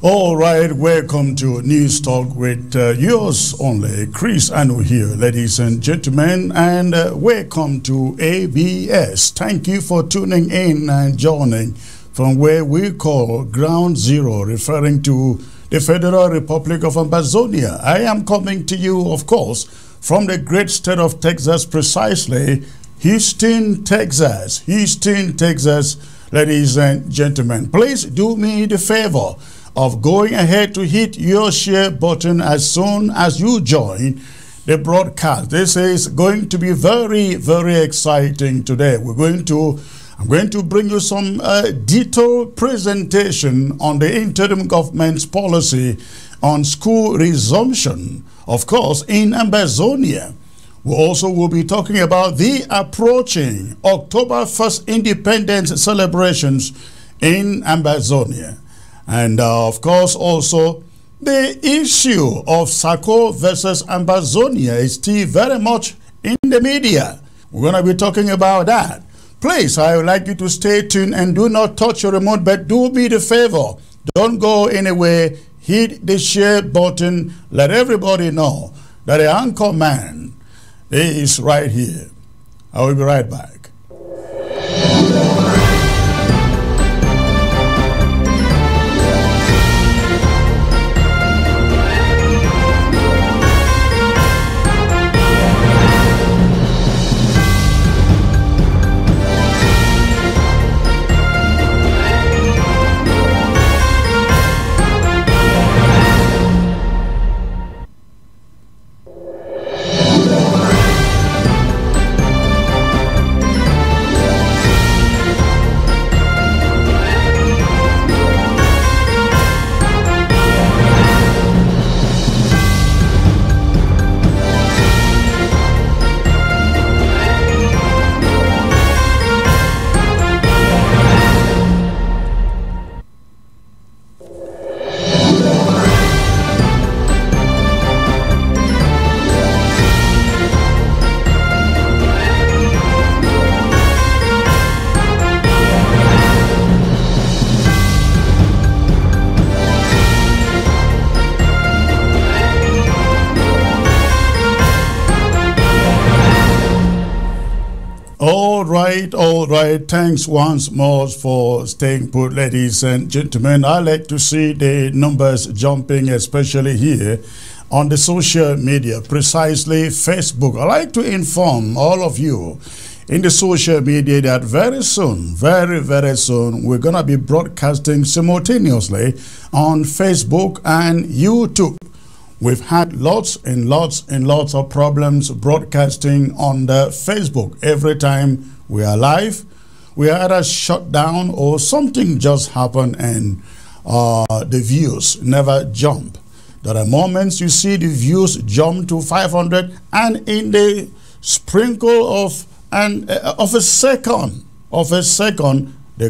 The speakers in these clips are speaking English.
All right, welcome to News Talk with yours only, Chris Anu here, ladies and gentlemen, and welcome to ABS. Thank you for tuning in and joining from where we call Ground Zero, referring to the Federal Republic of Ambazonia. I am coming to you, of course, from the great state of Texas, precisely Houston, Texas. Houston, Texas, ladies and gentlemen. Please do me the favor of going ahead to hit your share button as soon as you join the broadcast. This is going to be very, very exciting today. I'm going to bring you some detailed presentation on the interim government's policy on school resumption, of course, in Ambazonia. We also will be talking about the approaching October 1st independence celebrations in Ambazonia. And of course, also the issue of Sako versus Ambazonia is still very much in the media. We're going to be talking about that. Please, I would like you to stay tuned and do not touch your remote, but do me the favor. Don't go anywhere. Hit the share button. Let everybody know that the anchor man is right here. I will be right back. All right. Thanks once more for staying put, ladies and gentlemen. I like to see the numbers jumping, especially here on the social media, precisely Facebook. I like to inform all of you in the social media that very soon, very, very soon, we're going to be broadcasting simultaneously on Facebook and YouTube. We've had lots and lots and lots of problems broadcasting on the Facebook. Every time we are live, we are either shut down or something just happened and the views never jump. There are moments you see the views jump to 500 and in the sprinkle of a second, they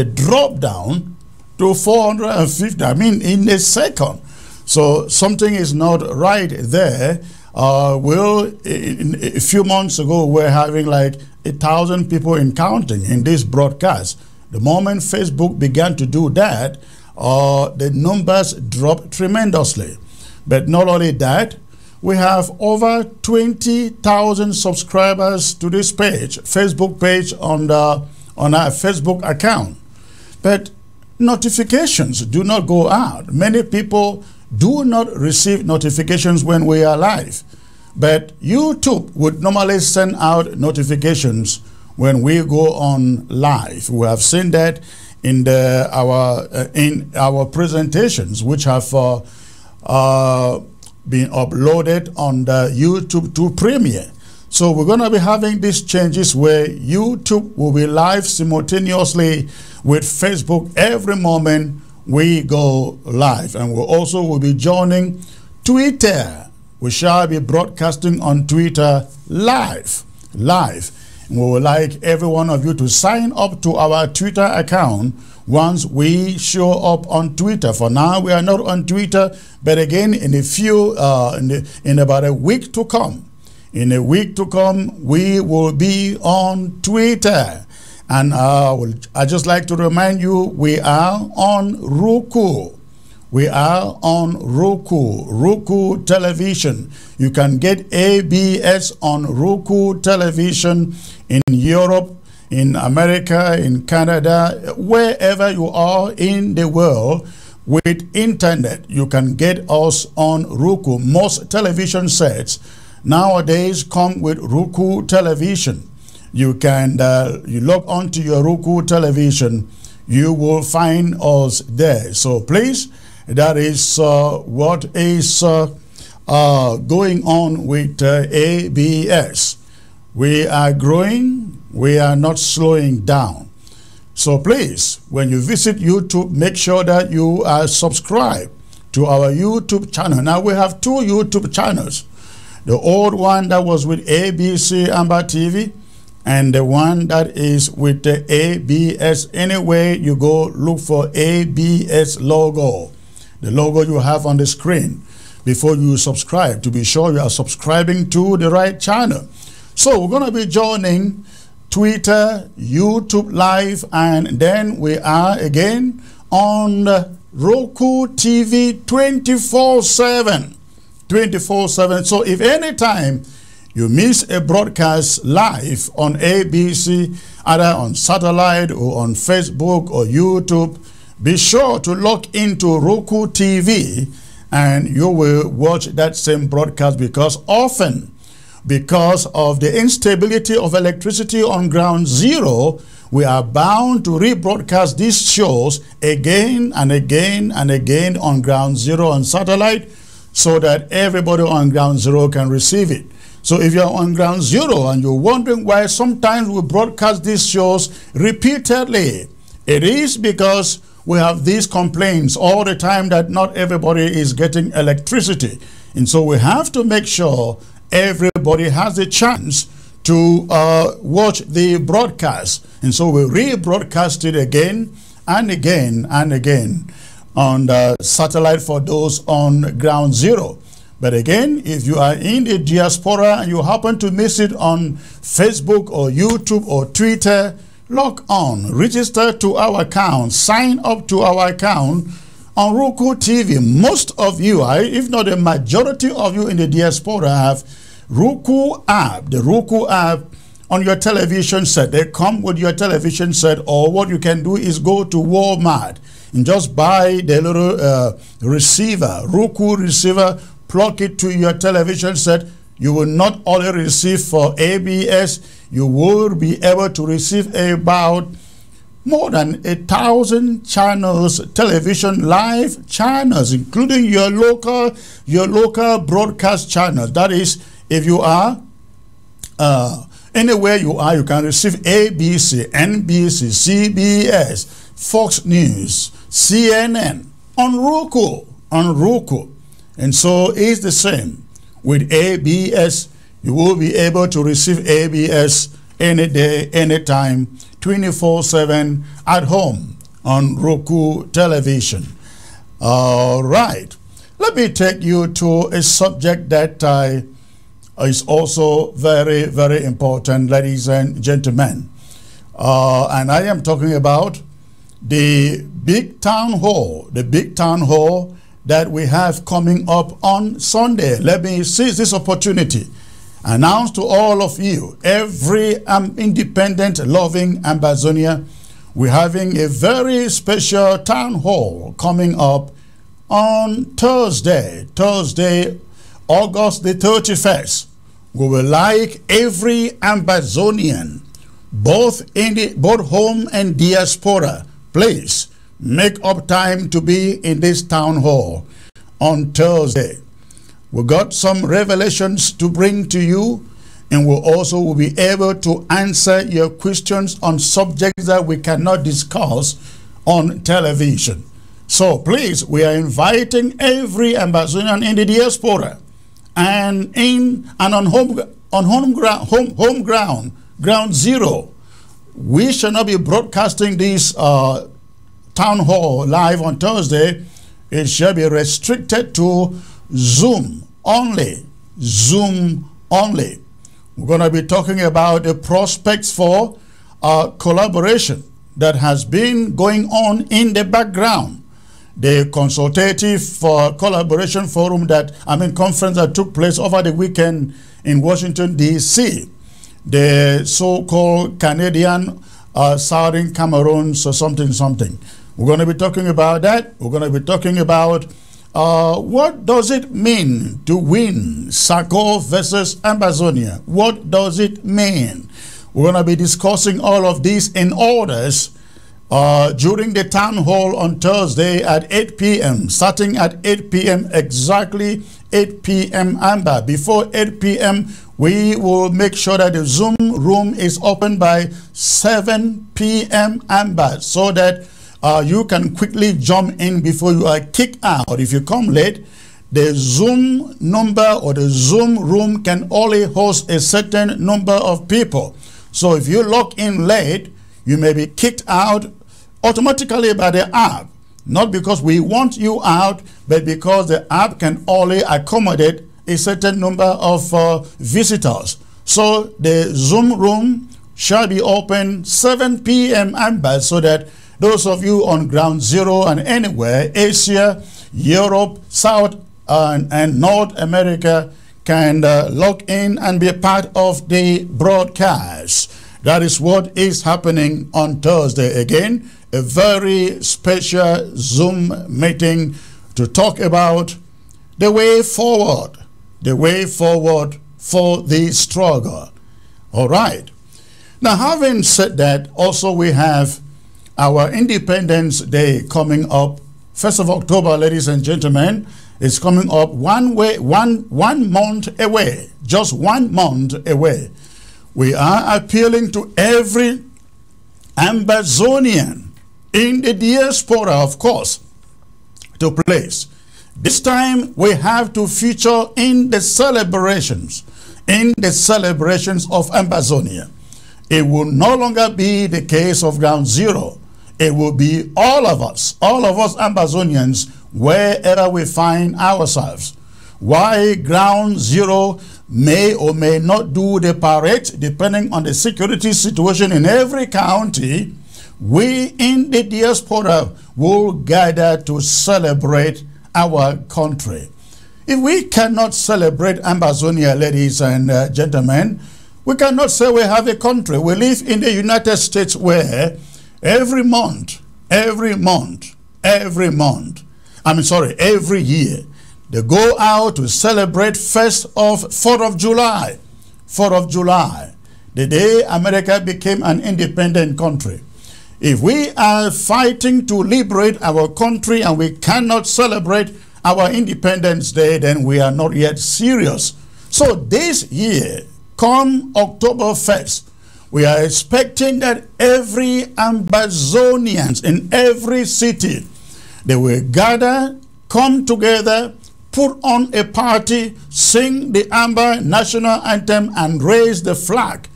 drop down to 450. I mean, in a second. So something is not right there. In a few months ago, we're having like 1,000 people in counting in this broadcast. The moment Facebook began to do that, the numbers dropped tremendously. But not only that, we have over 20,000 subscribers to this page, Facebook page on our Facebook account. But notifications do not go out. Many people do not receive notifications when we are live. But YouTube would normally send out notifications when we go on live. We have seen that in our presentations, which have been uploaded on the YouTube to Premiere. So we're going to be having these changes where YouTube will be live simultaneously with Facebook every moment we go live. And we also will be joining Twitter. We shall be broadcasting on Twitter live. And we would like every one of you to sign up to our Twitter account once we show up on Twitter. For now, we are not on Twitter, but again, in about a week to come, we will be on Twitter. And I just like to remind you, we are on Roku. We are on Roku television. You can get ABS on Roku television in Europe, in America, in Canada, wherever you are in the world. With internet, you can get us on Roku. Most television sets nowadays come with Roku television. You can you log on to your Roku television, you will find us there. So please, that is what is going on with ABS. We are growing, we are not slowing down. So please, when you visit YouTube, make sure that you are subscribed to our YouTube channel. Now we have two YouTube channels. The old one that was with ABC Amber TV, and the one that is with the ABS. Anyway you go, look for ABS logo, the logo you have on the screen, before you subscribe, to be sure you are subscribing to the right channel. So we're going to be joining Twitter, YouTube Live, and then we are again on Roku TV 24/7. 24/7. So if any time you miss a broadcast live on ABC, either on satellite or on Facebook or YouTube, be sure to log into Roku TV and you will watch that same broadcast, because often, because of the instability of electricity on ground zero, we are bound to rebroadcast these shows again and again and again on ground zero on satellite, so that everybody on ground zero can receive it. So if you're on ground zero and you're wondering why sometimes we broadcast these shows repeatedly, it is because we have these complaints all the time that not everybody is getting electricity. And so we have to make sure everybody has a chance to watch the broadcast. And so we rebroadcast it again and again and again on the satellite for those on ground zero. But again, if you are in the diaspora and you happen to miss it on Facebook or YouTube or Twitter, log on, register to our account, sign up to our account on Roku TV. Most of you, if not the majority of you in the diaspora, have Roku app, the Roku app on your television set. They come with your television set, or what you can do is go to Walmart and just buy the little receiver, Roku receiver, plug it to your television set. You will not only receive for ABS, you will be able to receive about more than 1,000 channels, television live channels, including your local broadcast channels. That is, if you are anywhere you are, you can receive ABC, NBC, CBS, Fox News, CNN on Roku. And so it's the same with ABS. You will be able to receive ABS any day, anytime, 24/7 at home on Roku television. All right. Let me take you to a subject that is also very, very important, ladies and gentlemen. And I am talking about the big town hall, that we have coming up on Sunday. Let me seize this opportunity, announce to all of you, every independent loving Ambazonia, we're having a very special town hall coming up on Thursday, August the 31st. We would like every Ambazonian, both home and diaspora, please make up time to be in this town hall on Thursday. We got some revelations to bring to you, and we'll also will be able to answer your questions on subjects that we cannot discuss on television. So please, we are inviting every Ambazonian in the diaspora and on home ground zero. We shall not be broadcasting this town hall live on Thursday. It shall be restricted to Zoom only. We're going to be talking about the prospects for collaboration that has been going on in the background. the consultative collaboration forum conference that took place over the weekend in Washington, D.C., the so-called Canadian Southern Cameroon, so something. We're going to be talking about that. We're going to be talking about what does it mean to win Sako versus Ambazonia? What does it mean? We're going to be discussing all of these in orders during the town hall on Thursday at 8 p.m. Starting at 8 p.m. exactly 8 p.m. Amber. Before 8 p.m. we will make sure that the Zoom room is open by 7 p.m. Amber, so that you can quickly jump in before you are kicked out. If you come late, the Zoom number or the Zoom room can only host a certain number of people. So if you log in late, you may be kicked out automatically by the app. Not because we want you out, but because the app can only accommodate a certain number of visitors. So the Zoom room shall be open 7 p.m. Amber, so that those of you on ground zero and anywhere, Asia, Europe, South and North America, can log in and be a part of the broadcast. That is what is happening on Thursday. Again, a very special Zoom meeting to talk about the way forward for the struggle. All right. Now, having said that, also we have our Independence Day coming up. 1st of October, ladies and gentlemen, is coming up one month away, just 1 month away. We are appealing to every Ambazonian in the diaspora, of course, to place. This time we have to feature in the celebrations of Ambazonia. It will no longer be the case of ground zero. It will be all of us Ambazonians, wherever we find ourselves. Why ground zero may or may not do the parade, depending on the security situation in every county, we in the diaspora will gather to celebrate our country. If we cannot celebrate Ambazonia, ladies and gentlemen, we cannot say we have a country. We live in the United States, where every year, they go out to celebrate 4th of July. 4th of July, the day America became an independent country. If we are fighting to liberate our country and we cannot celebrate our Independence Day, then we are not yet serious. So this year, come October 1st, we are expecting that every Ambazonians in every city, they will gather, come together, put on a party, sing the Amba national anthem, and raise the flag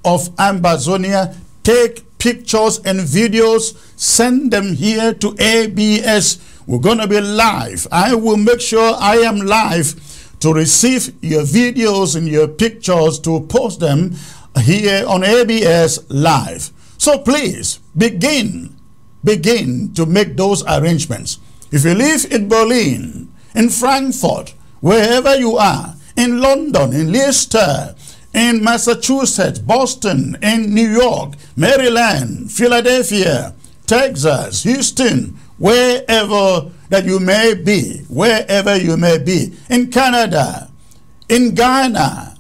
of Ambazonia. Take pictures and videos, send them here to ABS. We're going to be live. I will make sure I am live to receive your videos and your pictures, to post them here on ABS Live. So please begin to make those arrangements. If you live in Berlin, in Frankfurt, wherever you are, in London, in Leicester, in Massachusetts, Boston, in New York, Maryland, Philadelphia, Texas, Houston, wherever that you may be, in Canada, in Ghana,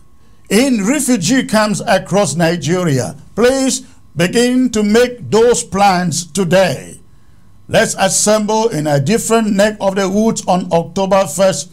in refugee camps across Nigeria, please begin to make those plans today. Let's assemble in a different neck of the woods on October 1st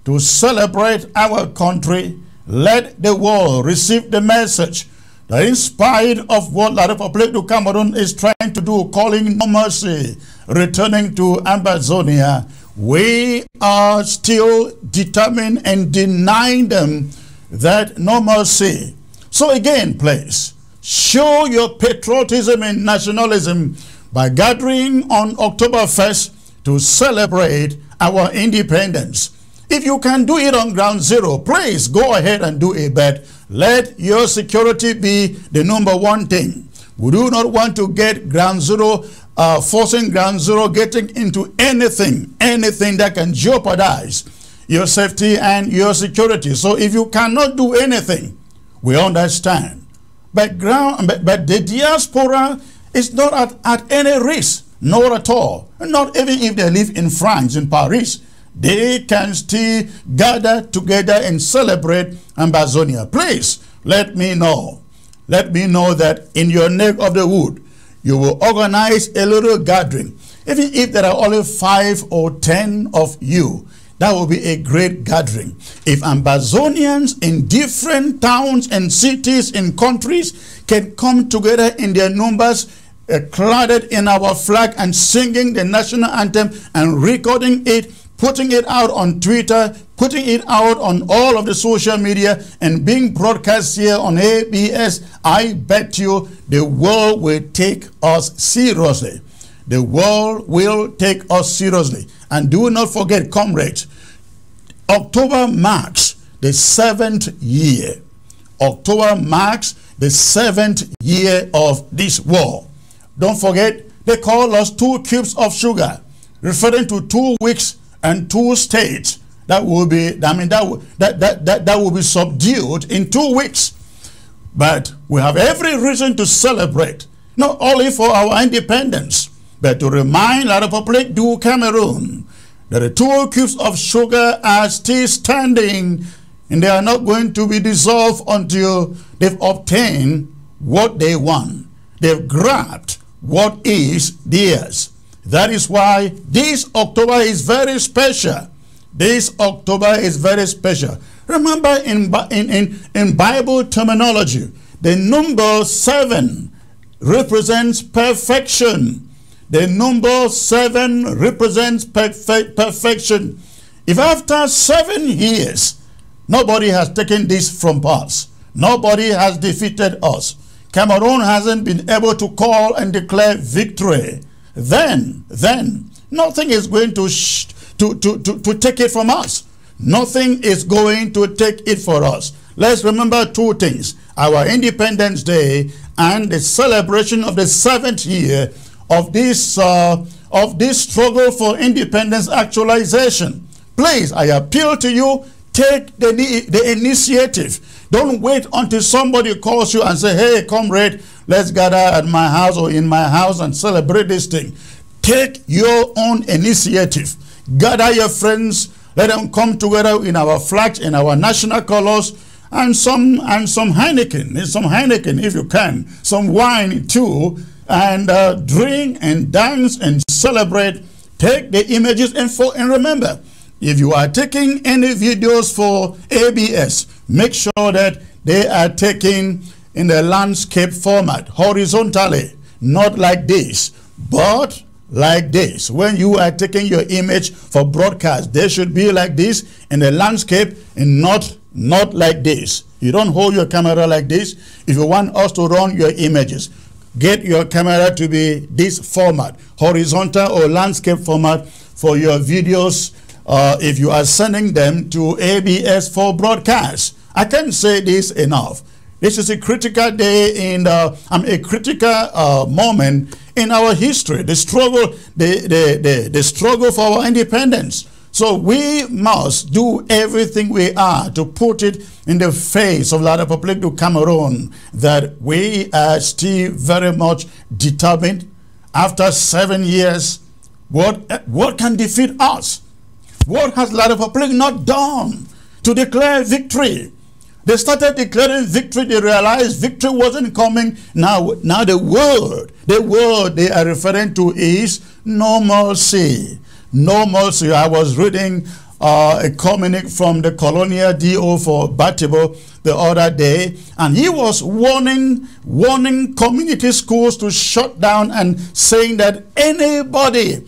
to celebrate our country. Let the world receive the message that in spite of what La République du Cameroon is trying to do, calling no mercy, returning to Ambazonia, we are still determined and denying them that no mercy. So again, please, show your patriotism and nationalism by gathering on October 1st to celebrate our independence. If you can do it on ground zero, please go ahead and do it, but let your security be the #1 thing. We do not want to get ground zero forcing ground zero, getting into anything that can jeopardize your safety and your security. So if you cannot do anything, we understand. But the diaspora is not at any risk, not at all. Not even if they live in France, in Paris, they can still gather together and celebrate Ambazonia. Please let me know. Let me know that in your neck of the wood, you will organize a little gathering. Even if there are only 5 or 10 of you, that will be a great gathering. If Ambazonians in different towns and cities and countries can come together in their numbers, cladded in our flag and singing the national anthem and recording it, putting it out on Twitter, putting it out on all of the social media and being broadcast here on ABS, I bet you the world will take us seriously. The world will take us seriously. And do not forget, comrades, October marks the 7th year. October marks the 7th year of this war. Don't forget, they call us 2 cubes of sugar, referring to 2 weeks and 2 states that will be, that will be subdued in 2 weeks. But we have every reason to celebrate, not only for our independence, but to remind La République du Cameroon that the 2 cubes of sugar are still standing and they are not going to be dissolved until they've obtained what they want. They've grabbed what is theirs. That is why this October is very special. This October is very special. Remember, in Bible terminology, the number 7 represents perfection. The number 7 represents perfection. If after 7 years, nobody has taken this from us, nobody has defeated us, Cameroon hasn't been able to call and declare victory, then nothing is going to take it from us. Nothing is going to take it for us. Let's remember 2 things: our Independence Day and the celebration of the 7th year of this struggle for independence actualization. Please, I appeal to you, take the initiative. Don't wait until somebody calls you and say, hey, comrade, let's gather at my house or in my house and celebrate this thing. Take your own initiative. Gather your friends. Let them come together in our flags, in our national colors, and some Heineken if you can, some wine too, and drink and dance and celebrate. Take the images and remember, if you are taking any videos for ABS, make sure that they are taken in the landscape format, horizontally, not like this, but like this. When you are taking your image for broadcast, they should be like this in the landscape and not like this. You don't hold your camera like this. If you want us to run your images, get your camera to be this format, horizontal or landscape format for your videos. If you are sending them to ABS for broadcast. I can't say this enough. This is a critical day in a critical moment in our history. The struggle, the struggle for our independence. So we must do everything we are to put it in the face of La République du Cameroon that we are still very much determined. After 7 years, what can defeat us? What has La République not done to declare victory? They started declaring victory. They realized victory wasn't coming. Now the word they are referring to is normalcy. Normalcy. I was reading a communique from the colonial DO for Batibo the other day, and he was warning community schools to shut down and saying that anybody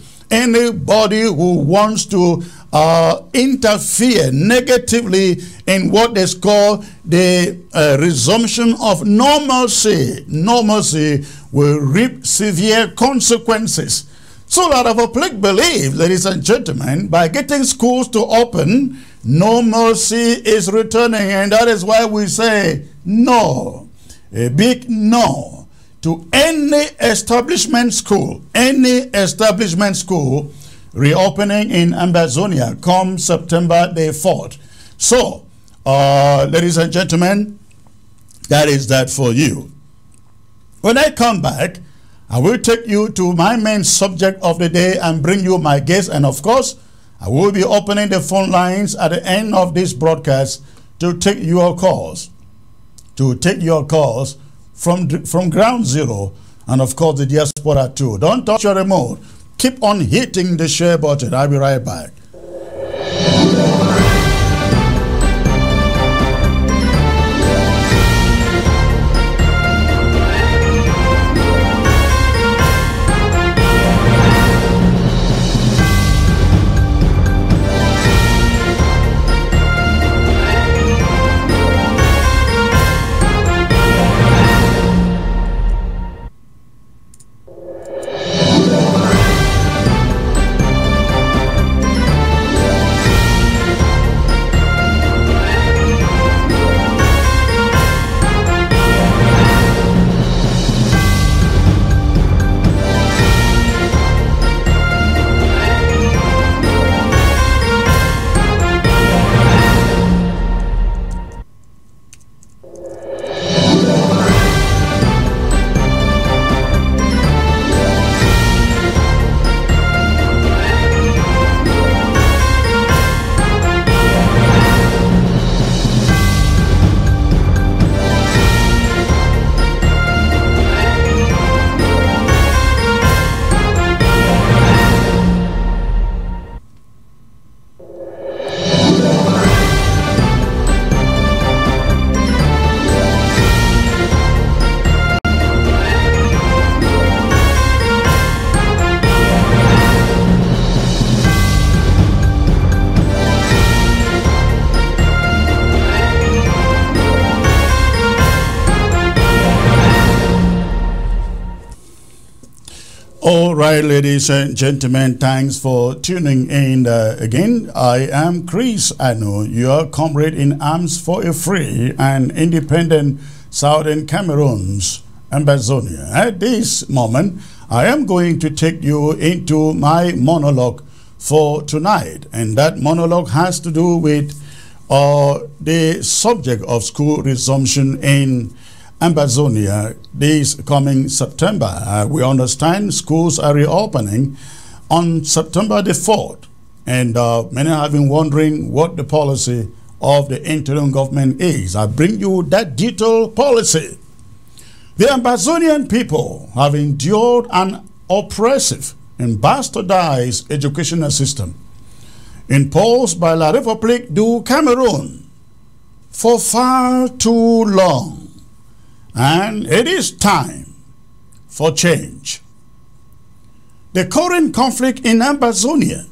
who wants to interfere negatively in what is called the resumption of normalcy will reap severe consequences. So La République believes, ladies and gentlemen, by getting schools to open, normalcy is returning, and that is why we say no, a big no to any establishment school reopening in Ambazonia come September the 4th. So, ladies and gentlemen, that is that for you. When I come back, I will take you to my main subject of the day and bring you my guest. And of course, I will be opening the phone lines at the end of this broadcast to take your calls. From ground zero, and of course the diaspora too. Don't touch your remote. Keep on hitting the share button. I'll be right back. All right, ladies and gentlemen, thanks for tuning in again. I am Chris Anu, your comrade in arms for a free and independent Southern Cameroon's Ambazonia. At this moment, I am going to take you into my monologue for tonight, and that monologue has to do with the subject of school resumption in Ambazonia this coming September. We understand schools are reopening on September the 4th, and many have been wondering what the policy of the interim government is. I bring you that detailed policy. The Ambazonian people have endured an oppressive and bastardized educational system imposed by La République du Cameroon for far too long. And it is time for change. The current conflict in Ambazonia,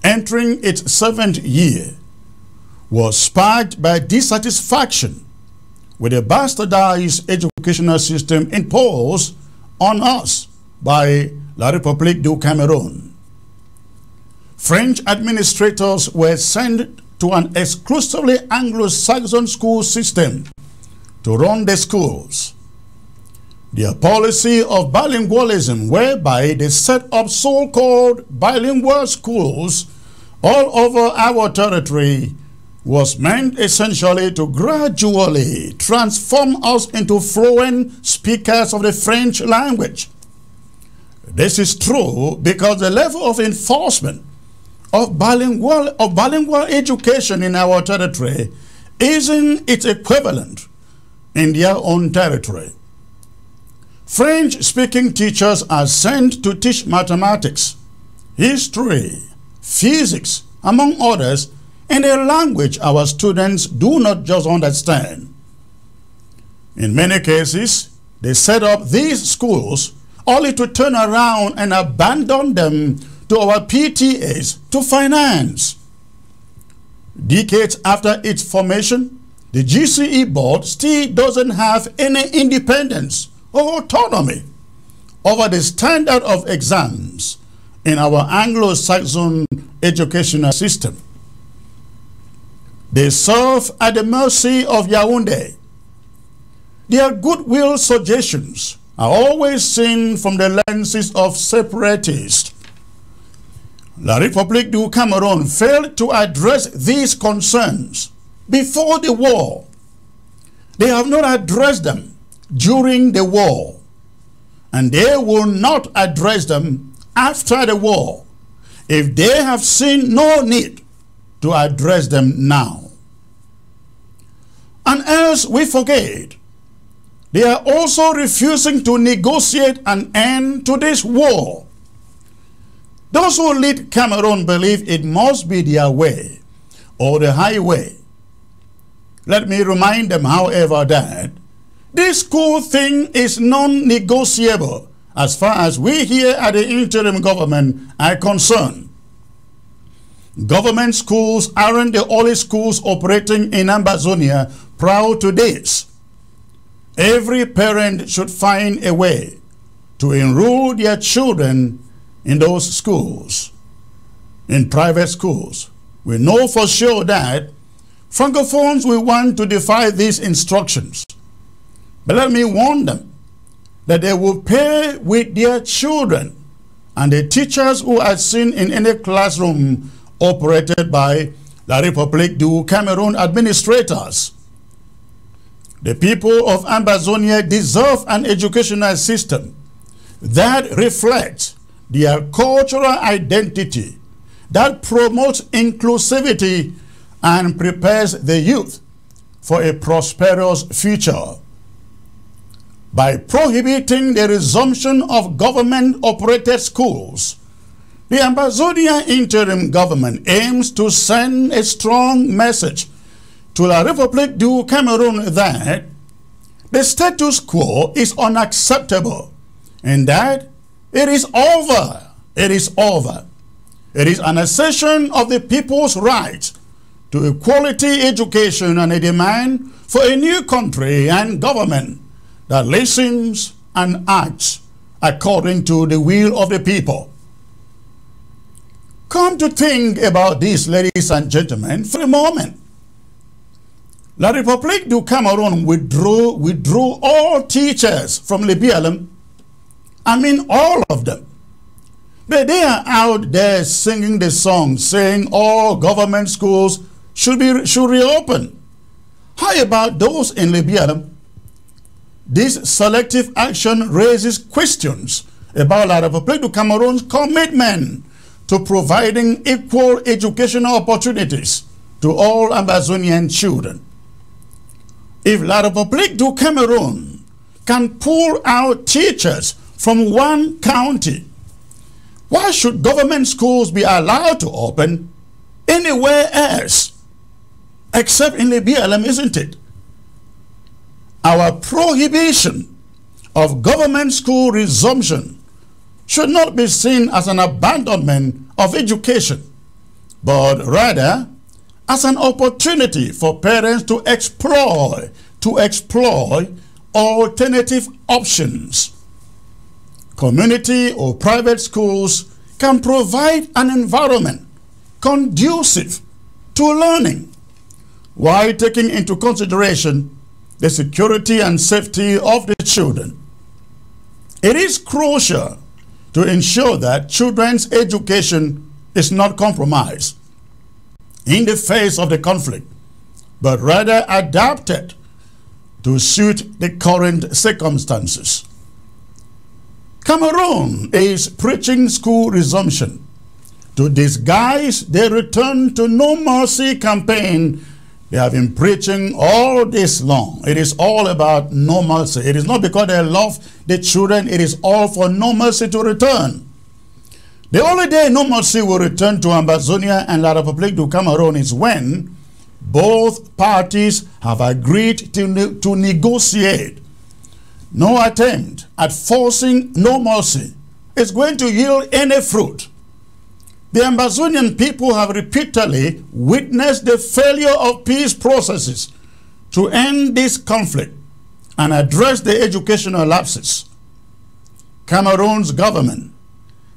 entering its 7th year, was sparked by dissatisfaction with the bastardized educational system imposed on us by La République du Cameroon. French administrators were sent to an exclusively Anglo-Saxon school system to run the schools. Their policy of bilingualism, whereby they set up so-called bilingual schools all over our territory, was meant essentially to gradually transform us into fluent speakers of the French language. This is true because the level of enforcement of bilingual education in our territory isn't its equivalent in their own territory. French-speaking teachers are sent to teach mathematics, history, physics, among others, in a language our students do not just understand. In many cases, they set up these schools only to turn around and abandon them to our PTAs to finance. Decades after its formation, the GCE board still doesn't have any independence or autonomy over the standard of exams in our Anglo-Saxon educational system. They serve at the mercy of Yaoundé. Their goodwill suggestions are always seen from the lenses of separatists. La République du Cameroon failed to address these concerns before the war. They have not addressed them during the war, and they will not address them after the war if they have seen no need to address them now. And else we forget, they are also refusing to negotiate an end to this war. Those who lead Cameroon believe it must be their way or the highway. Let me remind them, however, that this school thing is non-negotiable as far as we here at the interim government are concerned. Government schools aren't the only schools operating in Ambazonia prior to this. Every parent should find a way to enroll their children in those schools, in private schools. We know for sure that Francophones will want to defy these instructions. But let me warn them that they will pay with their children and the teachers who are seen in any classroom operated by La République du Cameroon administrators. The people of Ambazonia deserve an educational system that reflects their cultural identity, that promotes inclusivity and prepares the youth for a prosperous future. By prohibiting the resumption of government-operated schools, the Ambazonia interim government aims to send a strong message to La République du Cameroon that the status quo is unacceptable and that it is over. It is over. It is an assertion of the people's right to equality education and a demand for a new country and government that listens and acts according to the will of the people. Come to think about this, ladies and gentlemen, for a moment. La République du Cameroon withdrew all teachers from Libialum. I mean all of them. But they are out there singing the song saying all government schools should reopen. How about those in Libialum? This selective action raises questions about La République du Cameroon's commitment to providing equal educational opportunities to all Ambazonian children. If La République du Cameroon can pull out teachers from one county, why should government schools be allowed to open anywhere else except in Libialum, isn't it? Our prohibition of government school resumption should not be seen as an abandonment of education, but rather as an opportunity for parents to explore alternative options. Community or private schools can provide an environment conducive to learning while taking into consideration the security and safety of the children. It is crucial to ensure that children's education is not compromised in the face of the conflict, but rather adapted to suit the current circumstances. Cameroon is preaching school resumption to disguise their return to no mercy campaign they have been preaching all this long. It is all about no mercy. It is not because they love the children. It is all for no mercy to return. The only day no mercy will return to Ambazonia and La République du Cameroon is when both parties have agreed to negotiate. No attempt at forcing no mercy is going to yield any fruit. The Ambazonian people have repeatedly witnessed the failure of peace processes to end this conflict and address the educational lapses. Cameroon's government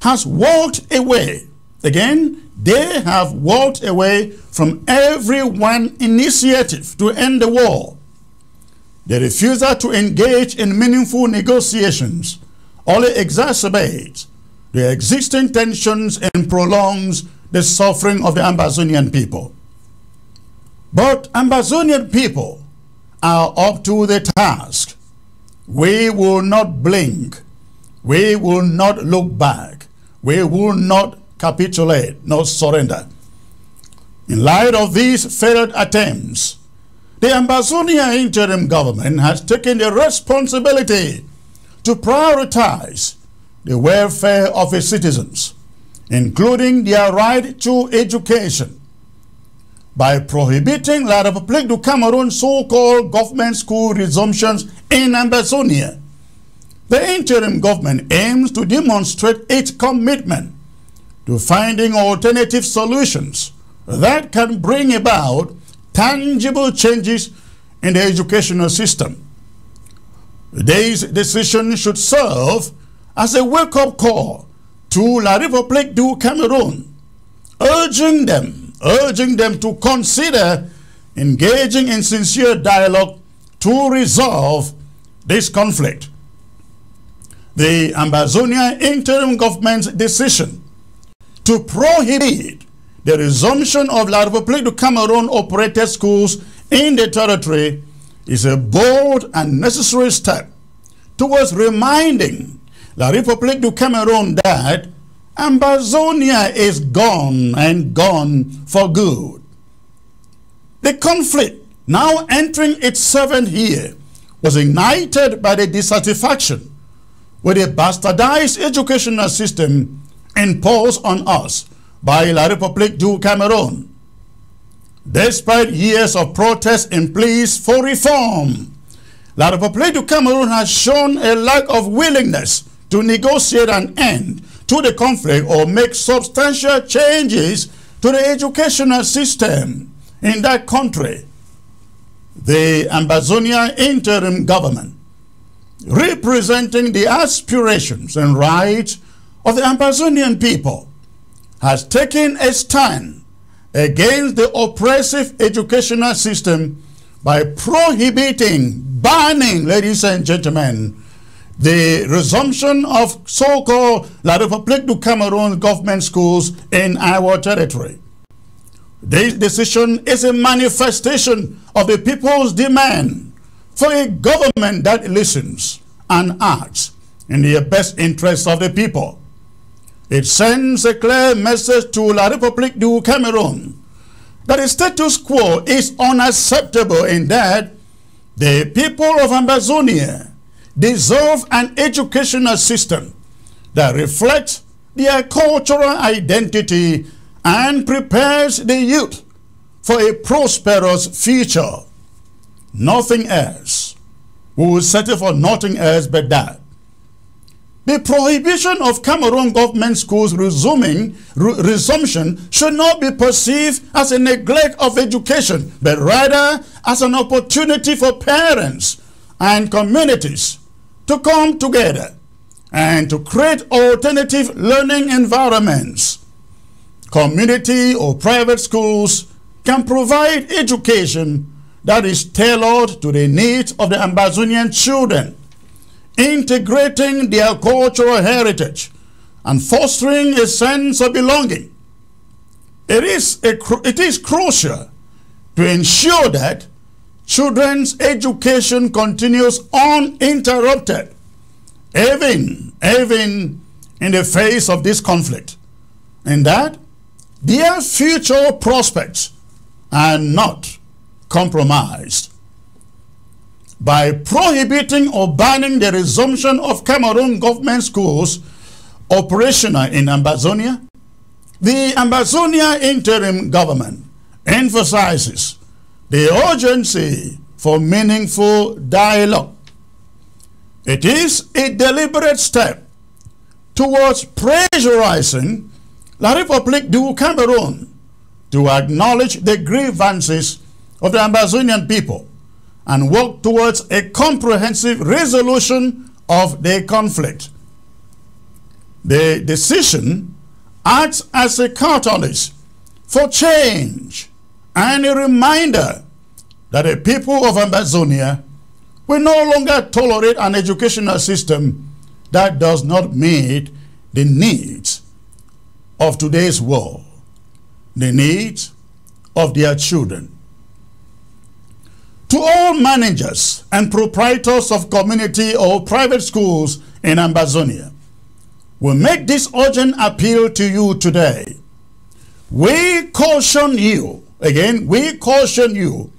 has walked away. Again, they have walked away from every one initiative to end the war. The refusal to engage in meaningful negotiations only exacerbates the existing tensions and prolongs the suffering of the Ambazonian people. But Ambazonian people are up to the task. We will not blink. We will not look back. We will not capitulate, not surrender. In light of these failed attempts, the Ambazonia interim government has taken the responsibility to prioritize the welfare of its citizens, including their right to education, by prohibiting La République du Cameroon's so-called government school resumptions in Ambazonia. The interim government aims to demonstrate its commitment to finding alternative solutions that can bring about tangible changes in the educational system. Today's decision should serve as a wake-up call to La République du Cameroon, urging them to consider engaging in sincere dialogue to resolve this conflict. The Ambazonia interim government's decision to prohibit the resumption of La République du Cameroon operated schools in the territory is a bold and necessary step towards reminding La République du Cameroon that Ambazonia is gone and gone for good. The conflict, now entering its 7th year, was ignited by the dissatisfaction with the bastardized educational system imposed on us by La République du Cameroon. Despite years of protests and pleas for reform, La République du Cameroon has shown a lack of willingness to negotiate an end to the conflict or make substantial changes to the educational system in that country. The Ambazonia interim government, representing the aspirations and rights of the Ambazonian people, has taken a stand against the oppressive educational system by prohibiting, banning, ladies and gentlemen, the resumption of so-called La République du Cameroon government schools in our territory. This decision is a manifestation of the people's demand for a government that listens and acts in the best interests of the people. It sends a clear message to La République du Cameroon that the status quo is unacceptable, in that the people of Ambazonia deserve an educational system that reflects their cultural identity and prepares the youth for a prosperous future. Nothing else. We will settle for nothing else but that. The prohibition of Cameroon government schools resumption should not be perceived as a neglect of education, but rather as an opportunity for parents and communities to come together and to create alternative learning environments. Community or private schools can provide education that is tailored to the needs of the Ambazonian children, integrating their cultural heritage and fostering a sense of belonging. It is crucial to ensure that children's education continues uninterrupted, even in the face of this conflict, and that their future prospects are not compromised. By prohibiting or banning the resumption of Cameroon government schools operational in Ambazonia, the Ambazonia interim government emphasizes the urgency for meaningful dialogue. It is a deliberate step towards pressurizing La République du Cameroon to acknowledge the grievances of the Ambazonian people and work towards a comprehensive resolution of the conflict. The decision acts as a catalyst for change and a reminder that the people of Ambazonia We no longer tolerate an educational system that does not meet the needs of today's world, the needs of their children. To all managers and proprietors of community or private schools in Ambazonia, we make this urgent appeal to you today. We caution you, again, we caution you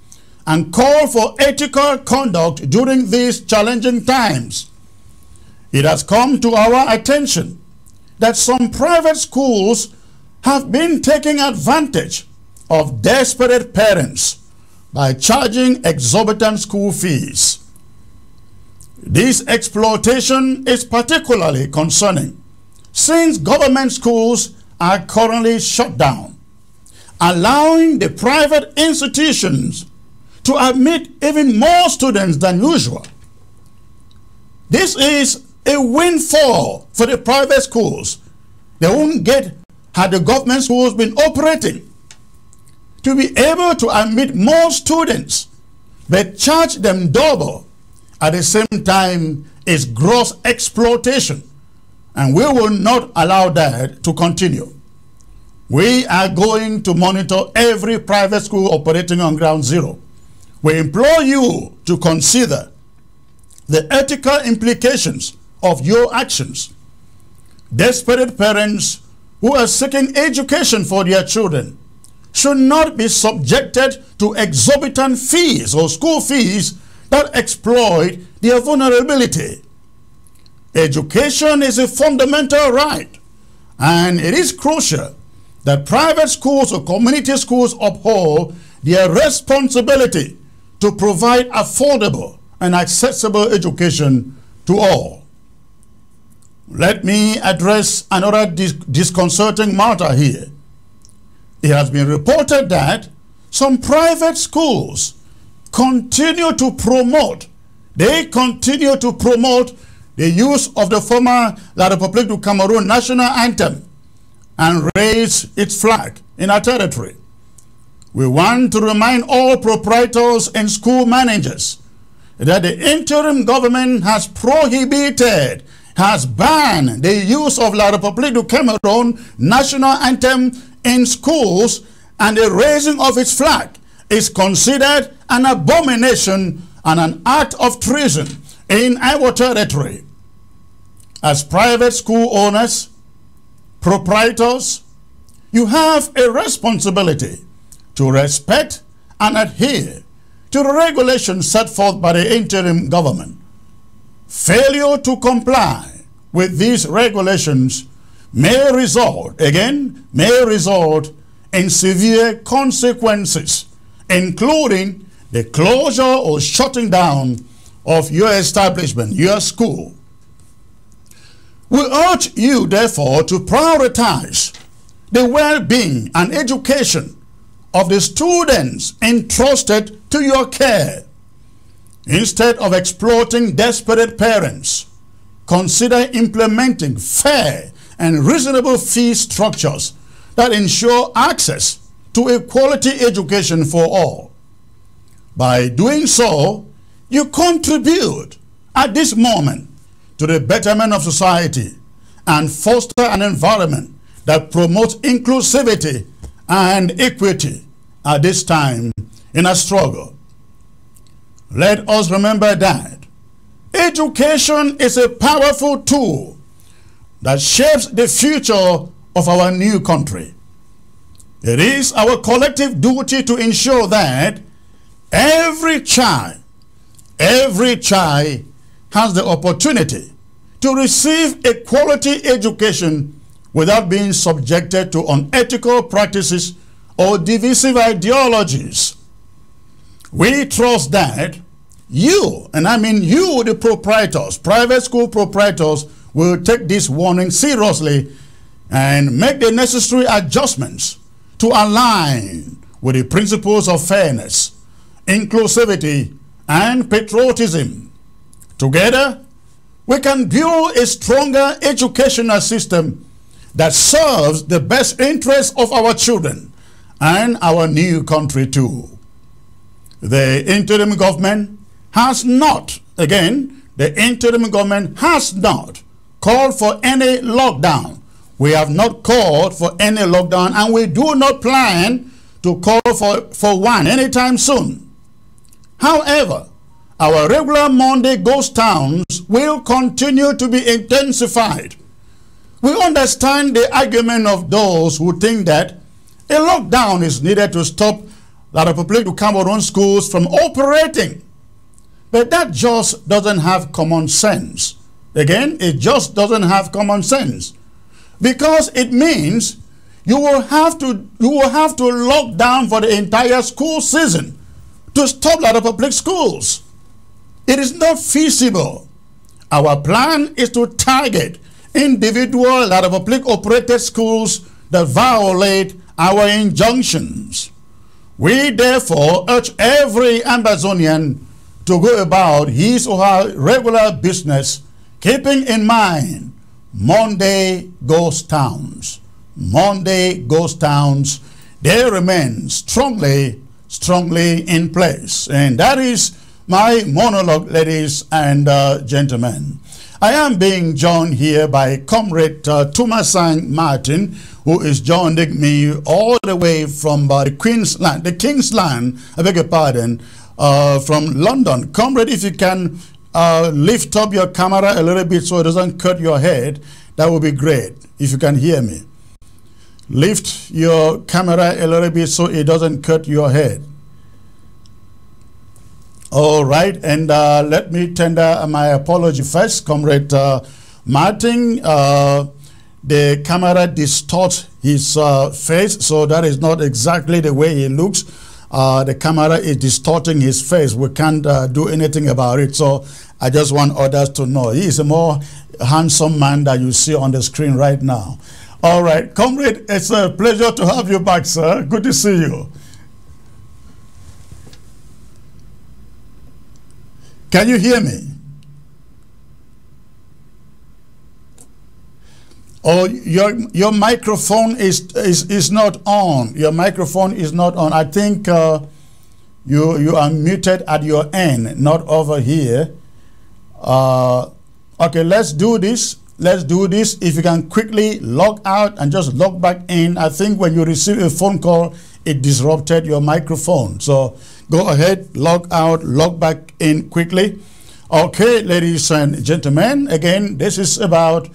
and call for ethical conduct during these challenging times. It has come to our attention that some private schools have been taking advantage of desperate parents by charging exorbitant school fees. This exploitation is particularly concerning since government schools are currently shut down, allowing the private institutions to admit even more students than usual. This is a windfall for the private schools. They won't get had the government schools been operating. To be able to admit more students but charge them double at the same time is gross exploitation, and we will not allow that to continue. We are going to monitor every private school operating on ground zero. We implore you to consider the ethical implications of your actions. Desperate parents who are seeking education for their children should not be subjected to exorbitant fees or school fees that exploit their vulnerability. Education is a fundamental right, and it is crucial that private schools or community schools uphold their responsibility to provide affordable and accessible education to all. Let me address another disconcerting matter here. It has been reported that some private schools continue to promote the use of the former La République du Cameroon national anthem and raise its flag in our territory. We want to remind all proprietors and school managers that the interim government has prohibited, has banned the use of La République du Cameroon national anthem in schools, and the raising of its flag is considered an abomination and an act of treason in our territory. As private school owners, proprietors, you have a responsibility to respect and adhere to the regulations set forth by the interim government. Failure to comply with these regulations may result in severe consequences, including the closure or shutting down of your establishment, your school. We urge you, therefore, to prioritize the well-being and education of the students entrusted to your care. Instead of exploiting desperate parents, consider implementing fair and reasonable fee structures that ensure access to a quality education for all. By doing so, you contribute at this moment to the betterment of society and foster an environment that promotes inclusivity and equity at this time in a struggle. Let us remember that education is a powerful tool that shapes the future of our new country. It is our collective duty to ensure that every child has the opportunity to receive a quality education without being subjected to unethical practices or divisive ideologies. We trust that you, and I mean you, the proprietors, private school proprietors, will take this warning seriously and make the necessary adjustments to align with the principles of fairness, inclusivity, and patriotism. Together, we can build a stronger educational system that serves the best interests of our children and our new country too. The interim government has not Again, the interim government has not called for any lockdown. We have not called for any lockdown, and we do not plan to call for one anytime soon. However, our regular Monday ghost towns will continue to be intensified. We understand the argument of those who think that a lockdown is needed to stop the Republic of Cameroon schools from operating. But that just doesn't have common sense. Again, it just doesn't have common sense. Because it means you will have to lock down for the entire school season to stop the public schools. It is not feasible. Our plan is to target individual public operated schools that violate our injunctions. We therefore urge every Ambazonian to go about his or her regular business, keeping in mind Monday ghost towns. Monday ghost towns, they remain strongly in place. And that is my monologue, ladies and gentlemen. I am being joined here by Comrade Tumasang Martin, who is joining me all the way from the King's Land, I beg your pardon, from London. Comrade, if you can lift up your camera a little bit so it doesn't cut your head, that would be great, if you can hear me. Lift your camera a little bit so it doesn't cut your head. All right, and let me tender my apology first, Comrade Martin. The camera distorts his face, so that is not exactly the way he looks. The camera is distorting his face. We can't do anything about it, so I just want others to know. He is a more handsome man that you see on the screen right now. All right, Comrade, it's a pleasure to have you back, sir. Good to see you. Can you hear me? Oh, your microphone is not on. Your microphone is not on. I think you are muted at your end, not over here. Okay, let's do this. Let's do this. If you can quickly log out and just log back in. I think when you receive a phone call, it disrupted your microphone. So go ahead, log out, log back in quickly. Okay, ladies and gentlemen, again, this is about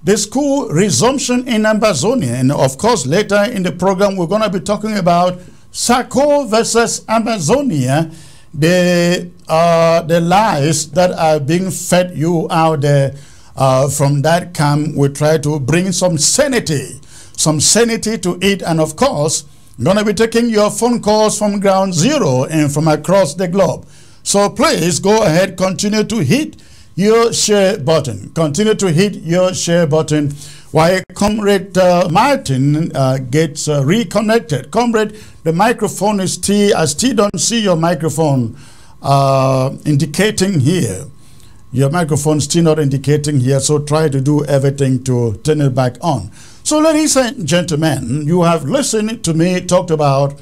the school resumption in Ambazonia. And of course, later in the program, we're going to be talking about Sako versus Ambazonia, the lies that are being fed you out there from that camp. We try to bring some sanity to it. And of course, I'm going to be taking your phone calls from ground zero and from across the globe. So please go ahead, continue to hit your share button. Continue to hit your share button while Comrade Martin gets reconnected. Comrade, the microphone is still, I still don't see your microphone indicating here. Your microphone still not indicating here, so try to do everything to turn it back on. So ladies and gentlemen, you have listened to me talk about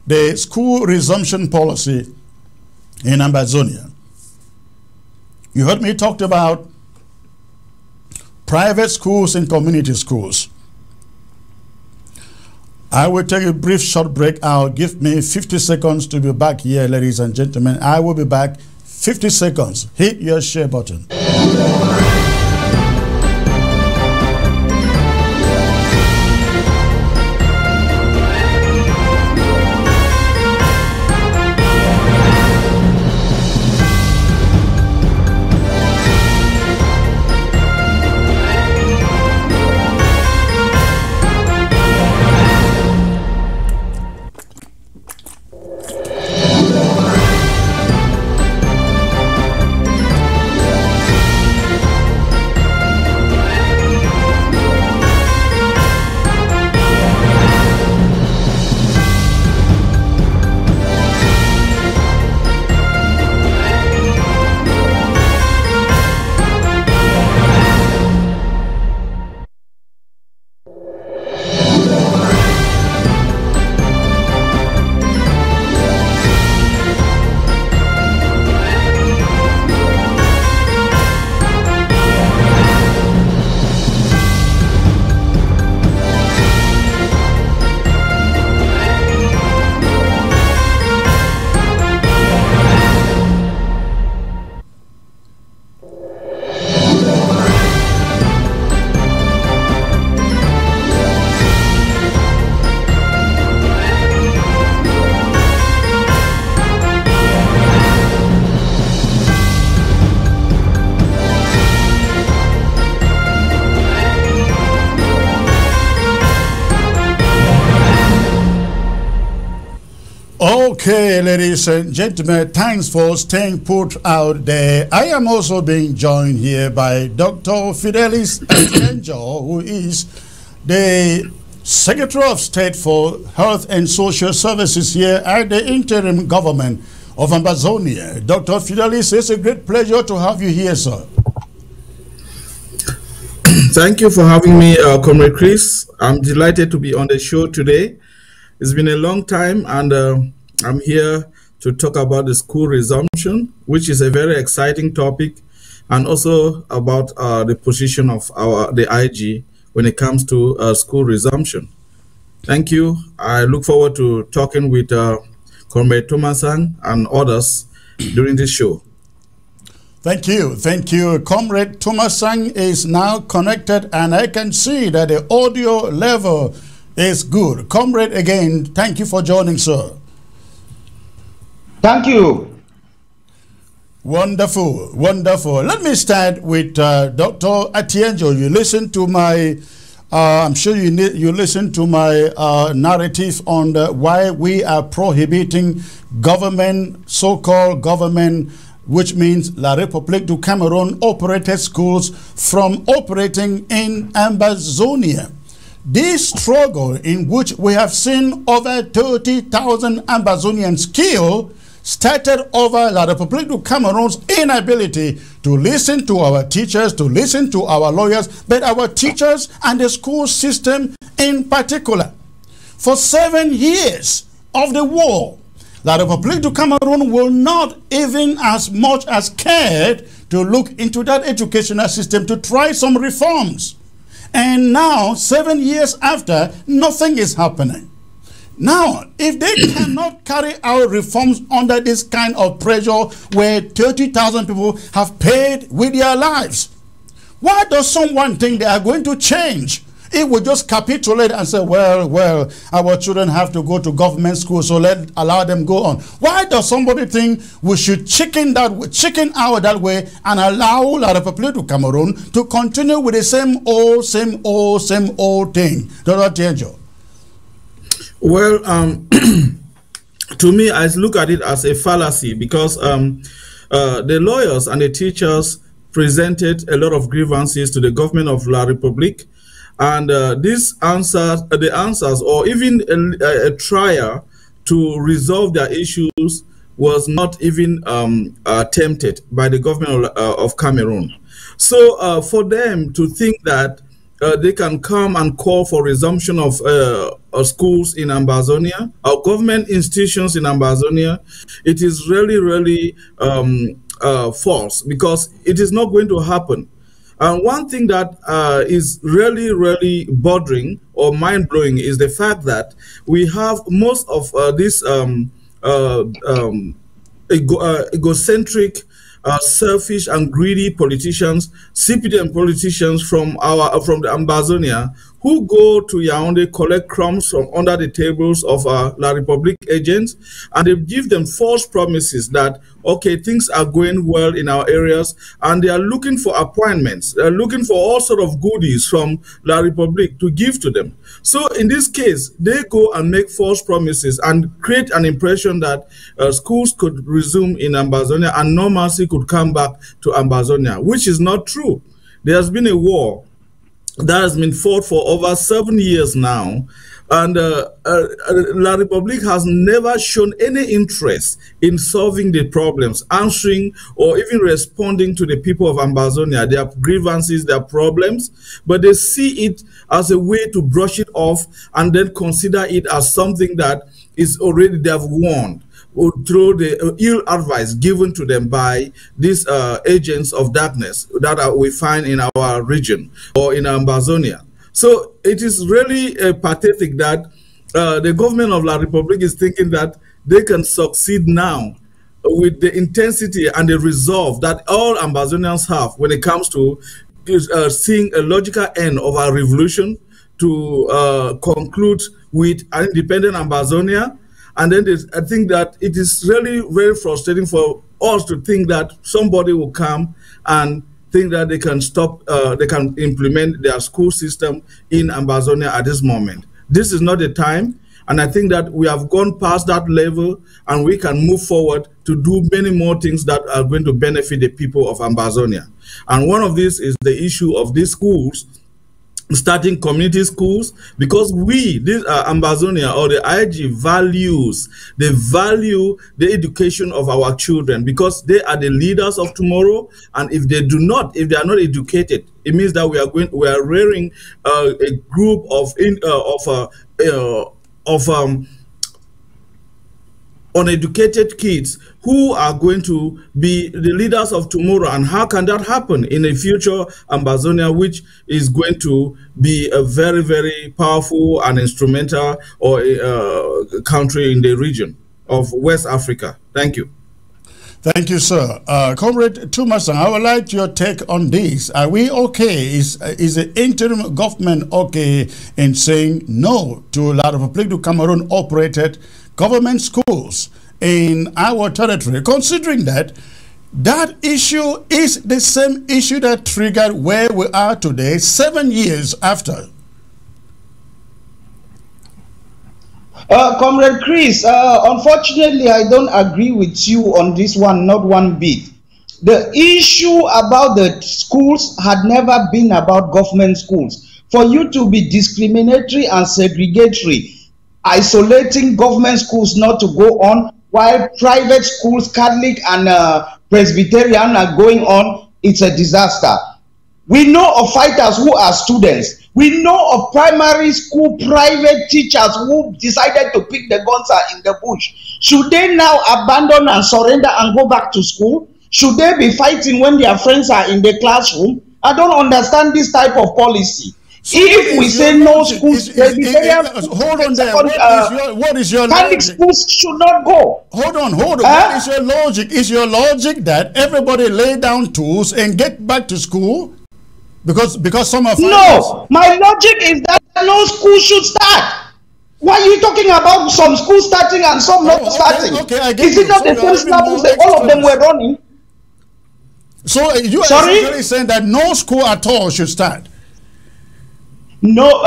the school resumption policy in Ambazonia. You heard me talk about private schools and community schools. I will take a brief short break. Give me 50 seconds to be back here, ladies and gentlemen. I will be back 50 seconds. Hit your share button. Okay, ladies and gentlemen, thanks for staying put out there. I am also being joined here by Dr. Fidelis Angel, who is the Secretary of State for Health and Social Services here at the interim government of Ambazonia. Dr. Fidelis, it's a great pleasure to have you here, sir. Thank you for having me, Comrade Chris. I'm delighted to be on the show today. It's been a long time, and I'm here to talk about the school resumption, which is a very exciting topic, and also about the position of the IG when it comes to school resumption. Thank you. I look forward to talking with Comrade Thomasan and others during this show. Thank you. Thank you. Comrade Thomasan is now connected, and I can see that the audio level is good. Comrade, again, thank you for joining, sir. Thank you. Wonderful, wonderful. Let me start with Dr. Atienjo. You listen to my, I'm sure you listen to my narrative on why we are prohibiting government, so-called government, which means La République du Cameroon operated schools from operating in Ambazonia. This struggle, in which we have seen over 30,000 Ambazonians killed, started over La République du Cameroon's inability to listen to our teachers, to listen to our lawyers, but our teachers and the school system in particular. For 7 years of the war, La République du Cameroon will not even as much as cared to look into that educational system to try some reforms. And now, 7 years after, nothing is happening. Now, if they cannot carry out reforms under this kind of pressure where 30,000 people have paid with their lives, why does someone think they are going to change? It would just capitulate and say, well, our children have to go to government school, so allow them go on. Why does somebody think we should chicken out that way and allow La République du Cameroon to continue with the same old thing? Dr. Tienjo. Well, to me, I look at it as a fallacy, because the lawyers and the teachers presented a lot of grievances to the government of La République. And the answers, or even a trial to resolve their issues, was not even attempted by the government of Cameroon. So for them to think that they can come and call for resumption of schools in Ambazonia, or government institutions in Ambazonia, it is really, really false, because it is not going to happen. And one thing that is really, really bothering or mind-blowing is the fact that we have most of these egocentric, selfish and greedy politicians, CPDM politicians from the Ambazonia, who go to Yaoundé, collect crumbs from under the tables of La République agents, and they give them false promises that, okay, things are going well in our areas, and they are looking for appointments. They are looking for all sort of goodies from La République to give to them. So in this case, they go and make false promises and create an impression that schools could resume in Ambazonia and normalcy could come back to Ambazonia, which is not true. There has been a war that has been fought for over 7 years now, and La République has never shown any interest in solving the problems, answering or even responding to the people of Ambazonia, their grievances, their problems, but they see it as a way to brush it off and then consider it as something that is already they have won, through the ill advice given to them by these agents of darkness that we find in our region or in Ambazonia. So it is really pathetic that the government of La République is thinking that they can succeed now with the intensity and the resolve that all Ambazonians have when it comes to seeing a logical end of our revolution, to conclude with an independent Ambazonia. And then I think that it is really very frustrating for us to think that somebody will come and think that they can they can implement their school system in Ambazonia at this moment. This is not the time. And I think that we have gone past that level, and we can move forward to do many more things that are going to benefit the people of Ambazonia. And one of these is the issue of these schools, starting community schools, because this Ambazonia or the IG they value the education of our children, because they are the leaders of tomorrow. And if they are not educated, it means that we are rearing a group of uneducated kids who are going to be the leaders of tomorrow. And how can that happen in a future Ambazonia, which is going to be a very, very powerful and instrumental country in the region of West Africa? Thank you. Thank you, sir. Comrade Tumasan, I would like your take on this. Are we okay? Is the interim government okay in saying no to a lot of political Cameroon operated government schools in our territory, considering that issue is the same issue that triggered where we are today, 7 years after? Comrade Chris, unfortunately, I don't agree with you on this one, not one bit. The issue about the schools had never been about government schools. For you to be discriminatory and segregatory, isolating government schools not to go on, while private schools, Catholic and Presbyterian, are going on, it's a disaster. We know of fighters who are students. We know of primary school private teachers who decided to pick the guns in the bush. Should they now abandon and surrender and go back to school? Should they be fighting when their friends are in the classroom? I don't understand this type of policy. So if we say no schools, hold on there. What is your Catholic logic? Schools should not go. Hold on. What is your logic? Is your logic that everybody lay down tools and get back to school? Because some of No, my logic is that no school should start. Why are you talking about some schools starting and some not starting? Okay, I get Is it not the same snappers that all of them were running? So you are essentially saying that no school at all should start? No,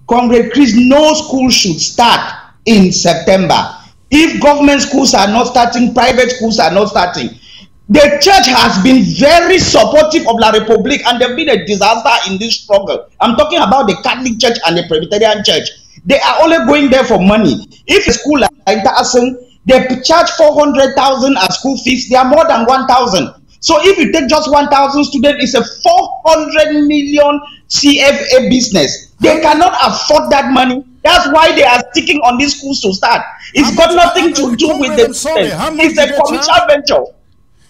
Comrade Chris, no school should start in September. If government schools are not starting, private schools are not starting. The church has been very supportive of La Republique, and they've been a disaster in this struggle. I'm talking about the Catholic Church and the Presbyterian Church. They are only going there for money. If a school like Tassing, they charge 400,000 as school fees, they are more than 1,000. So if you take just 1,000 students, it's a 400 million CFA business. They cannot afford that money. That's why they are sticking on these schools to start. It's got nothing to do with the students. It's a commercial venture.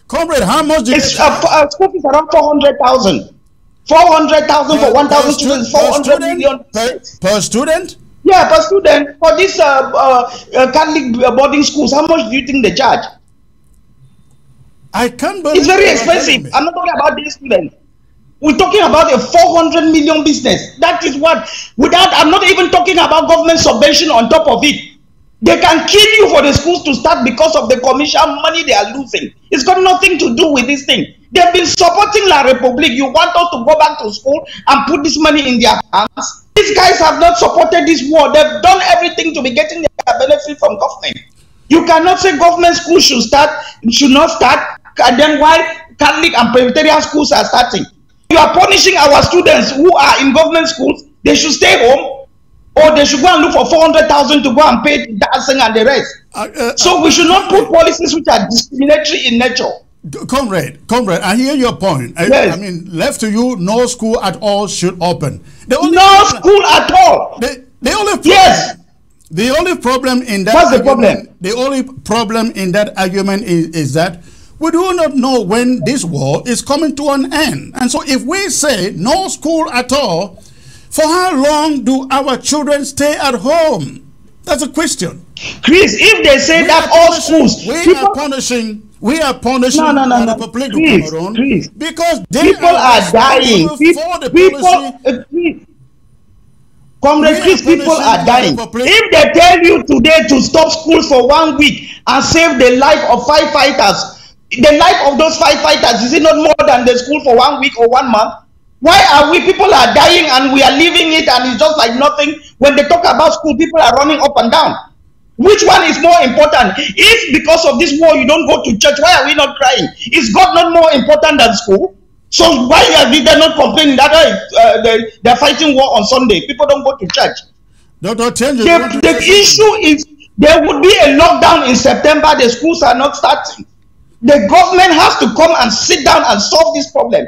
Comrade, how much did it's school fees around 400,000. 400,000 for 1,000 students, 400 million per student? Yeah, per student. For these Catholic boarding schools, how much do you think they charge? I can't believe it's very expensive. I'm not talking about these students. We're talking about a 400 million business. That is what, I'm not even talking about government subvention on top of it. They can kill you for the schools to start because of the commission money they are losing. It's got nothing to do with this thing. They've been supporting La Republique. You want us to go back to school and put this money in their hands? These guys have not supported this war. They've done everything to be getting their benefit from government. You cannot say government schools should not start, and then while Catholic and Presbyterian schools are starting. You are punishing our students who are in government schools. They should stay home, or they should go and look for 400,000 to go and pay dancing and the rest. So we should not put policies which are discriminatory in nature. Comrade, I hear your point. Yes. I mean, left to you, no school at all should open. No school at all. The only problem, yes. The only problem in that What's the argument, problem? The only problem in that argument is that we do not know when this war is coming to an end. And so if we say no school at all, for how long do our children stay at home? That's a question. Chris, if they say that all schools... We are punishing the Republic of Cameroon because people are dying. Comrade Chris, people are dying. If they tell you today to stop school for 1 week and save the life of 5 fighters, the life of those 5 fighters, is it not more than the school for 1 week or 1 month? Why are we, people are dying and we are leaving it and it's just like nothing? When they talk about school, people are running up and down. Which one is more important? If because of this war you don't go to church, why are we not crying? Is God not more important than school? So why are they not complaining that they're fighting war on Sunday? People don't go to church. The issue is there would be a lockdown in September. The schools are not starting. The government has to come and sit down and solve this problem.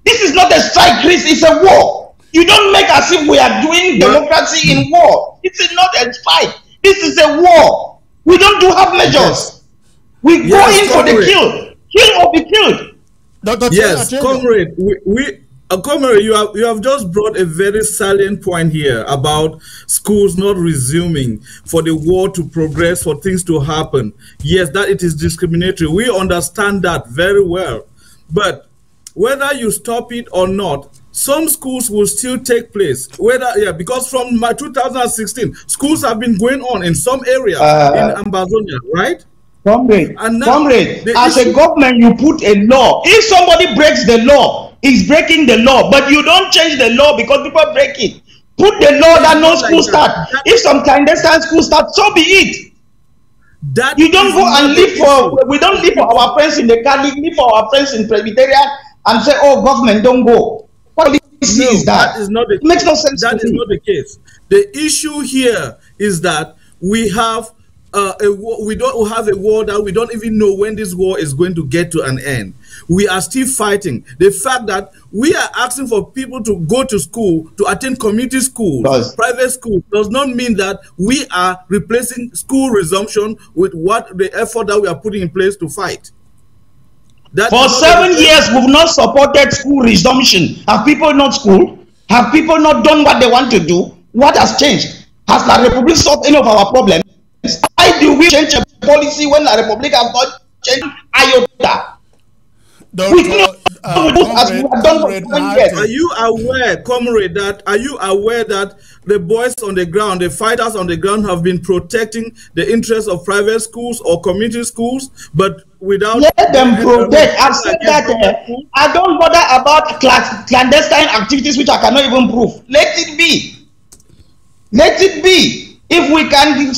This is not a strike, Chris. It's a war. You don't make as if we are doing democracy in war. This is not a strike. This is a war. We don't do half measures. We go in for the kill or be killed. Yes, comrade. Comrade, you have just brought a very salient point here about schools not resuming, for the war to progress, for things to happen. Yes, that it is discriminatory. We understand that very well. But whether you stop it or not, some schools will still take place. Because from 2016, schools have been going on in some areas in Ambazonia, right? Comrade, as a government, you put a law. If somebody breaks the law, he's breaking the law, but you don't change the law because people break it. Put the law that no school start. If some clandestine school start, so be it. You don't go and live for, we don't live for our friends in the Catholic, live for our friends in Presbyterian and say, oh, government, don't go. What is that? That is not the case. It makes no sense. That is not the case. The issue here is that we have we don't have a war that we don't even know when this war is going to get to an end. We are still fighting. The fact that we are asking for people to go to school, to attend community schools, private schools, does not mean that we are replacing school resumption with the effort that we are putting in place to fight. For 7 years, we've not supported school resumption. Have people not schooled? Have people not done what they want to do? What has changed? Has La Republic solved any of our problems? Why do we change a policy when La Republic has not changed iota? Are you aware, comrade, that the boys on the ground, the fighters on the ground have been protecting the interests of private schools or community schools, but without... Let them protect. I've said that I don't bother about clandestine activities which I cannot even prove. Let it be. Let it be. If we can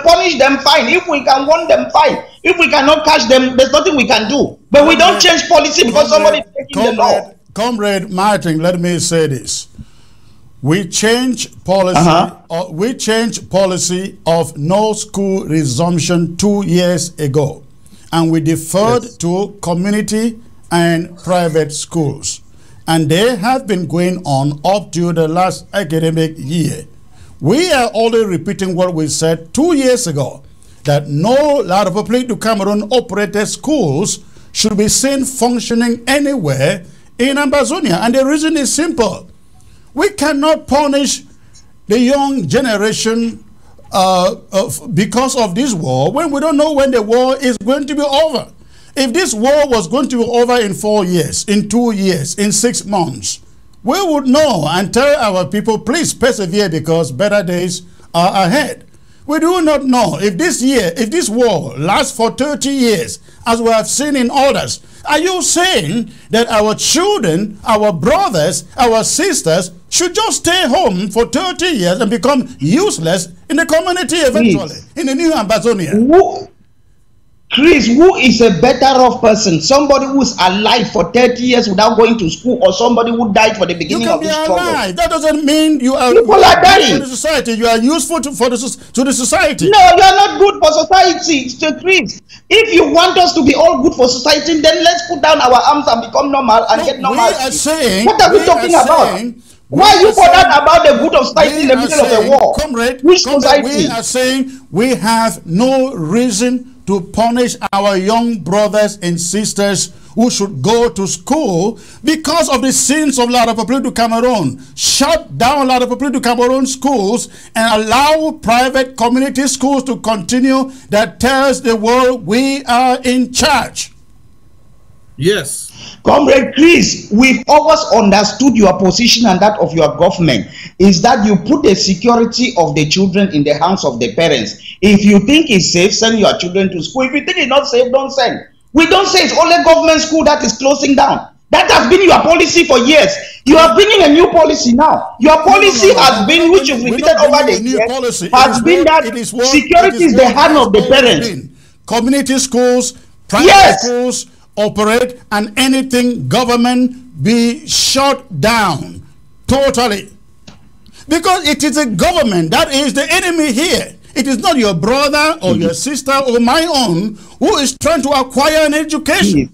punish them, fine. If we can warn them, fine. If we cannot catch them, there's nothing we can do. But we don't change policy because somebody is taking the law. Comrade Martin, let me say this. We change policy. We changed policy of no school resumption 2 years ago, and we deferred to community and private schools, and they have been going on up to the last academic year. We are only repeating what we said 2 years ago, that no La République du Cameroon operated schools should be seen functioning anywhere in Ambazonia. And the reason is simple. We cannot punish the young generation because of this war when we don't know when the war is going to be over. If this war was going to be over in 4 years, in 2 years, in 6 months, we would know and tell our people, please persevere because better days are ahead. We do not know if this war lasts for 30 years, as we have seen in others. Are you saying that our children, our brothers, our sisters should just stay home for 30 years and become useless in the community eventually, in the new Ambazonia? Chris, who is a better off person? Somebody who's alive for 30 years without going to school, or somebody who died for the beginning of the struggle? Alive. That doesn't mean you are people are dying. To the society. You are useful to the society. No, you are not good for society, Chris. If you want us to be all good for society, then let's put down our arms and become normal and get normal. What are we talking about? Why are you bothered about the good of society in the middle of the war? Comrade, which society? We are saying we have no reason to punish our young brothers and sisters who should go to school because of the sins of La République du Cameroon. Shut down La République du Cameroon schools and allow private community schools to continue. That tells the world we are in charge. Yes. Comrade Chris, we've always understood your position and that of your government is that you put the security of the children in the hands of the parents. If you think it's safe, send your children to school. If you think it's not safe, don't send. We don't say it's only government school that is closing down. That has been your policy for years. You are bringing a new policy now. Your policy has been, which you've repeated over the years, has been that security is the hand of the parents. Community schools, private schools operate, and anything government be shut down totally. Because it is a government that is the enemy here. It is not your brother or your sister or my own who is trying to acquire an education.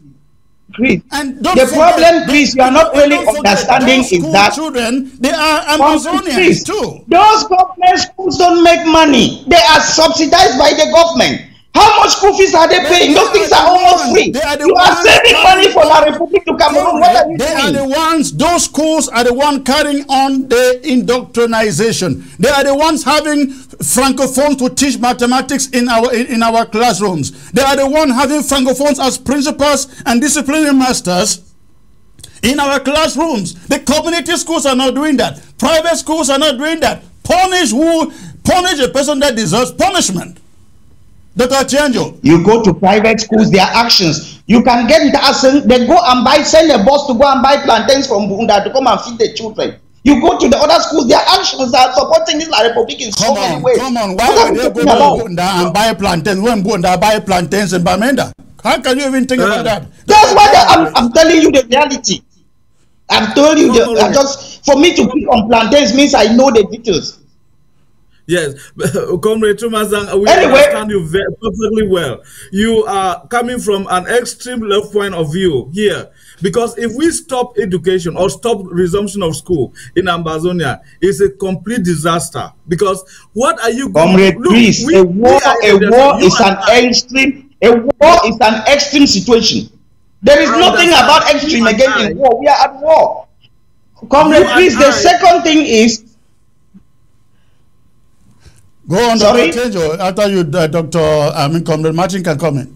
Chris, and the problem, Chris, you are not really understanding is that children, they are Ambazonians too. Those government schools don't make money. They are subsidized by the government. How much school fees are they paying? Those things are almost free. You are saving money for La Republic to Cameroon. What are you doing? They are the ones, those schools are the ones carrying on the indoctrination. They are the ones having francophones to teach mathematics in our classrooms. They are the ones having francophones as principals and disciplinary masters in our classrooms. The community schools are not doing that. Private schools are not doing that. Punish a person that deserves punishment. You go to private schools, their actions. You can get into action. They go and send a bus to go and buy plantains from Bunda to come and feed the children. You go to the other schools, their actions are supporting this La Republic in so many ways. Come on, why would they go to Bunda and buy plantains when Bunda buy plantains in Bamenda? How can you even think about that? That's why I'm telling you the reality. I'm telling you, just for me to pick on plantains means I know the details. Yes, Comrade Tumazang, we understand you perfectly well. You are coming from an extreme left point of view here. Because if we stop education or stop resumption of school in Ambazonia, it's a complete disaster. Because what are you going to do? Please, a war is an extreme situation. There is nothing about extreme again in war. We are at war. Comrade, please, the second thing is, go on, Dr. After you, Comrade Martin can comment.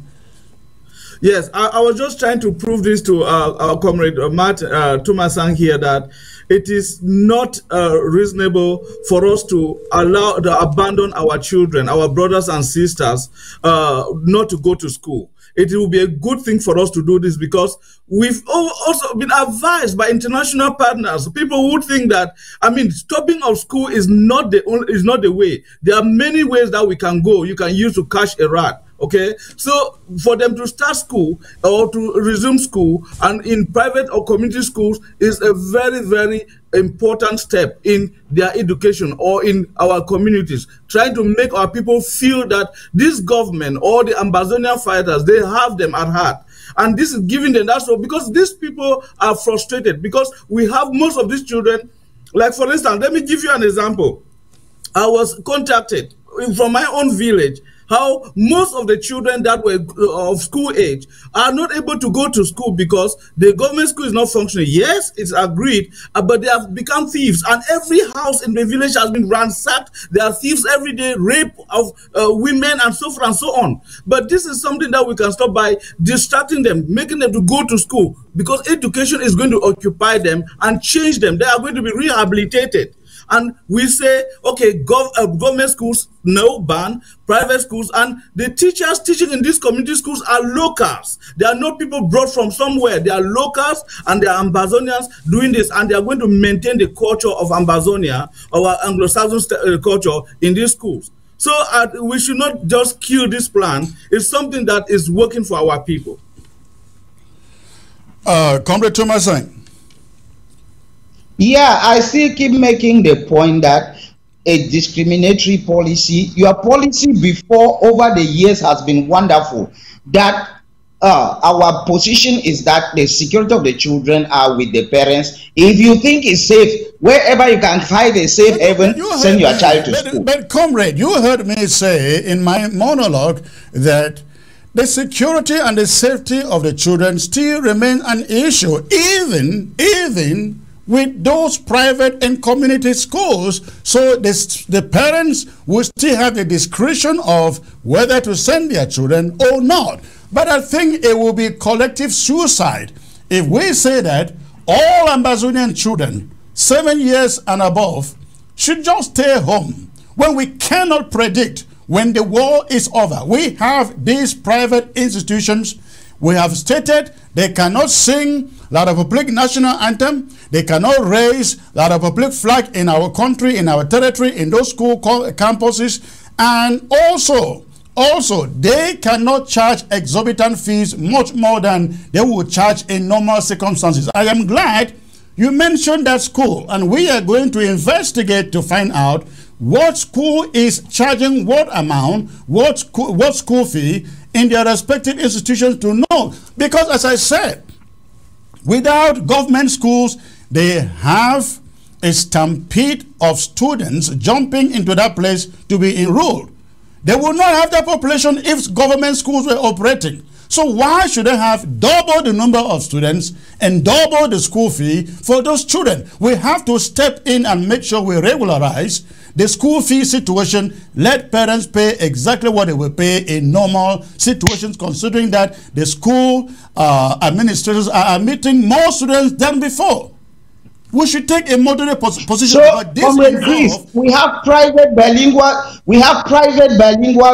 Yes, I was just trying to prove this to our Comrade Tumasang here, that it is not reasonable for us to abandon our children, our brothers and sisters, not to go to school. It will be a good thing for us to do this because we've also been advised by international partners. People would think that, stopping of school is not the way. There are many ways that we can go. You can use to catch a rat. Okay, so for them to start school or to resume school and in private or community schools is a very, very important step in their education or in our communities, trying to make our people feel that this government or the Ambazonia fighters, they have them at heart. And this is giving them that, so because these people are frustrated because we have most of these children, like for instance, let me give you an example. I was contacted from my own village how most of the children that were of school age are not able to go to school because the government school is not functioning. Yes, it's agreed, but they have become thieves, and every house in the village has been ransacked. There are thieves every day, rape of women, and so forth and so on. But this is something that we can stop by distracting them, making them to go to school, because education is going to occupy them and change them. They are going to be rehabilitated. And we say, okay, government schools, no, ban, private schools, and the teachers teaching in these community schools are locals. They are not people brought from somewhere. They are locals, and they are Ambazonians doing this, and they are going to maintain the culture of Ambazonia, our Anglo-Saxon culture in these schools. So we should not just kill this plan. It's something that is working for our people. Comrade Thomason. Yeah, I still keep making the point that a discriminatory policy, your policy before over the years has been wonderful. That our position is that the security of the children are with the parents. If you think it's safe, wherever you can find a safe haven, send your child to school. But comrade, you heard me say in my monologue that the security and the safety of the children still remain an issue, even with those private and community schools. So the parents will still have the discretion of whether to send their children or not. But I think it will be collective suicide if we say that all Ambazonian children 7 years and above should just stay home when we cannot predict when the war is over. We have these private institutions. We have stated they cannot sing La Republic national anthem. They cannot raise La Republic flag in our country, in our territory, in those school campuses. And also, they cannot charge exorbitant fees much more than they would charge in normal circumstances. I am glad you mentioned that school, and we are going to investigate to find out what school is charging what amount, what school fee in their respective institutions to know. Because as I said, without government schools, they have a stampede of students jumping into that place to be enrolled. They will not have that population if government schools were operating. So why should they have double the number of students and double the school fee for those children? We have to step in and make sure we regularize the school fee situation. Let parents pay exactly what they will pay in normal situations, considering that the school administrators are admitting more students than before. We should take a moderate position. So, but this Chris, we have private bilingual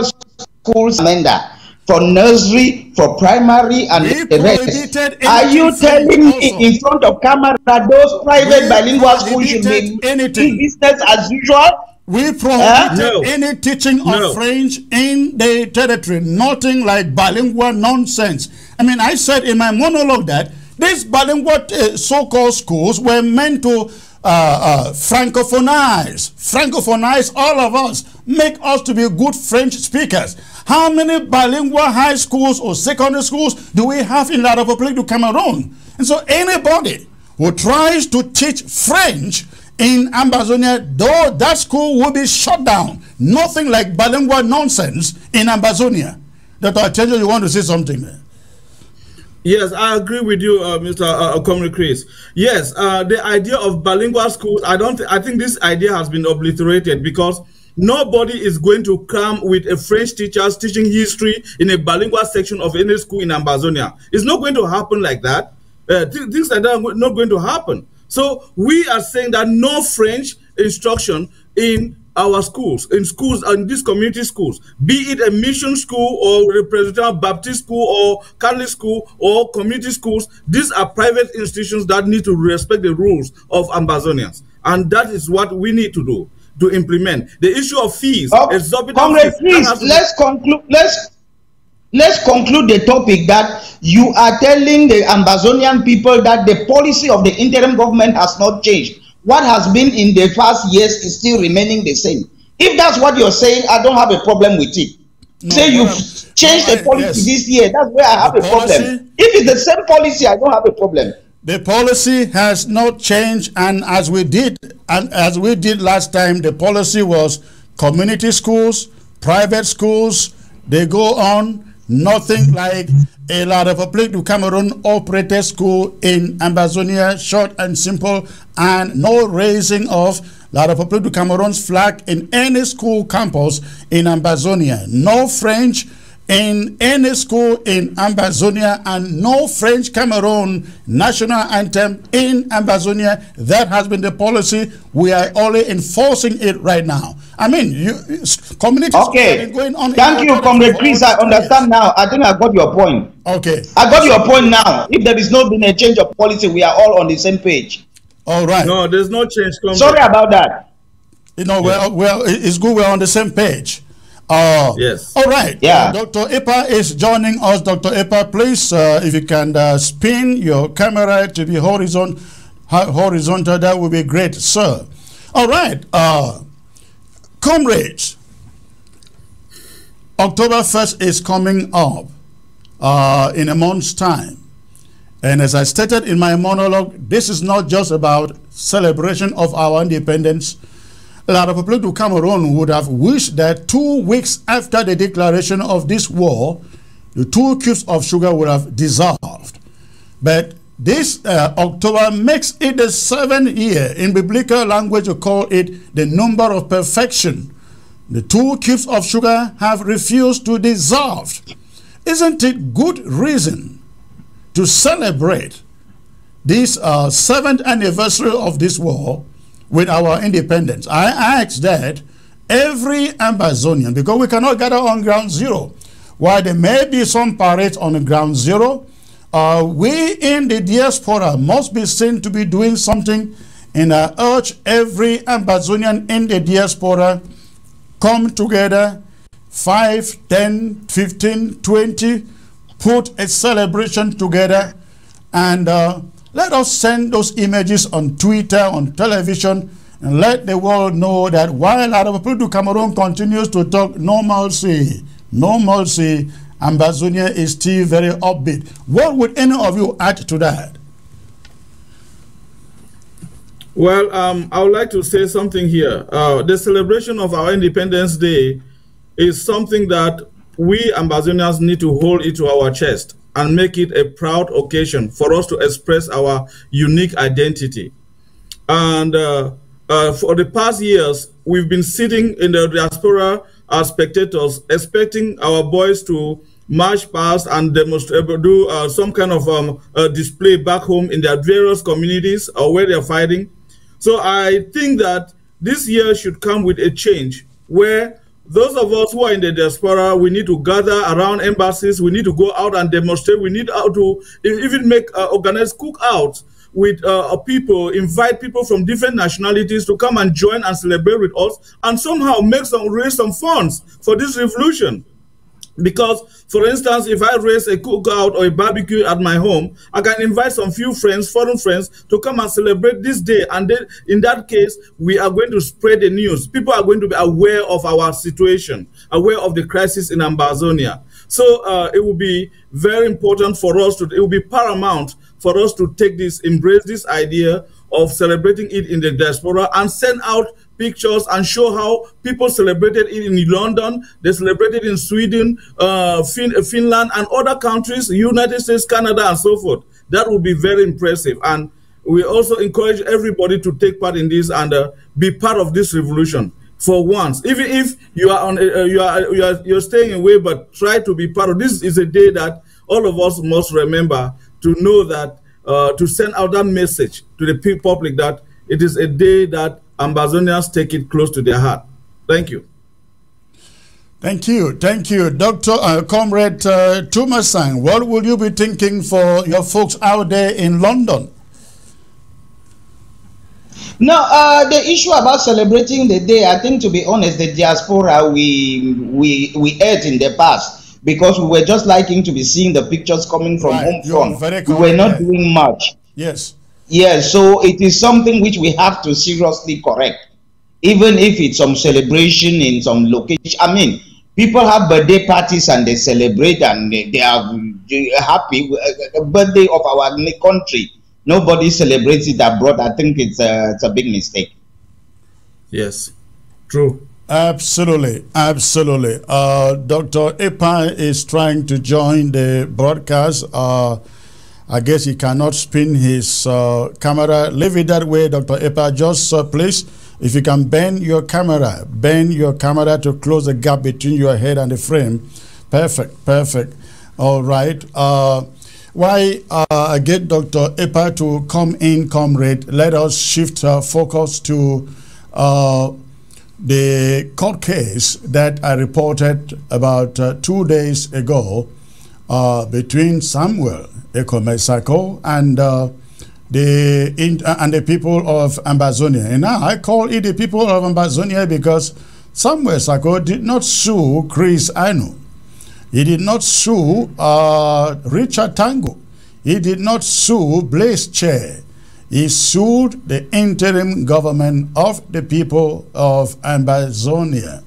schools, Amanda, for nursery, for primary, and the rest. Are you telling me in front of camera that those private bilingual schools should be business as usual? We prohibited any teaching of French in the territory. Nothing like bilingual nonsense. I mean, I said in my monologue that these bilingual so-called schools were meant to francophonize all of us, make us to be good French speakers. How many bilingual high schools or secondary schools do we have in La Republic du Cameroon? And so anybody who tries to teach French in Ambazonia, though that school will be shut down. Nothing like bilingual nonsense in Ambazonia. Dr. Achenjo, you want to say something there? Yes, I agree with you, Mr. Comrade Chris. Yes, the idea of bilingual schools, I think this idea has been obliterated, because nobody is going to come with a French teacher teaching history in a bilingual section of any school in Ambazonia. It's not going to happen like that. Things like that are not going to happen. So we are saying that no French instruction in our schools, in these community schools, be it a mission school or representative Baptist school or Catholic school or community schools. These are private institutions that need to respect the rules of Ambazonians. And that is what we need to do, to implement. The issue of fees, Comrade, please, let's conclude the topic that you are telling the Ambazonian people that the policy of the interim government has not changed. What has been in the past years is still remaining the same. If that's what you're saying, I don't have a problem with it. No, say you've changed the policy this year, that's where I have a problem. If it's the same policy, I don't have a problem. The policy has not changed, and as we did last time, the policy was community schools, private schools, they go on. Nothing like a La Republic du Cameroon operated school in Ambazonia, short and simple, and no raising of La Republic du Cameroon's flag in any school campus in Ambazonia. No French in any school in Ambazonia, and no French Cameroon national anthem in Ambazonia. That has been the policy. We are only enforcing it right now. I mean, communities have been going on. Thank you, Comrade Chris. I understand now. I think I got your point. Okay. I got your point now. If there is no been a change of policy, we are all on the same page. All right. No, there's no change. Sorry about that. You know, well, it's good we're on the same page. Yes. All right. Yeah. Dr. Ipa is joining us. Dr. Ipa, please, if you can spin your camera to be horizontal, that would be great, sir. All right. Comrades, October 1st is coming up in a month's time. And as I stated in my monologue, this is not just about celebration of our independence. La Republic du Cameroon would have wished that 2 weeks after the declaration of this war, the 2 cubes of sugar would have dissolved. But this October makes it the 7th year. In biblical language, you call it the number of perfection. The 2 cubes of sugar have refused to dissolve. Isn't it good reason to celebrate this 7th anniversary of this war with our independence? I ask that every Ambazonian, because we cannot gather on ground zero. While there may be some parades on the ground zero, We in the diaspora must be seen to be doing something, and I urge every Ambazonian in the diaspora, come together, 5, 10, 15, 20, put a celebration together, and let us send those images on Twitter, on television, and let the world know that while Arapaputu Cameroon continues to talk normalcy, Ambazonia is still very upbeat. What would any of you add to that? Well, I would like to say something here. The celebration of our Independence Day is something that we Ambazonians need to hold it to our chest and make it a proud occasion for us to express our unique identity. And for the past years, we've been sitting in the diaspora as spectators, expecting our boys to march past and demonstrate, do some kind of display back home in their various communities or where they're fighting. So I think that this year should come with a change where those of us who are in the diaspora, we need to gather around embassies, we need to go out and demonstrate, we need to even make organized cookouts with people, invite people from different nationalities to come and join and celebrate with us, and somehow raise some funds for this revolution. Because, for instance, if I raise a cookout or a barbecue at my home, I can invite some few friends, foreign friends, to come and celebrate this day. And then, in that case, we are going to spread the news. People are going to be aware of our situation, aware of the crisis in Ambazonia. So it will be very important for us it will be paramount for us to take this, embrace this idea of celebrating it in the diaspora and send out pictures and show how people celebrated it in London, they celebrated in Sweden, Finland, and other countries, United States, Canada, and so forth. That would be very impressive. And we also encourage everybody to take part in this and be part of this revolution for once. Even if you are on, you're staying away, but try to be part of this. Is a day that all of us must remember to know that to send out that message to the public that it is a day that Ambazonians take it close to their heart. Thank you. Thank you. Thank you. Dr. Comrade Tumasang, what will you be thinking for your folks out there in London? No, the issue about celebrating the day, I think, to be honest, the diaspora, we ate in the past because we were just liking to be seeing the pictures coming from home front. We were not doing much. Yes. Yes, so it is something which we have to seriously correct, even if it's some celebration in some location. I mean, people have birthday parties and they celebrate and they are happy. Birthday of our country, nobody celebrates it abroad. I think it's a big mistake. Yes, true. Absolutely, absolutely. Dr. Epa is trying to join the broadcast. I guess he cannot spin his camera. Leave it that way, Dr. Epa. Just please, if you can bend your camera to close the gap between your head and the frame. Perfect, perfect. All right. Why I get Dr. Epa to come in, comrade, let us shift our focus to the court case that I reported about 2 days ago between Samuel Ekomesako and the people of Ambazonia. And now I call it the people of Ambazonia because Samuel Sako did not sue Chris Anu. He did not sue Richard Tango. He did not sue Blaise Chair. He sued the interim government of the people of Ambazonia.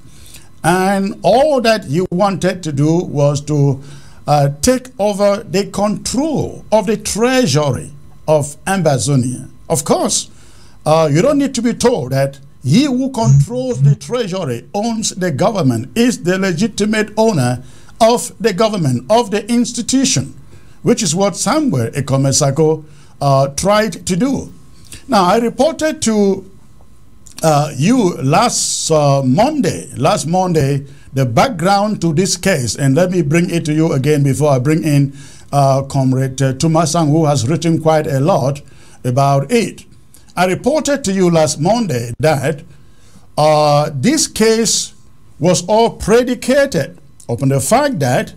And all that he wanted to do was to take over the control of the treasury of Ambazonia. Of course, you don't need to be told that he who controls the treasury owns the government, is the legitimate owner of the government, of the institution, which is what Samuel Ekomesako tried to do. Now, I reported to you last Monday, the background to this case, and let me bring it to you again before I bring in Comrade Tumasang, who has written quite a lot about it. I reported to you last Monday that this case was all predicated upon the fact that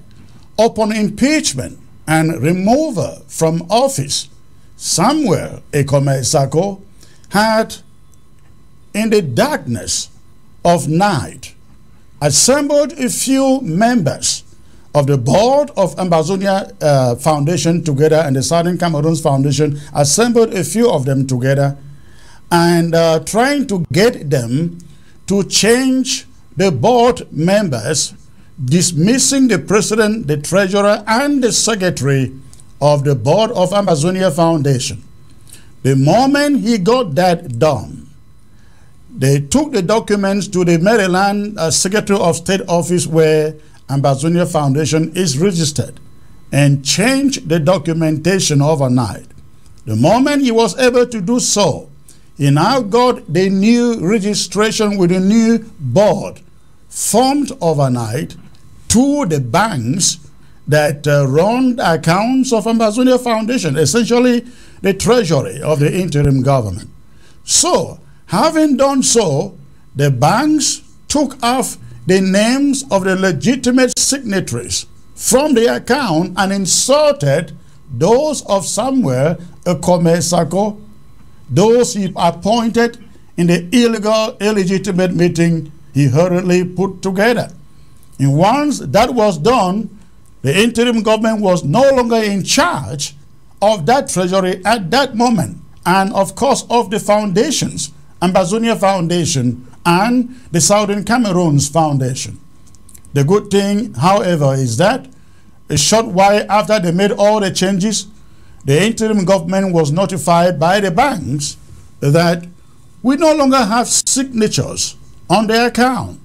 upon impeachment and removal from office, Samuel Ekomesako had, in the darkness of night, assembled a few members of the board of Ambazonia Foundation together and the Southern Cameroons Foundation, assembled a few of them together and trying to get them to change the board members, dismissing the president, the treasurer, and the secretary of the board of Ambazonia Foundation. The moment he got that done, they took the documents to the Maryland Secretary of State office where Ambazonia Foundation is registered and changed the documentation overnight. The moment he was able to do so, he now got the new registration with a new board formed overnight to the banks that run the accounts of Ambazonia Foundation, essentially the treasury of the interim government. So, having done so, the banks took off the names of the legitimate signatories from the account and inserted those of Samuel Ekomesako, those he appointed in the illegal, illegitimate meeting he hurriedly put together. And once that was done, the interim government was no longer in charge of that treasury at that moment, and of course of the foundations, Ambazonia Foundation and the Southern Cameroons Foundation. The good thing, however, is that a short while after they made all the changes, the interim government was notified by the banks that we no longer have signatures on their account.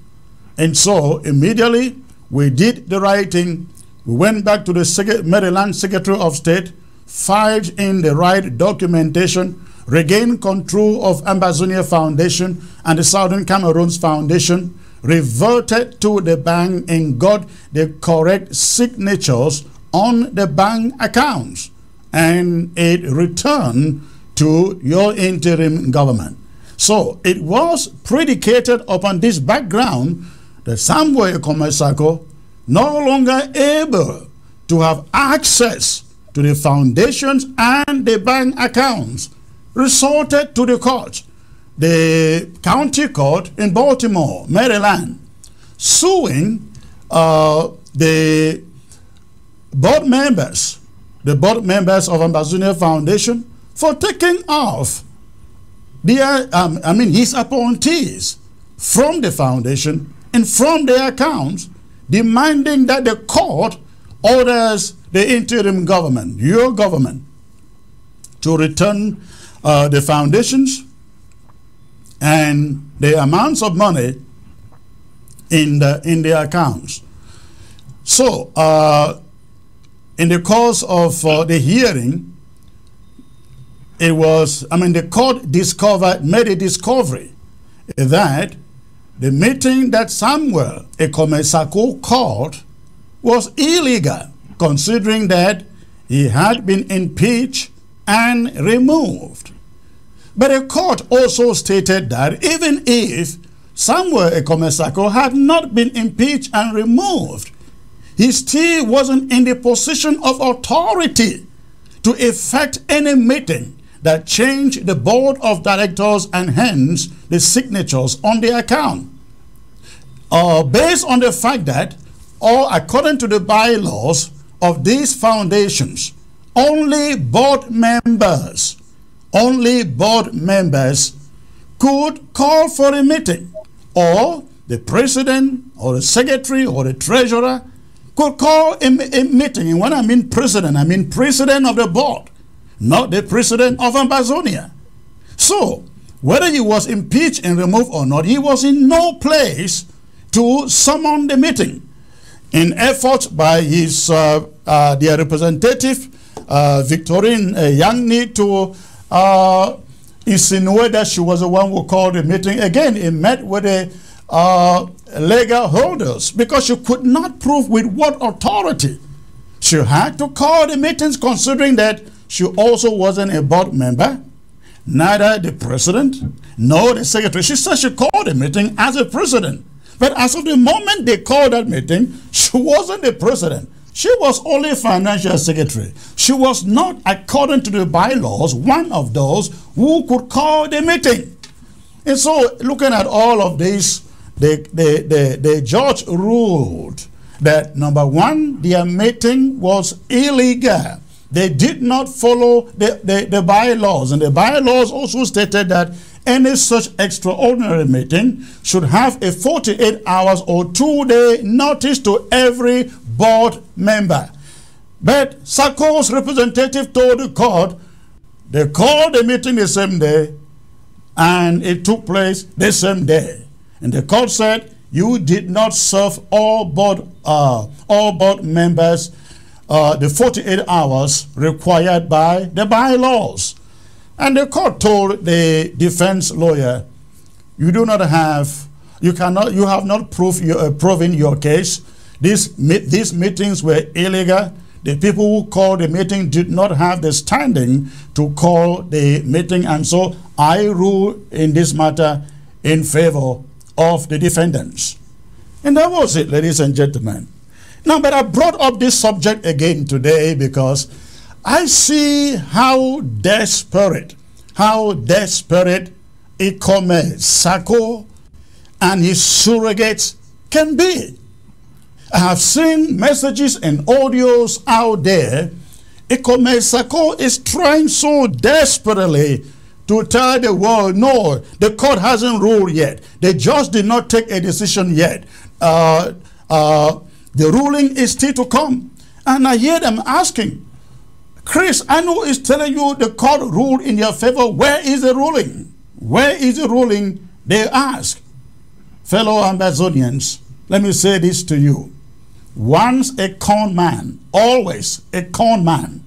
And so immediately we did the right thing. We went back to the Maryland Secretary of State, filed in the right documentation, regained control of Ambazonia Foundation and the Southern Cameroons Foundation, reverted to the bank and got the correct signatures on the bank accounts, and it returned to your interim government. So it was predicated upon this background that Samuel Ekomesako, no longer able to have access to the foundations and the bank accounts, resorted to the court, the county court in Baltimore, Maryland, suing the board members of Ambazonia Foundation for taking off their, his appointees from the foundation and from their accounts, demanding that the court orders the interim government, your government, to return the foundations and the amounts of money in the accounts. So, in the course of the hearing, it was, the court made a discovery that the meeting that Samuel Ekomesako called was illegal, considering that he had been impeached and removed. But the court also stated that even if Samuel Ekomesako had not been impeached and removed, he still wasn't in the position of authority to effect any meeting that changed the board of directors and hence the signatures on the account. Based on the fact that, or according to the bylaws of these foundations, only board members could call for a meeting, or the president or the secretary or the treasurer could call a meeting. And when I mean president of the board, not the president of Ambazonia. So, whether he was impeached and removed or not, he was in no place to summon the meeting. In efforts by his their representative, Victorine Yangni, to insinuate that she was the one who called the meeting. Again, he met with the legal holders because she could not prove with what authority she had to call the meetings, considering that she also wasn't a board member, neither the president nor the secretary. She said she called the meeting as a president. But as of the moment they called that meeting, she wasn't the president. She was only financial secretary. She was not, according to the bylaws, one of those who could call the meeting. And so, looking at all of this, the judge ruled that, number one, their meeting was illegal. They did not follow the bylaws. And the bylaws also stated that any such extraordinary meeting should have a 48 hours or 2-day notice to every board member. But Sako's representative told the court they called the meeting the same day and it took place the same day. And the court said, you did not serve all board members the 48 hours required by the bylaws. And the court told the defense lawyer, you have not proven your case. These meetings were illegal. The people who called the meeting did not have the standing to call the meeting, and so I rule in this matter in favor of the defendants. And that was it, ladies and gentlemen. Now, but I brought up this subject again today because I see how desperate Ikome Sako and his surrogates can be. I have seen messages and audios out there. Ikome Sako is trying so desperately to tell the world, no, the court hasn't ruled yet. The judge did not take a decision yet. The ruling is still to come. And I hear them asking, Chris, I know is telling you the court ruled in your favor. Where is the ruling? Where is the ruling? They ask. Fellow Ambazonians, let me say this to you. Once a con man, always a con man.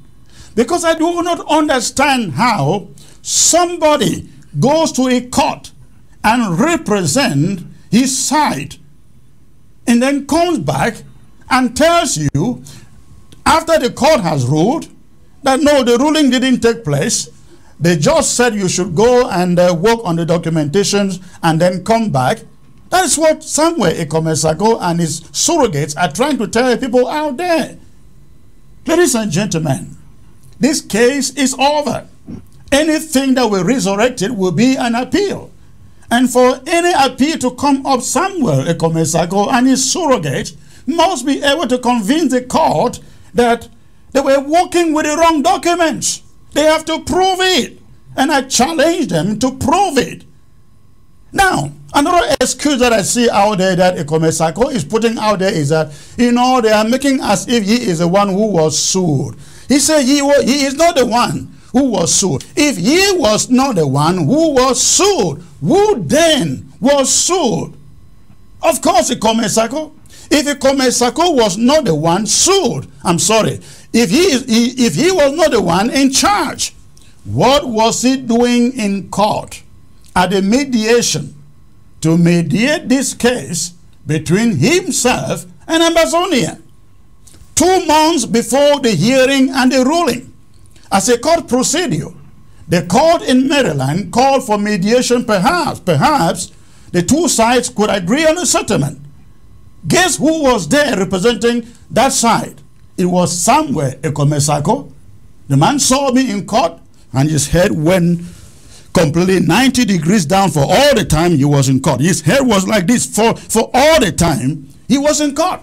Because I do not understand how somebody goes to a court and represent his side and then comes back and tells you after the court has ruled that no, the ruling didn't take place. The judge said you should go and work on the documentations and then come back. That is what Samuel Ikome Sako and his surrogates are trying to tell people out there. Ladies and gentlemen, this case is over. Anything that will resurrect it will be an appeal. And for any appeal to come up, Samuel Ikome Sako and his surrogate must be able to convince the court that they were working with the wrong documents. They have to prove it. And I challenge them to prove it. Now, another excuse that I see out there that Ikome Sako is putting out there is that, you know, they are making as if he is the one who was sued. He said he is not the one who was sued. If he was not the one who was sued, who then was sued? Of course, Ikome Sako. If Ikome Sako was not the one sued, I'm sorry, if he was not the one in charge, what was he doing in court at the mediation to mediate this case between himself and Ambazonia 2 months before the hearing and the ruling? As a court procedure, the court in Maryland called for mediation. Perhaps the two sides could agree on a settlement. Guess who was there representing that side? It was Samuel Ikome Sako. The man saw me in court and his head went completely 90 degrees down for all the time he was in court. His head was like this for all the time he was in court.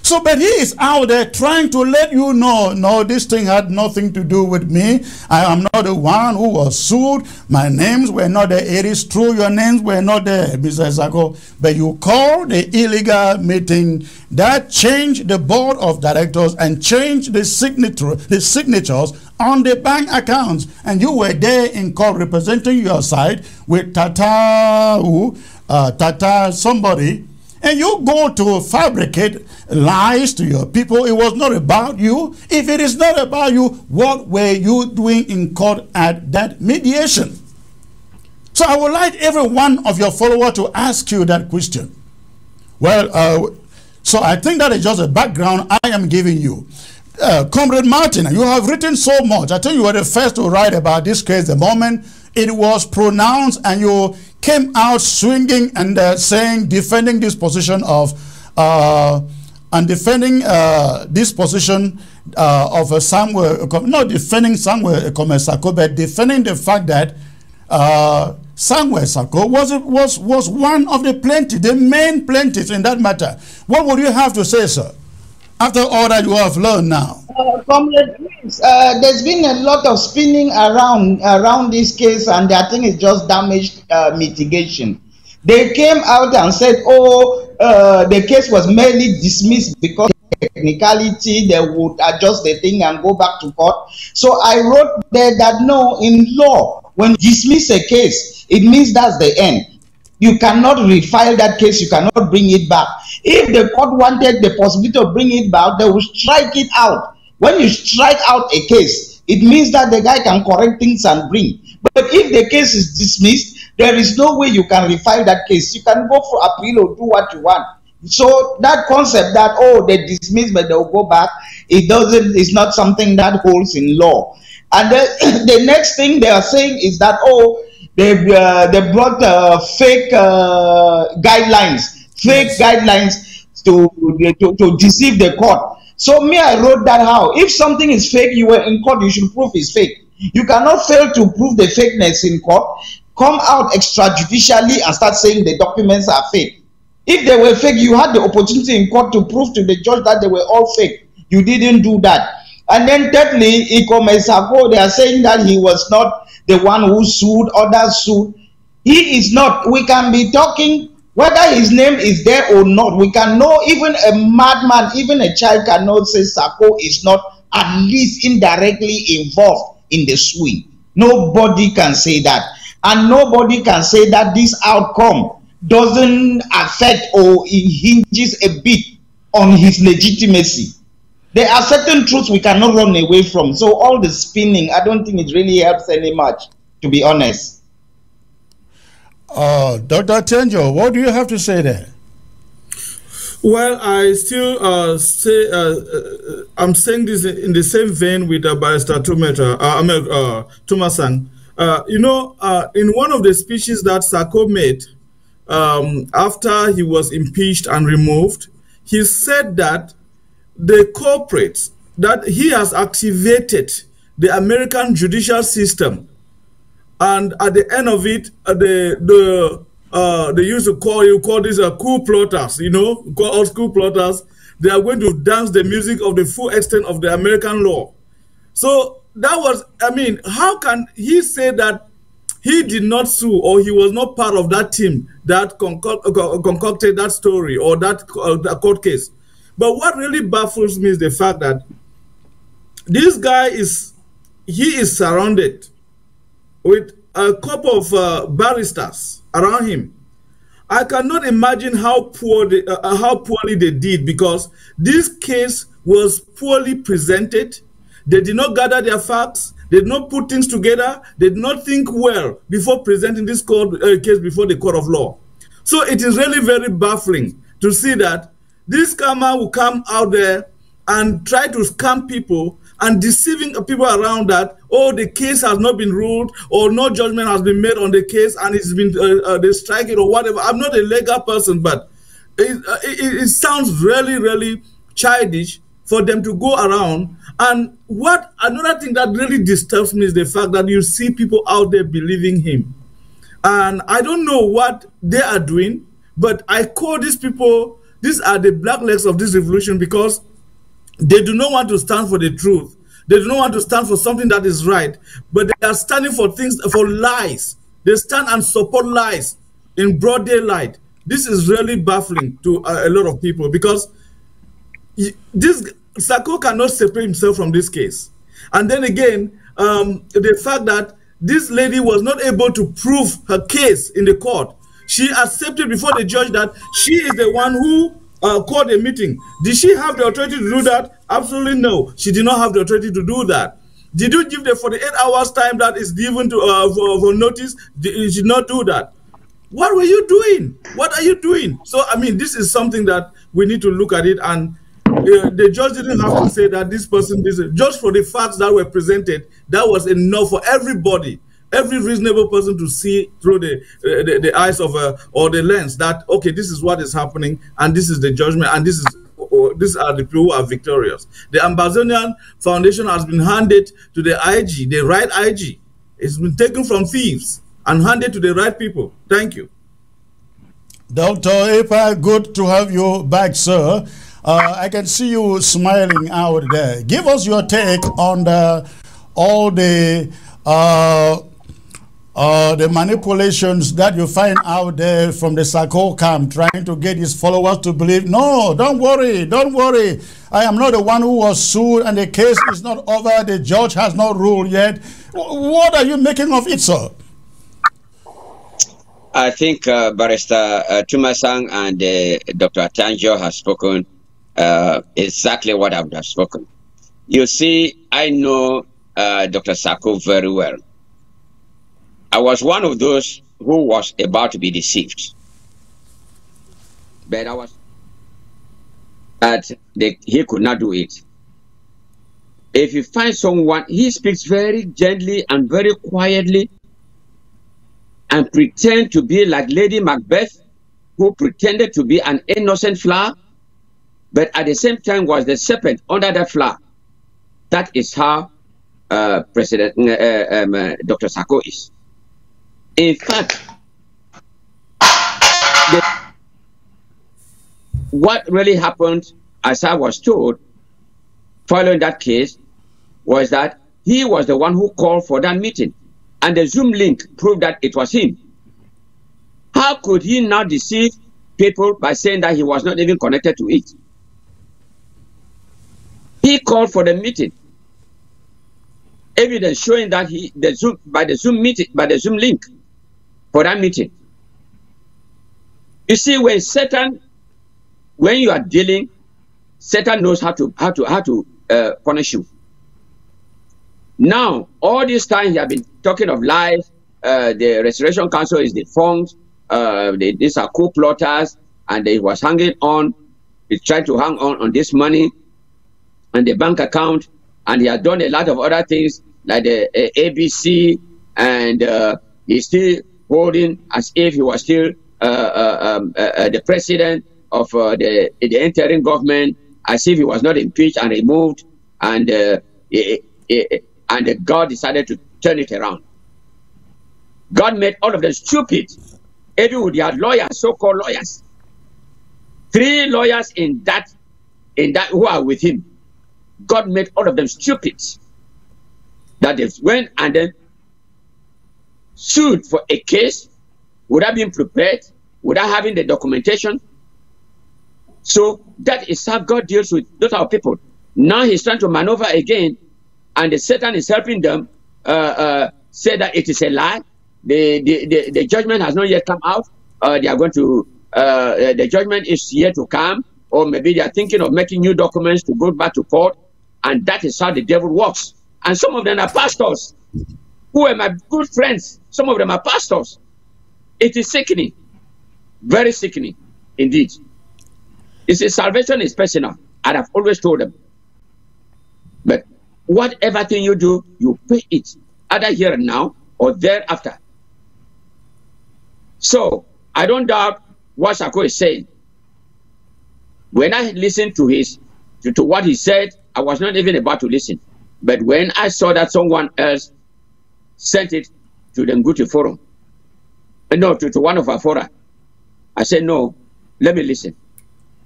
So, but he is out there trying to let you know, no, this thing had nothing to do with me. I am not the one who was sued. My names were not there. It is true, your names were not there, Mr. Sako. But you called the illegal meeting that changed the board of directors and changed the signatures on the bank accounts. And you were there in court representing your side with Tata somebody. And you go to fabricate lies to your people. It was not about you. If it is not about you, what were you doing in court at that mediation? So I would like every one of your followers to ask you that question. Well, so I think that is just a background I am giving you. Comrade Martin, you have written so much. I think you were the first to write about this case the moment it was pronounced, and you came out swinging and defending this position of and defending this position of Samuel, not defending Samuel Sako, but defending the fact that Samuel Sako was one of the plaintiffs, the main plaintiffs in that matter. What would you have to say, sir, after all that you have learned now? Comrade, there's been a lot of spinning around this case, and I think it's just damaged mitigation. They came out and said, oh, the case was merely dismissed because technicality, they would adjust the thing and go back to court. So I wrote there that no, in law, when you dismiss a case, it means that's the end. You cannot refile that case, you cannot bring it back. If the court wanted the possibility of bringing it back, they will strike it out. When you strike out a case, it means that the guy can correct things and bring. But if the case is dismissed, there is no way you can refile that case. You can go for appeal or do what you want. So that concept that, oh, they dismiss but they'll go back, it's not something that holds in law. And the next thing they are saying is that, oh, they brought fake guidelines, guidelines to deceive the court. So me, I wrote that how. If something is fake, you were in court, you should prove it's fake. You cannot fail to prove the fakeness in court, come out extrajudicially and start saying the documents are fake. If they were fake, you had the opportunity in court to prove to the judge that they were all fake. You didn't do that. And then thirdly, Sako, they are saying that he was not the one who sued, others sued. He is not. We can be talking whether his name is there or not. We can know, even a madman, even a child cannot say Sako is not at least indirectly involved in the suing. Nobody can say that. And nobody can say that this outcome doesn't affect or it hinges a bit on his legitimacy. There are certain truths we cannot run away from. So all the spinning, I don't think it really helps any much, to be honest. Dr. Tenjo, what do you have to say there? Well, I still say I'm saying this in the same vein with Barrister Tumasang. In one of the speeches that Sako made after he was impeached and removed, he said that the corporates, that he has activated the American judicial system, and at the end of it, they used to call these coup plotters, call us coup plotters. They are going to dance the music of the full extent of the American law. So that was, I mean, how can he say that he did not sue, or he was not part of that team that concocted that story or that court case? But what really baffles me is the fact that this guy is surrounded with a couple of barristers around him. I cannot imagine how poorly they did, because this case was poorly presented. They did not gather their facts. They did not put things together. They did not think well before presenting this case before the court of law. So it is really very baffling to see that this scammer will come out there and try to scam people and deceiving people around that, oh, the case has not been ruled, or no judgment has been made on the case and it's been they strike it or whatever. I'm not a legal person, but it sounds really, really childish for them to go around. And another thing that really disturbs me is the fact that you see people out there believing him. And I don't know what they are doing, but I call these people, these are the black legs of this revolution, because they do not want to stand for the truth. They do not want to stand for something that is right, but they are standing for things, for lies. They stand and support lies in broad daylight. This is really baffling to a lot of people, because Sako cannot separate himself from this case. And then again, the fact that this lady was not able to prove her case in the court. She accepted before the judge that she is the one who called a meeting. Did she have the authority to do that? Absolutely no. She did not have the authority to do that. Did you give the 48 hours time that is given to for notice? You did not do that. What were you doing? What are you doing? So, I mean, this is something that we need to look at it, and the judge didn't have to say that this person did it. Just for the facts that were presented, that was enough for everybody, every reasonable person to see through the eyes of or the lens that, okay, this is what is happening, and this is the judgment, and this is these are the people who are victorious. The Ambazonian Foundation has been handed to the IG, the right IG. It's been taken from thieves and handed to the right people. Thank you. Dr. Epa, good to have you back, sir. I can see you smiling out there. Give us your take on all the manipulations that you find out there from the Sako camp, trying to get his followers to believe, no, don't worry, I am not the one who was sued and the case is not over, the judge has not ruled yet. What are you making of it, sir? I think Barrister Tumasang and Dr. Atanjo have spoken exactly what I would have spoken. You see, I know Dr. Sako very well. I was one of those who was about to be deceived. But I was that he could not do it. If you find someone, he speaks very gently and very quietly and pretend to be like Lady Macbeth, who pretended to be an innocent flower, but at the same time was the serpent under that flower. That is how President Dr. Sako is. In fact, what really happened, as I was told, following that case, was that he was the one who called for that meeting. And the Zoom link proved that it was him. How could he now deceive people by saying that he was not even connected to it? He called for the meeting. Evidence showing that by the Zoom link for that meeting. You see, when you are dealing, Satan knows how to punish you. Now, all this time he has been talking of lies. The Restoration Council is defunct. These are co-plotters, and he was hanging on. He tried to hang on this money and the bank account, and he has done a lot of other things like the ABC, and he's still holding as if he was still the president of the interim government, as if he was not impeached and removed, and God decided to turn it around. God made all of them stupid. Everyone had lawyers, so-called lawyers. 3 lawyers in that who are with him. God made all of them stupid. That they went and then sued for a case without being prepared, without having the documentation. So that is how God deals with those our people. Now he's trying to maneuver again, and the Satan is helping them say that it is a lie. The judgment has not yet come out. They are going to the judgment is yet to come, or maybe they are thinking of making new documents to go back to court, and that is how the devil works. And some of them are pastors who are my good friends. Some of them are pastors. It is sickening, very sickening indeed. You see, salvation is personal, and I've always told them. But whatever thing you do, you pay it, either here and now or thereafter. So I don't doubt what Sako is saying. When I listened to what he said, I was not even about to listen. But when I saw that someone else sent it to the Nguti forum, no, to one of our fora, I said, no, let me listen.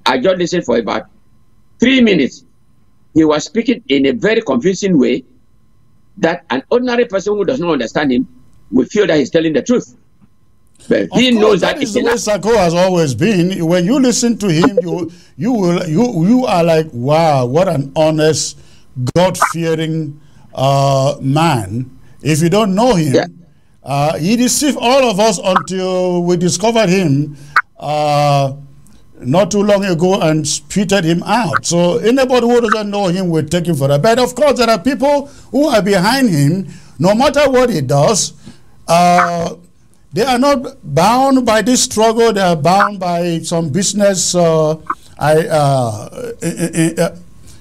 I just listened for about 3 minutes. He was speaking in a very convincing way that an ordinary person who does not understand him will feel that he's telling the truth. But he knows that is the way Sako has always been. When you listen to him, you are like, wow, what an honest, God-fearing man. If you don't know him, yeah. He deceived all of us until we discovered him not too long ago and spitted him out. So anybody who doesn't know him will take him for a bet. Of course, there are people who are behind him. No matter what he does, they are not bound by this struggle. They are bound by some business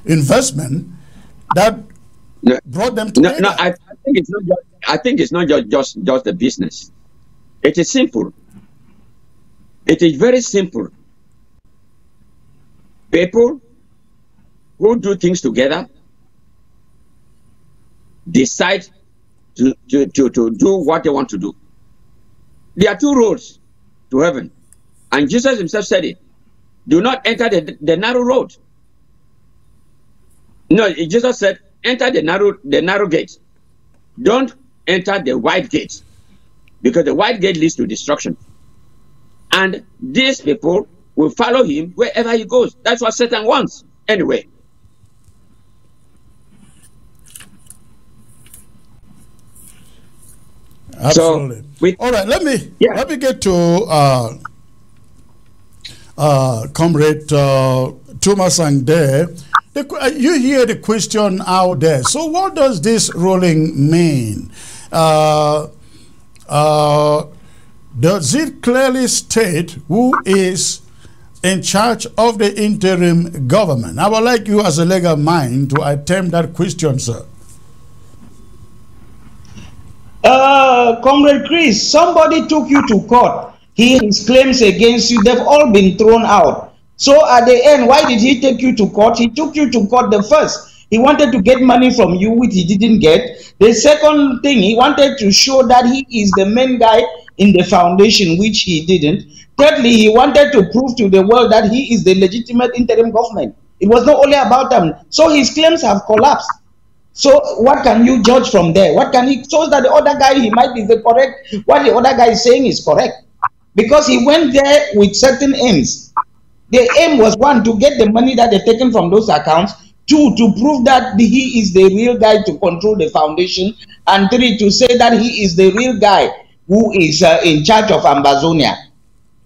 investment that brought them together. No, I think it's not. I think it's not just the business. It is simple. It is very simple. People who do things together decide to do what they want to do. There are two roads to heaven, and Jesus himself said it. Do not enter the narrow road. No, Jesus said, enter the narrow gate. Don't enter the wide gate, because the wide gate leads to destruction. And these people will follow him wherever he goes. That's what Satan wants anyway. Absolutely. So all right, let me get to Comrade Thomas and there. You hear the question out there. So what does this ruling mean? Does it clearly state who is in charge of the interim government? I would like you as a legal mind to attempt that question, sir. Comrade Chris, somebody took you to court. His claims against you, they've all been thrown out. So at the end, why did he take you to court? He took you to court the first. He wanted to get money from you, which he didn't get. The second thing, he wanted to show that he is the main guy in the foundation, which he didn't. Thirdly, he wanted to prove to the world that he is the legitimate interim government. It was not only about them. So his claims have collapsed. So what can you judge from there? What can he show that the other guy, he might be the correct, what the other guy is saying is correct? Because he went there with certain aims. The aim was, one, to get the money that they've taken from those accounts. Two, to prove that he is the real guy to control the foundation. And three, to say that he is the real guy who is in charge of Ambazonia.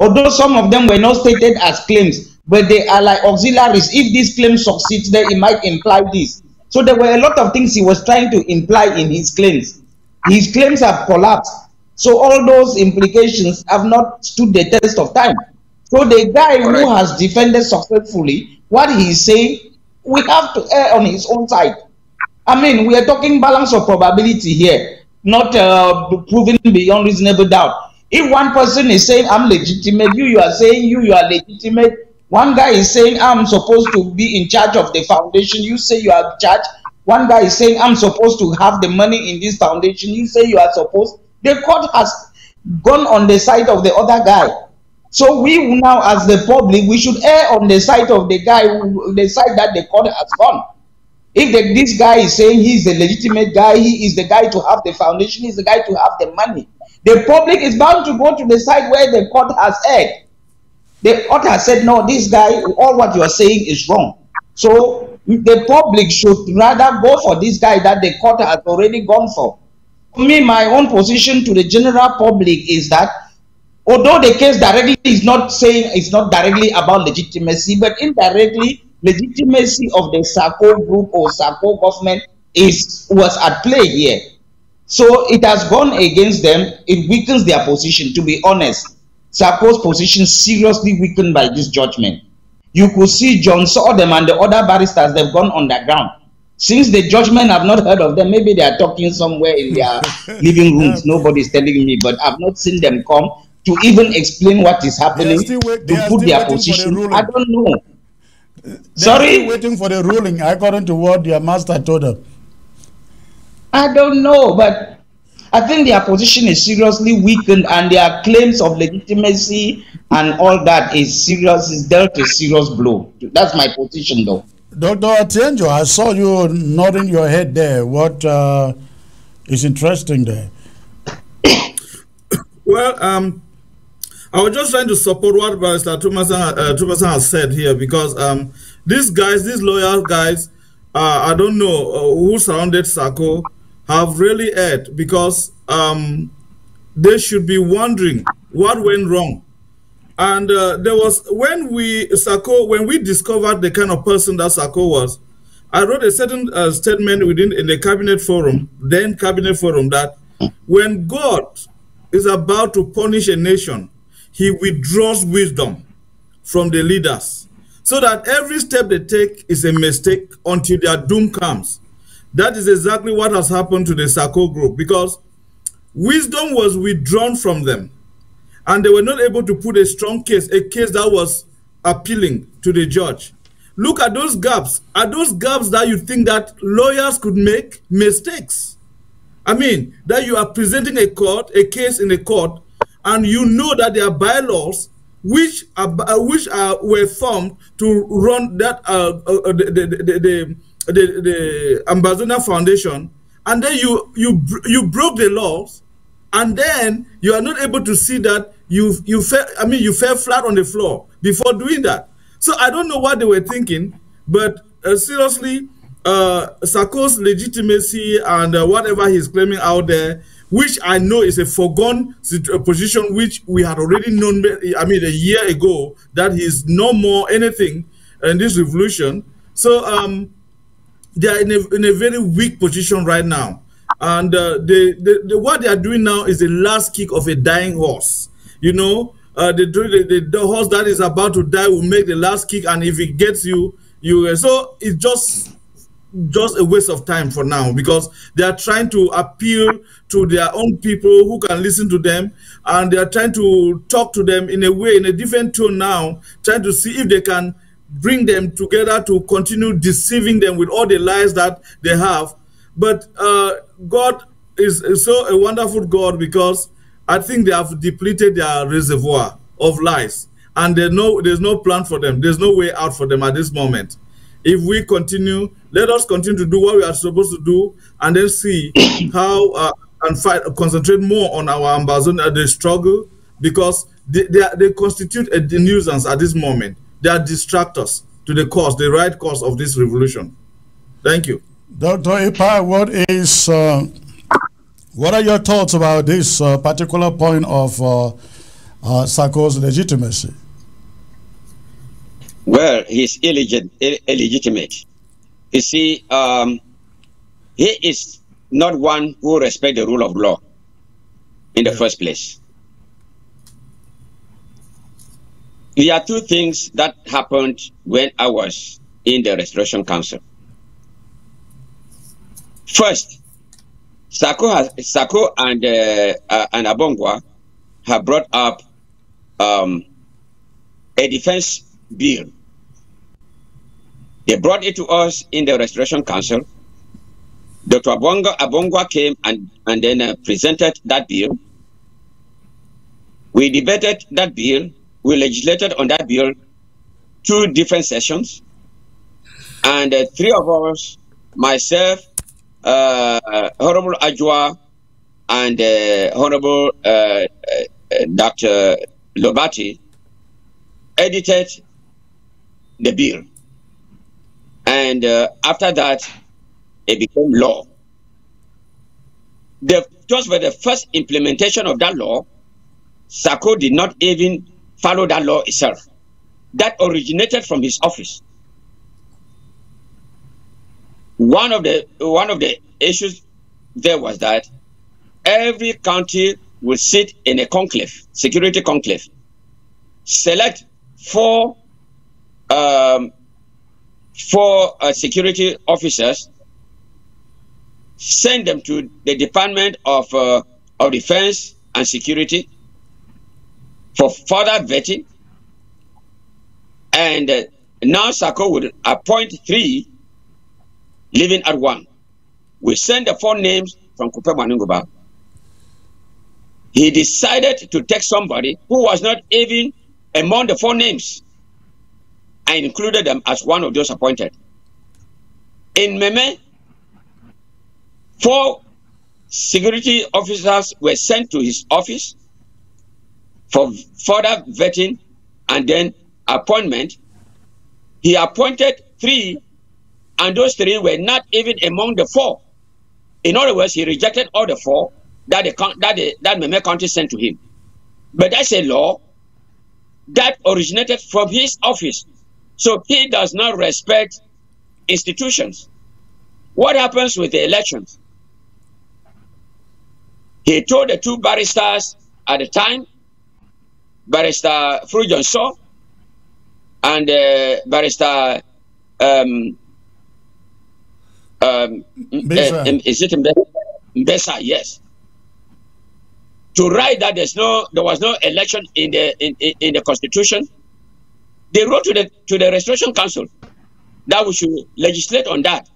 Although some of them were not stated as claims, but they are like auxiliaries. If this claim succeeds, then it might imply this. So there were a lot of things he was trying to imply in his claims. His claims have collapsed. So all those implications have not stood the test of time. So the guy who has defended successfully what he is saying, we have to err on his own side. I mean, we are talking balance of probability here, not proving beyond reasonable doubt. If one person is saying, I'm legitimate, you are saying you are legitimate. One guy is saying, I'm supposed to be in charge of the foundation. You say you are in charge. One guy is saying, I'm supposed to have the money in this foundation. You say you are supposed. The court has gone on the side of the other guy. So we now, as the public, we should err on the side of the guy, the side that the court has gone. If this guy is saying he's the legitimate guy, he is the guy to have the foundation, he's the guy to have the money, the public is bound to go to the side where the court has erred. The court has said, no, this guy, all what you are saying is wrong. So the public should rather go for this guy that the court has already gone for. For me, my own position to the general public is that although the case directly is not saying it's not directly about legitimacy, but indirectly, legitimacy of the Sako group or Sako government was at play here. So it has gone against them. It weakens their position, to be honest. Sako's position seriously weakened by this judgment. You could see John Sodem and the other barristers, they've gone underground. Since the judgment, I've not heard of them. Maybe they are talking somewhere in their living rooms. Nobody's telling me, but I've not seen them come to even explain what is happening, to put their position. I don't know. Sorry? Waiting for the ruling, according to what their master told them. I don't know, but I think their position is seriously weakened, and their claims of legitimacy and all that is dealt a serious blow. That's my position, though. Dr. Atienjo, I saw you nodding your head there. What is interesting there? Well, I was just trying to support what Barrister Thomason has said here, because these guys, these lawyer guys, I don't know who surrounded Sako, have really erred, because they should be wondering what went wrong. And there was, when we discovered the kind of person that Sako was, I wrote a certain statement in the cabinet forum, that when God is about to punish a nation, he withdraws wisdom from the leaders, so that every step they take is a mistake until their doom comes. That is exactly what has happened to the Sako group, because wisdom was withdrawn from them, and they were not able to put a strong case, a case that was appealing to the judge. look at those gaps. Are those gaps that you think that lawyers could make mistakes? I mean, that you are presenting a case in a court, and you know that there are bylaws were formed to run that the Ambazonia Foundation, and then you broke the laws, and then you are not able to see that you fell flat on the floor before doing that. So I don't know what they were thinking, but seriously, Sako's legitimacy and whatever he's claiming out there, which I know is a foregone position, which we had already known, I mean, a year ago, that he's no more anything in this revolution. So they are in a very weak position right now. And what they are doing now is the last kick of a dying horse. You know, the horse that is about to die will make the last kick, and if it gets you, so it's just a waste of time for now, because they are trying to appeal to their own people who can listen to them, and they are trying to talk to them in a way, in a different tone now, trying to see if they can bring them together to continue deceiving them with all the lies that they have. But God is so a wonderful God, because I think they have depleted their reservoir of lies, and there's no plan for them. There's no way out for them at this moment. If we continue, let us continue to do what we are supposed to do, and then see how and concentrate more on our Ambazonia, the struggle, because they constitute a nuisance at this moment. They are distractors to the cause, the right cause of this revolution. Thank you. Dr. Ipa, what are your thoughts about this particular point of Sako's legitimacy? Well, he's illegitimate. You see, he is not one who respects the rule of law in the first place. There are two things that happened when I was in the Restoration Council. First, Sako and Abongwa have brought up a defense bill. They brought it to us in the Restoration Council. Dr. Abongwa came and then presented that bill. We debated that bill. We legislated on that bill 2 different sessions. And 3 of us, myself, Honorable Ajwa, and Honorable Dr. Lobati, edited the bill. And after that, it became law. Just for the first implementation of that law, Sako did not even follow that law itself. That originated from his office. One of the issues there was that every county will sit in a conclave, security conclave, select 4 security officers, send them to the Department of Defense and Security for further vetting, and now Sako would appoint 3, leaving at 1. We send the 4 names from Kupe Manunguba. He decided to take somebody who was not even among the 4 names and included them as one of those appointed. In Meme, 4 security officers were sent to his office for further vetting and then appointment. He appointed 3, and those 3 were not even among the 4. In other words, he rejected all the 4 that Meme County sent to him. But that's a law that originated from his office. So he does not respect institutions. What happens with the elections? He told the 2 barristers at the time, Barrister Frujon So and Barrister is it Mbesa? Yes. To write that there was no election in the Constitution. They wrote to the Restoration Council that we should legislate on that.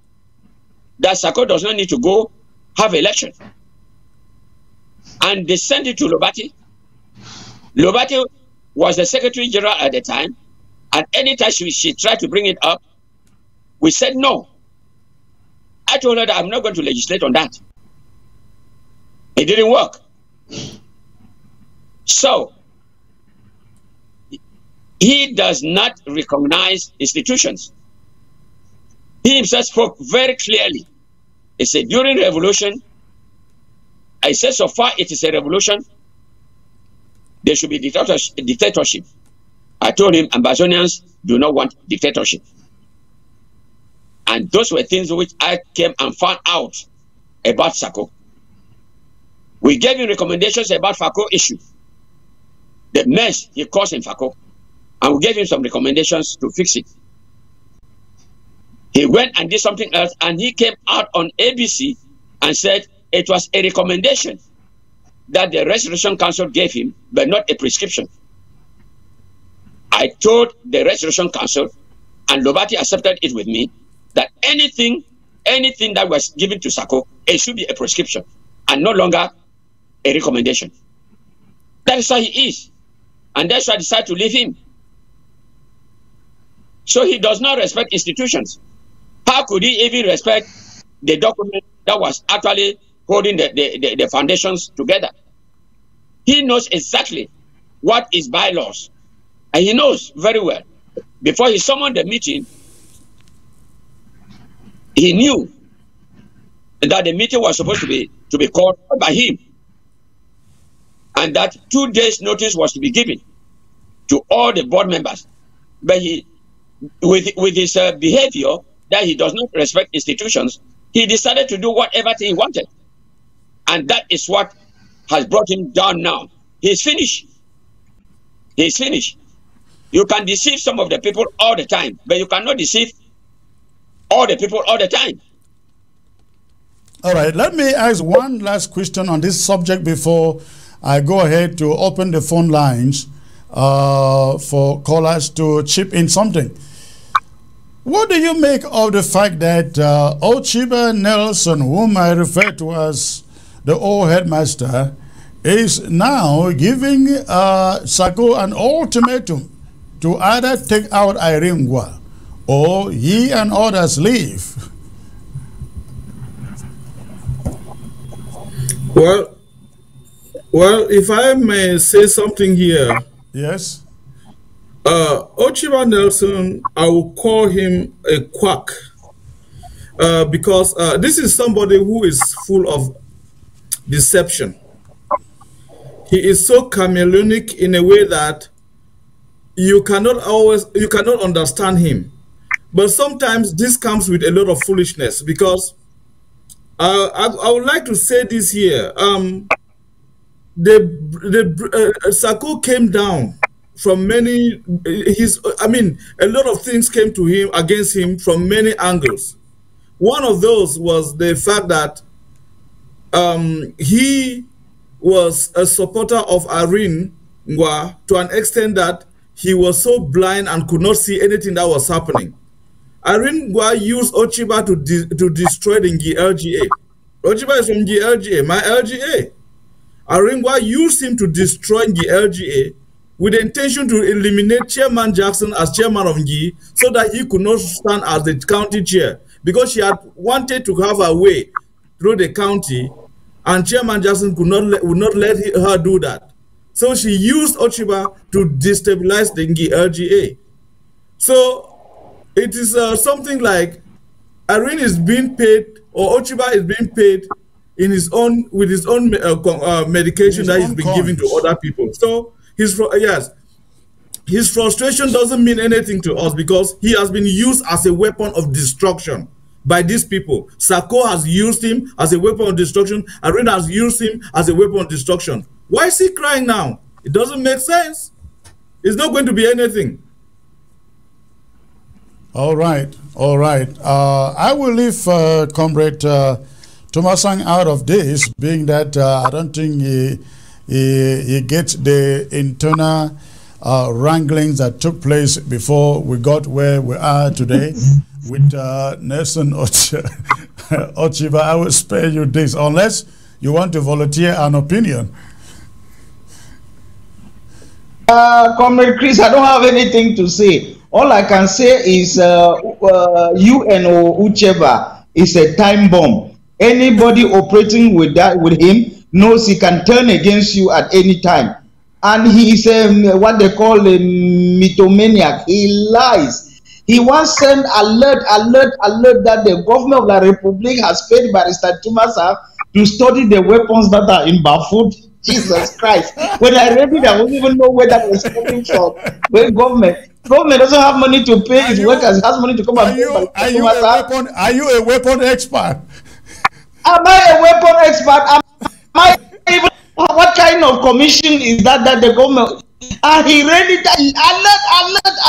That Sako does not need to go have election. And they sent it to Lobati. Lobati was the Secretary General at the time, and anytime she tried to bring it up, we said no. I told her that I'm not going to legislate on that. It didn't work. So, he does not recognize institutions. He himself spoke very clearly. He said, during revolution, I said, so far it is a revolution, there should be dictatorship. I told him, Ambazonians do not want dictatorship. And those were things which I came and found out about Sako. We gave him recommendations about Fako issue, the mess he caused in Fako, and we gave him some recommendations to fix it. He went and did something else, and he came out on ABC and said it was a recommendation that the Restoration Council gave him, but not a prescription. I told the Restoration Council, and Lobati accepted it with me, that anything that was given to Sako, it should be a prescription and no longer a recommendation. That is how he is. And that's why I decided to leave him. So he does not respect institutions. How could he even respect the document that was actually holding the foundations together? He knows exactly what is bylaws. And he knows very well. Before he summoned the meeting, he knew that the meeting was supposed to be called by him. And that 2 days notice was to be given to all the board members. But he, with his behavior, that he does not respect institutions, he decided to do whatever thing he wanted. And that is what has brought him down now. He's finished. He's finished. You can deceive some of the people all the time, but you cannot deceive all the people all the time. All right, let me ask one last question on this subject before I go ahead to open the phone lines for callers to chip in something. What do you make of the fact that Ochiba Nelson, whom I refer to as the old headmaster, is now giving Sako an ultimatum to either take out Irene Ngwa or he and others leave? Well, if I may say something here. Yes. Ochiba Nelson, I will call him a quack because this is somebody who is full of deception. He is so chameleonic in a way that you cannot understand him. But sometimes this comes with a lot of foolishness because I would like to say this here. Sako came down from many, a lot of things came to him, against him from many angles. One of those was the fact that he was a supporter of Irene Ngwa to an extent that he was so blind and could not see anything that was happening. Irene Ngwa used Ochiba to destroy the LGA. Ochiba is from the LGA, my LGA. Irene Ngwa used him to destroy the LGA with the intention to eliminate Chairman Jackson as chairman of Ngi so that he could not stand as the county chair because she had wanted to have her way through the county and Chairman Jackson would not let her do that. So she used Ochiba to destabilize the Ngi LGA. So it is something like Irene is being paid, or Ochiba is being paid in his own medication that he's been giving to other people. So his frustration doesn't mean anything to us because he has been used as a weapon of destruction by these people. Sako has used him as a weapon of destruction. Irene has used him as a weapon of destruction. Why is he crying now? It doesn't make sense. It's not going to be anything. All right, all right. I will leave Comrade Thomasang out of this, being that I don't think he gets the internal wranglings that took place before we got where we are today with Nelson Ochiba. I will spare you this unless you want to volunteer an opinion. Comrade Chris, I don't have anything to say. All I can say is UNO Ucheba is a time bomb. Anybody operating with him knows he can turn against you at any time. And he is what they call a mythomaniac. He lies. He once sent alert that the government of the Republic has paid Barrister Tumasa to study the weapons that are in Bafut. Jesus Christ. When I read it, I wouldn't even know where that was coming from. Where government doesn't have money to pay its workers, has money to come and pay. Are you a weapon expert? Am I a weapon expert? Am I even, what kind of commission is that the government? And he read it,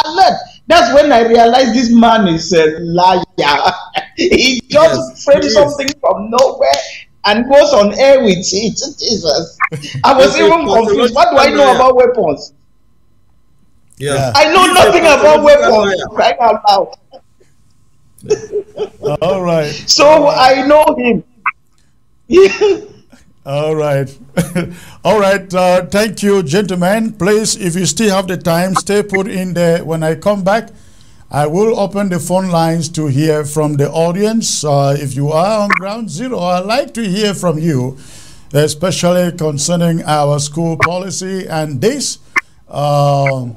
alert. That's when I realized this man is a liar. He just framed something from nowhere and goes on air with it. Jesus. I was even confused. What do I know about weapons? Yeah. I know nothing about weapons. Right out loud. All right. So I know him. All right. All right. Thank you, gentlemen. Please, if you still have the time, stay put in there. When I come back, I will open the phone lines to hear from the audience. If you are on ground zero, I'd like to hear from you, especially concerning our school policy and this court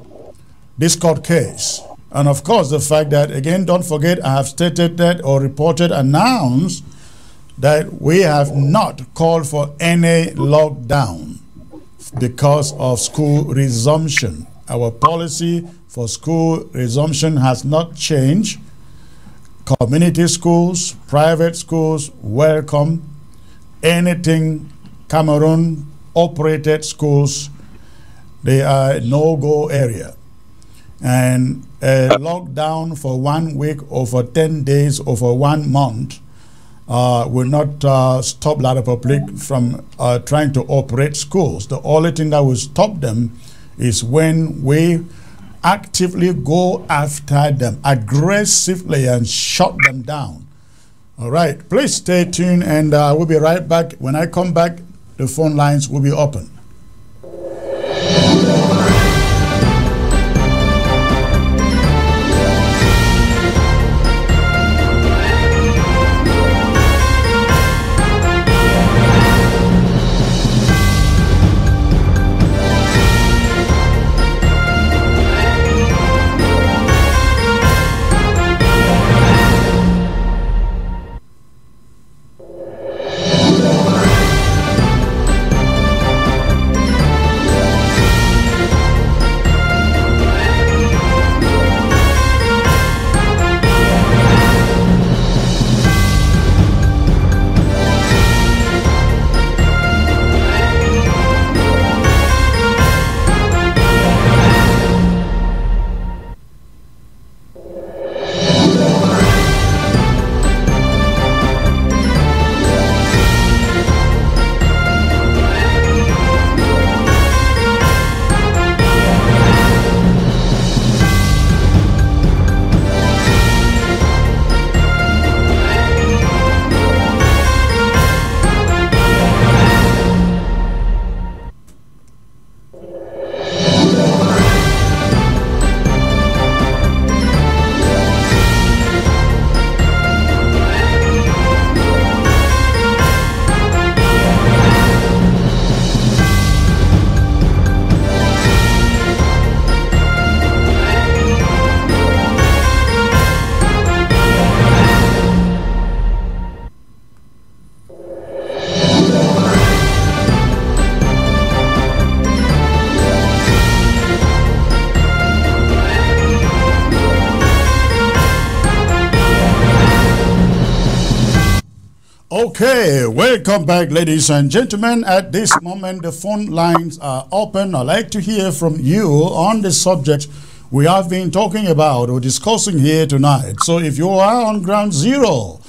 case. And of course, the fact that, again, don't forget, I have stated that or reported, announced that we have not called for any lockdown because of school resumption. Our policy for school resumption has not changed. Community schools, private schools, welcome. Anything Cameroon operated schools, they are a no-go area. And a lockdown for 1 week or for 10 days or for 1 month will not stop La Republic from trying to operate schools. The only thing that will stop them is when we actively go after them aggressively and shut them down. All right, please stay tuned, and we'll be right back. When I come back, the phone lines will be open. Okay, welcome back, ladies and gentlemen. At this moment, the phone lines are open. I'd like to hear from you on the subject we have been talking about or discussing here tonight. So if you are on ground zero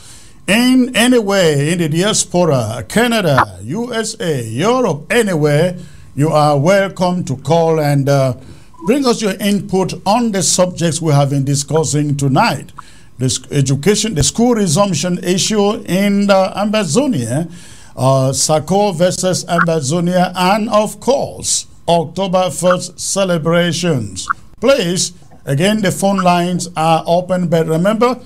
in any way in the diaspora, Canada, USA, Europe, anywhere, you are welcome to call and Bring us your input on the subjects we have been discussing tonight. This education, the school resumption issue in Ambazonia, Sako versus Ambazonia, and of course, October 1st celebrations. Please, again, the phone lines are open, but remember,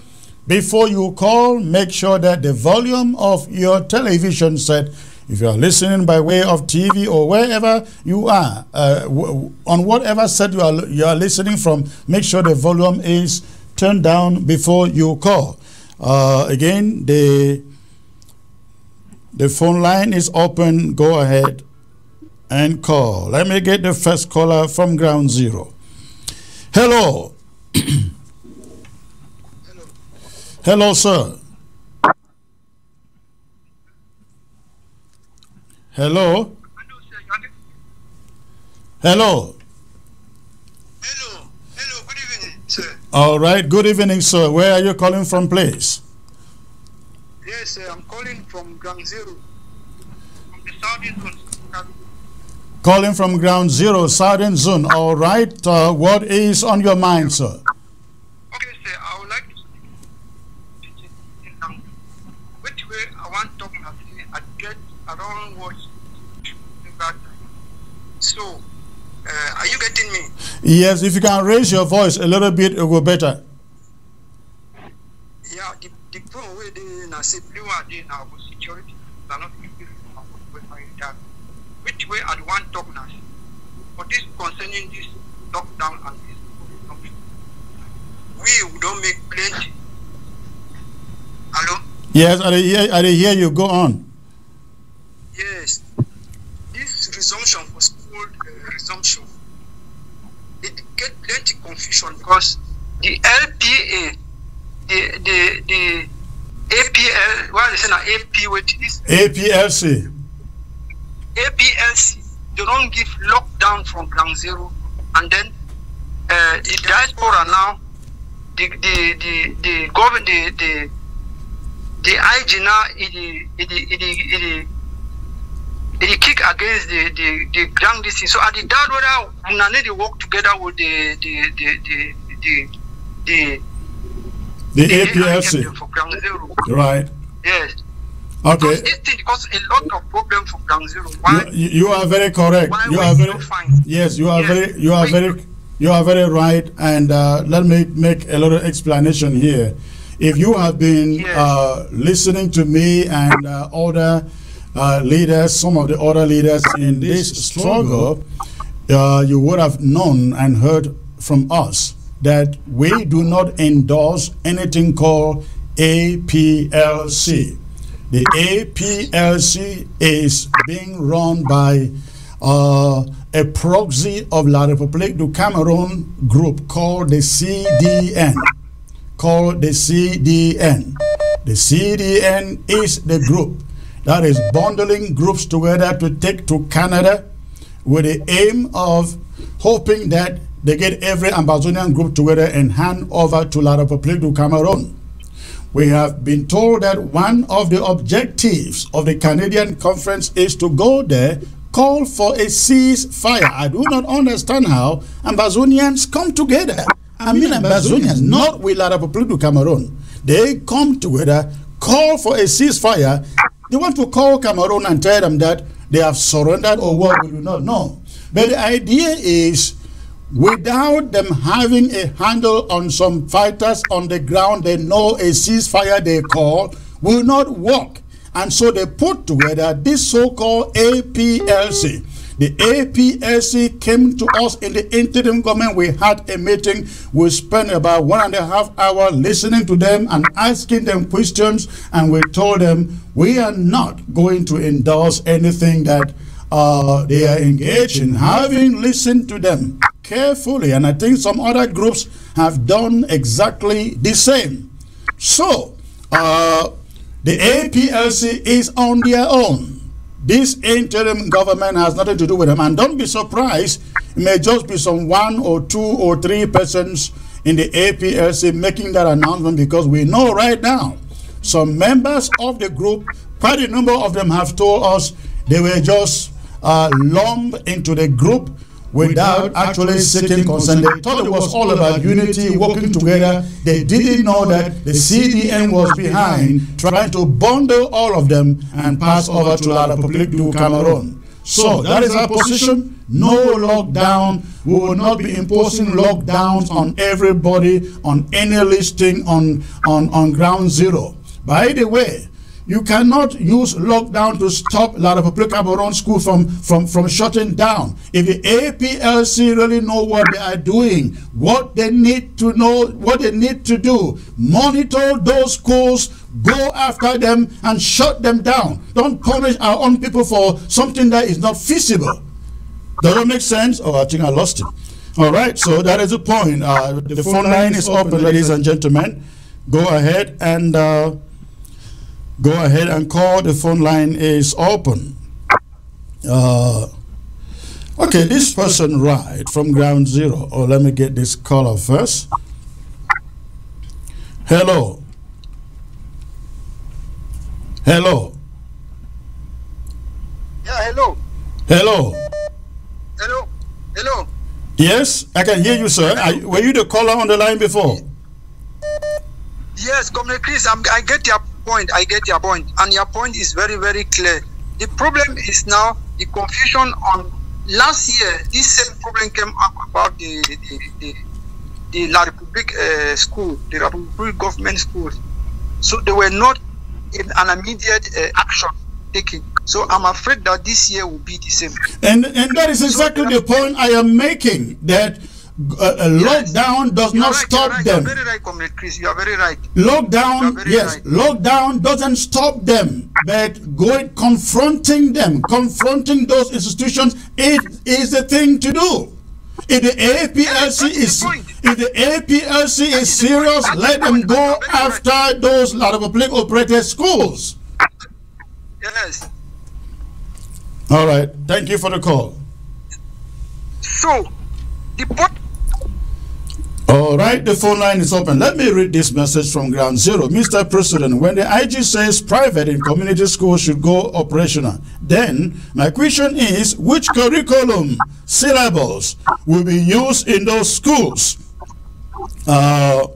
before you call, make sure that the volume of your television set, if you are listening by way of TV or wherever you are, on whatever set you are listening from, make sure the volume is turned down before you call. Again, the phone line is open. Go ahead and call. Let me get the first caller from Ground Zero. Hello. Hello. Hello, sir. Hello. Hello. Hello. Hello. Good evening, sir. All right. Good evening, sir. Where are you calling from, please? Yes, sir. I'm calling from Ground Zero. From the southern zone. Calling from Ground Zero, Southern Zone. All right. What is on your mind, sir? Okay, sir. I would like to speak in language. Which way I want to talk about it, I get around what that. So, are you getting me? Yes, if you can raise your voice a little bit, it will be better. Yeah, the problem with the blue idea now was security. Are not that. Which way I want to talk now? For this concerning this lockdown and this, we don't make plenty. Hello? Yes, I hear you. Go on. Yes. This resumption was called resumption. It get plenty confusion because the LPA, the APL, what is it now? AP, what is APLC. APLC, they don't give lockdown from Ground Zero, and then the diaspora now, the government, the IG now, it kick against the ground disease. So at the dad whether we need to work together with the APLC for Ground Zero. Right. Yes. Okay. Because this thing causes a lot of problem for Ground Zero. Why? You are very correct. You are very yes. You are very. You are very right. And let me make a little explanation here. If you have been listening to me and other leaders, some of the other leaders in this struggle, you would have known and heard from us that we do not endorse anything called APLC. The APLC is being run by a proxy of La République du Cameroon group called the CDN. The CDN is the group that is bundling groups together to take to Canada with the aim of hoping that they get every Ambazonian group together and hand over to La République du Cameroon. We have been told that one of the objectives of the Canadian conference is to go there, call for a ceasefire. I do not understand how Ambazonians come together. I mean Ambazonians, not with La République du Cameroon. They come together, call for a ceasefire. They want to call Cameroon and tell them that they have surrendered or what, we do not know. But the idea is, without them having a handle on some fighters on the ground, they know a ceasefire they call will not work. And so they put together this so-called APLC. The APLC came to us in the interim government. We had a meeting. We spent about 1.5 hours listening to them and asking them questions. And we told them we are not going to endorse anything that they are engaged in. Having listened to them carefully, and I think some other groups have done exactly the same. So, the APLC is on their own. This interim government has nothing to do with them. And don't be surprised, it may just be some 1 or 2 or 3 persons in the APLC making that announcement, because we know right now some members of the group, quite a number of them have told us they were just lumped into the group without actually seeking consent. They thought it was all about unity, working together. They didn't know that the CDN was behind, trying to bundle all of them and pass over to La République du Cameroon. So that is our position. No lockdown. We will not be imposing lockdowns on everybody on any listing on ground zero. By the way, you cannot use lockdown to stop La République Cameroon school from shutting down. If the APLC really know what they are doing, what they need to know, what they need to do, monitor those schools, go after them and shut them down. Don't punish our own people for something that is not feasible. Does that make sense? Oh, I think I lost it. All right, so that is the point. The phone line is open, ladies and gentlemen. Go ahead and call. The phone line is open. Okay, this person right from ground zero. Oh, let me get this caller first. Hello. Hello. Yeah, hello. Hello. Hello. Hello. Yes, I can hear you, sir. Were you the caller on the line before? Yes, Comrade Chris, I get your point. I get your point. And your point is very, very clear. The problem is now the confusion on last year. This same problem came up about the La République school, the La République government schools. So they were not in an immediate action taken. So I'm afraid that this year will be the same. And that is exactly the point I am making, that a lockdown does not stop them. You are very right, Comrade Chris. You are very right. Lockdown, yes, right. Lockdown doesn't stop them, but confronting them, confronting those institutions, it is the thing to do. If the APLC is serious, let them go after those La République operated schools. Yes. All right. Thank you for the call. So, all right, the phone line is open. Let me read this message from ground zero. Mr. President, when the IG says private and community schools should go operational, then my question is, which curriculum syllables will be used in those schools? La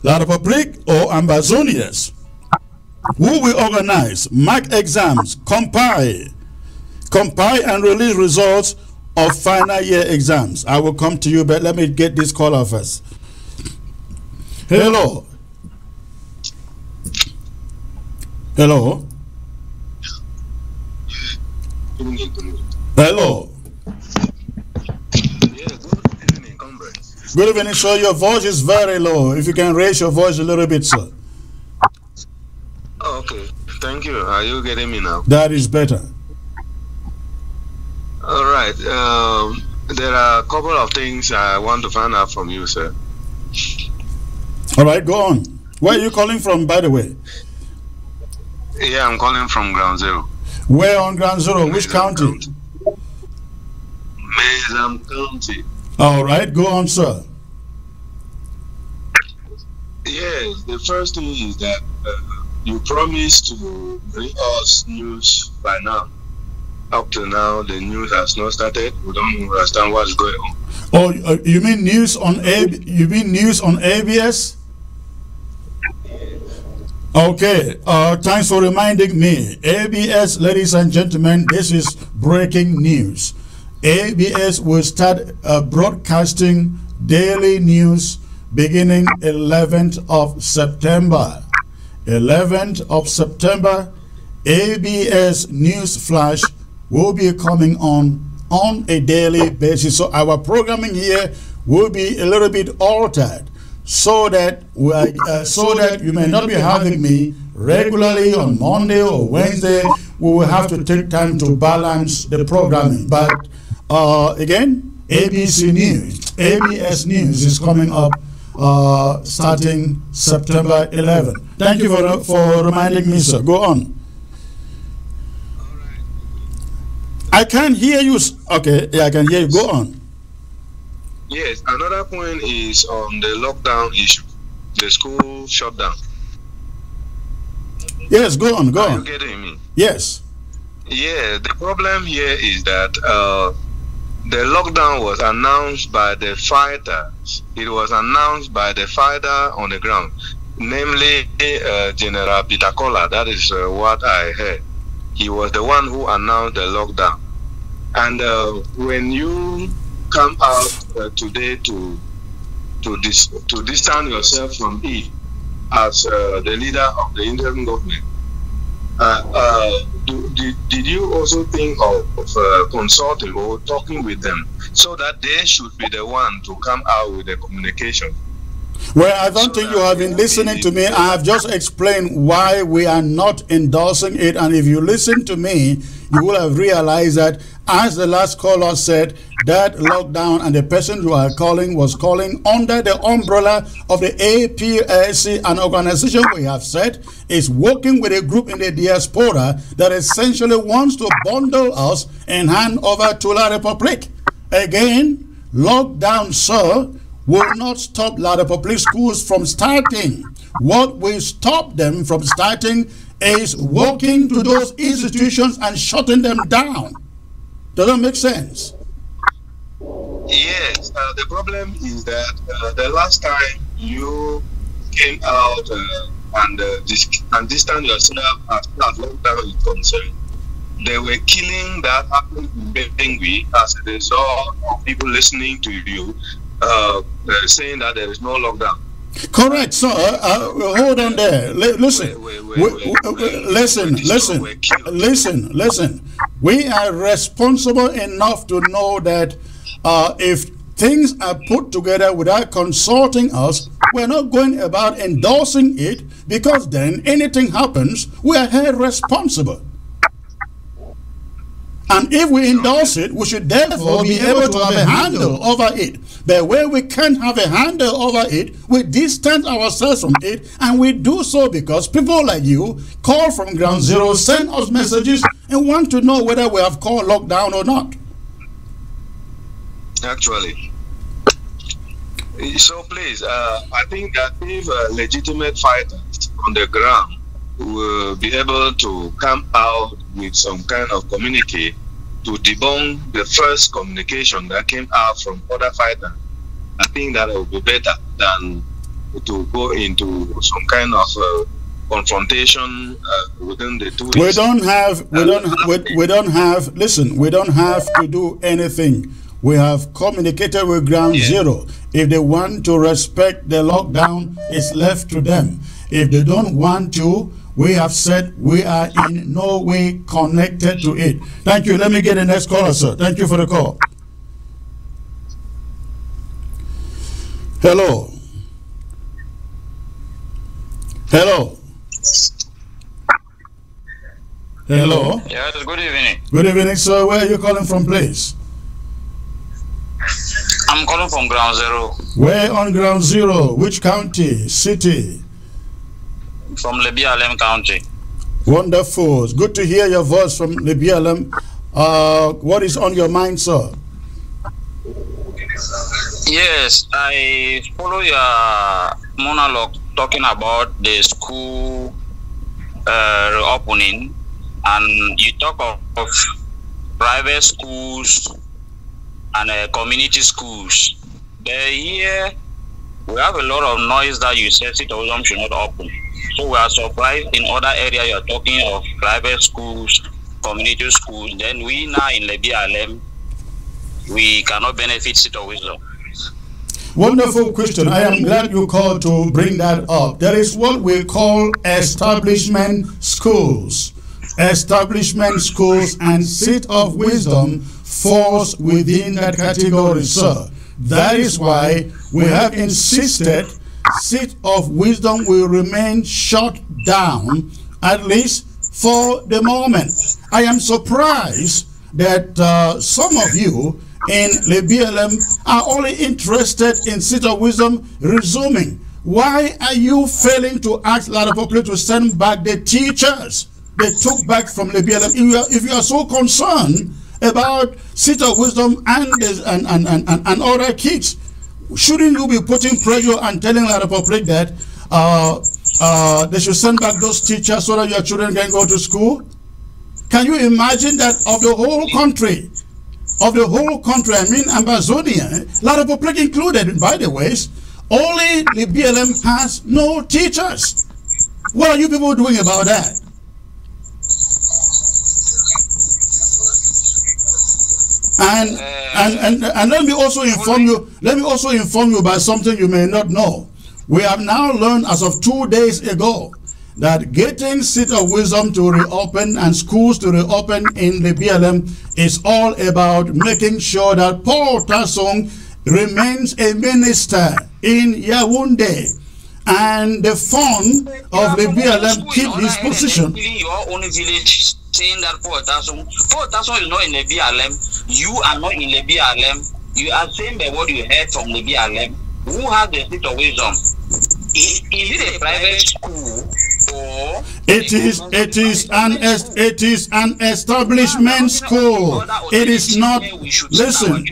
République or Ambazonias? Who will organize, mark exams, compile and release results of final year exams? I will come to you, but let me get this caller first. Hello. Hello. Hello. Good evening, comrade. Good evening, sir. Your voice is very low. If you can raise your voice a little bit, sir. Oh, okay. Thank you. Are you getting me now? That is better. All right. There are a couple of things I want to find out from you, sir. All right, go on. Where are you calling from, by the way? Yeah, I'm calling from ground zero. Where on ground zero? Which county? Mezam County. All right, go on, sir. Yes, the first thing is that you promised to bring us news by now. Up to now, the news has not started. We don't understand what's going on. Oh, you mean news on ABS? Okay. Thanks for reminding me. ABS, ladies and gentlemen, this is breaking news. ABS will start broadcasting daily news beginning 11th of September. 11th of September, ABS News Flash will be coming on a daily basis. So our programming here will be a little bit altered so that you may not be having me regularly on Monday or Wednesday. We will have to take time to balance the programming. But again, ABS News is coming up starting September 11. Thank you for reminding me, sir. Go on. All right. I can't hear you. Okay, yeah, I can hear you. Go on. Yes, another point is on the lockdown issue, the school shutdown. Yes, go on, go on. Are you getting me? Yes. Yeah, the problem here is that the lockdown was announced by the fighters. It was announced by the fighter on the ground, namely General Bitakola. That is what I heard. He was the one who announced the lockdown. And when you come out today to distance yourself from it as the leader of the interim government, did you also think of consulting or talking with them so that they should be the one to come out with the communication? Well, I don't think you have been listening to me. I have just explained why we are not endorsing it. And if you listen to me, you will have realized that, as the last caller said, that lockdown and the person you are calling was calling under the umbrella of the APSC, an organization we have said is working with a group in the diaspora that essentially wants to bundle us and hand over to La Republic. Again, lockdown, sir, will not stop La Republic schools from starting. What will stop them from starting is walking to those institutions and shutting them down. Does that make sense? Yes. The problem is that the last time you came out and distance yourself as lockdown is concerned, they were killing that happened in Bengue as a result of people listening to you saying that there is no lockdown. Correct, sir. Hold on there. Listen. Listen. We are responsible enough to know that if things are put together without consulting us, we're not going about endorsing it, because then anything happens, we are held responsible. And if we endorse it, we should therefore be able to have a handle over it. But where we can't have a handle over it, we distance ourselves from it, and we do so because people like you call from ground zero, send us messages, and want to know whether we have called lockdown or not. Actually. So please, I think that if legitimate fighters on the ground will be able to come out with some kind of communique to debunk the first communication that came out from other fighters, I think that will be better than to go into some kind of confrontation within the two. We don't have to do anything. We have communicated with ground zero. If they want to respect the lockdown, it's left to them. If they don't want to, we have said we are in no way connected to it. Thank you. Let me get the next caller, sir. Thank you for the call. Hello. Hello. Hello. Yes, good evening. Good evening, sir. Where are you calling from, please? I'm calling from ground zero. Where on ground zero? Which county? City? From Lebialem County. Wonderful. It's good to hear your voice from Lebialem. What is on your mind, sir? Yes, I follow your monologue talking about the school reopening, and you talk of private schools and community schools. Here we have a lot of noise that you said citizen should not open. So we are surprised in other areas you are talking of private schools, community schools. Then we now in Lebialem, we cannot benefit city wisdom. Wonderful question. I am glad you called to bring that up. There is what we call establishment schools. Establishment schools and seat of wisdom falls within that category, sir. That is why we have insisted seat of wisdom will remain shut down, at least for the moment. I am surprised that some of you in Lebialem are only interested in seat of wisdom resuming. Why are you failing to ask La Republic to send back the teachers they took back from Lebialem? If you are so concerned about seat of wisdom and other kids, shouldn't you be putting pressure and telling La Republic that they should send back those teachers so that your children can go to school? Can you imagine that of the whole country, of the whole country, I mean Ambazonia, La Republic included, by the way, only the BLM has no teachers. What are you people doing about that? And let me also inform you. Let me also inform you about something you may not know. We have now learned as of 2 days ago that getting Seat of Wisdom to reopen and schools to reopen in the BLM is all about making sure that Paul Tasson remains a minister in Yaoundé, and the fund of the BLM keep his position. Your own village saying that Paul Tasson is not in the BLM. You are not in the BLM. You are saying by what you heard from the BLM. Who has the Seat of Wisdom? Is it a private school or it is an establishment school. It is not. Listen.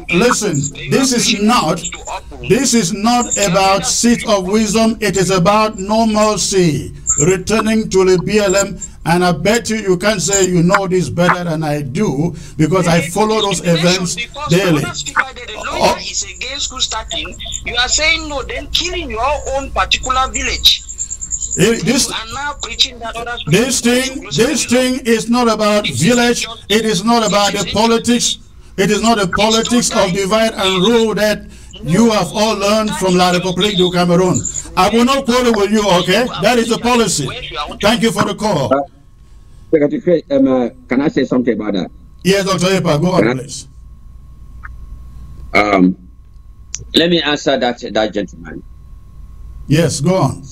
This is not about Seat of Wisdom. It is about normalcy, returning to the BLM. And I bet you can't say you know this better than I do, because I follow those events daily. The lawyer is against school starting. You are saying no, then killing your own particular village. This thing is not about village. It is not about the politics. It is not the politics of divide and rule that you have all learned from La République du Cameroon. I will not quarrel with you, okay? That is the policy. Thank you for the call. Secretary, can I say something about that? Yes, Dr. Epa, go on, please. Let me answer that gentleman. Yes, go on.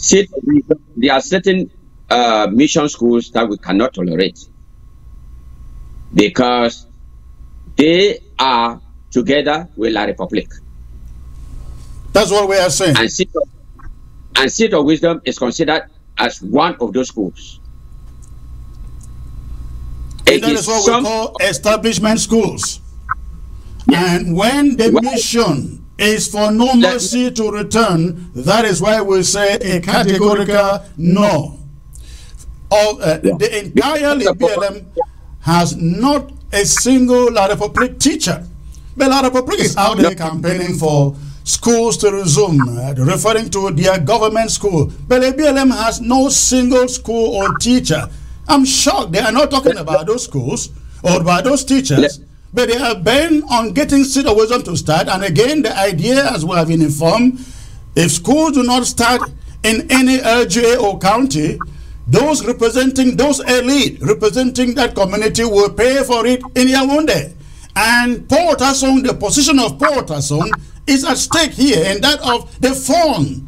There are certain mission schools that we cannot tolerate because they are together with La République. That's what we are saying. And Seat of Wisdom is considered as one of those schools. And that is what we call establishment schools. And when the mission is for normalcy to return, that is why we say a categorical no. The entire BLM has not a single La République teacher. But La République is out there campaigning for schools to resume, referring to their government school. But the BLM has no single school or teacher. I'm shocked they are not talking about those schools or about those teachers, but they are bent on getting Seat of Wisdom to start. And again, the idea, as we have been informed, if schools do not start in any LGA or county, those representing, those elite representing that community will pay for it in Yaoundé. And Paul Tasson, the position of Paul Tasson is at stake here, and that of the fund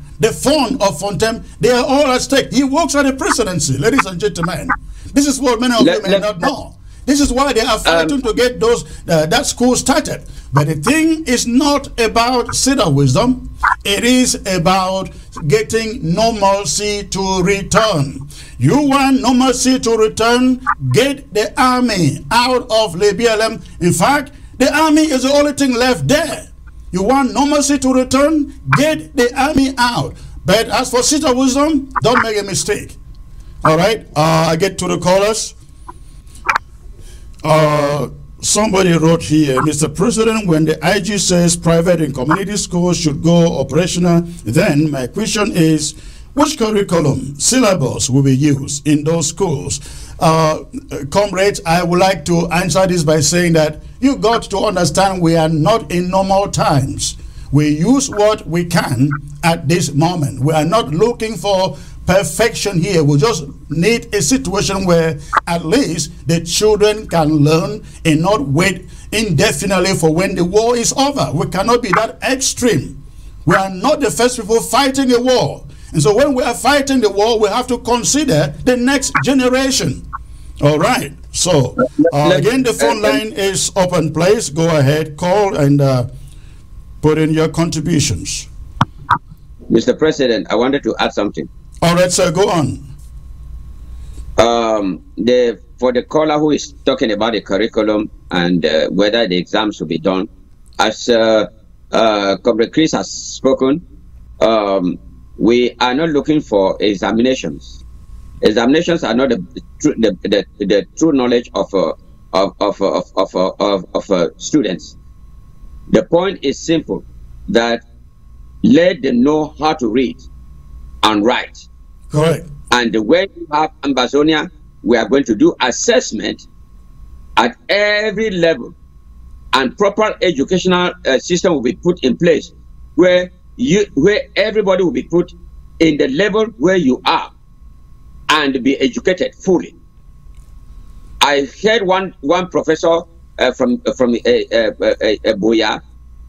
of Fontem, they are all at stake. He works at the presidency, ladies and gentlemen. This is what many of you may not know. This is why they are fighting to get those that school started. But the thing is not about Seat of Wisdom. It is about getting normalcy to return. You want normalcy to return? Get the army out of the BLM. In fact, the army is the only thing left there. You want normalcy to return? Get the army out. But as for Seat of Wisdom, don't make a mistake. All right, I get to the callers. Somebody wrote here, Mr. President, when the IG says private and community schools should go operational, then my question is, which curriculum, syllabus will be used in those schools? Comrades, I would like to answer this by saying that you got to understand we are not in normal times. We use what we can at this moment. We are not looking for perfection here. We just need a situation where at least the children can learn and not wait indefinitely for when the war is over. We cannot be that extreme. We are not the first people fighting a war. And so when we are fighting the war, we have to consider the next generation. All right. So again, the phone line is open. Please go ahead, call and put in your contributions. Mr. President, I wanted to add something. All right, sir, go on. For the caller who is talking about the curriculum and whether the exams will be done, as Comrade Chris has spoken, we are not looking for examinations. Examinations are not the true knowledge of students. The point is simple, that let them know how to read and write. Correct. And when you have Ambazonia, we are going to do assessment at every level, and proper educational system will be put in place where everybody will be put in the level where you are and be educated fully. I heard one professor from Boya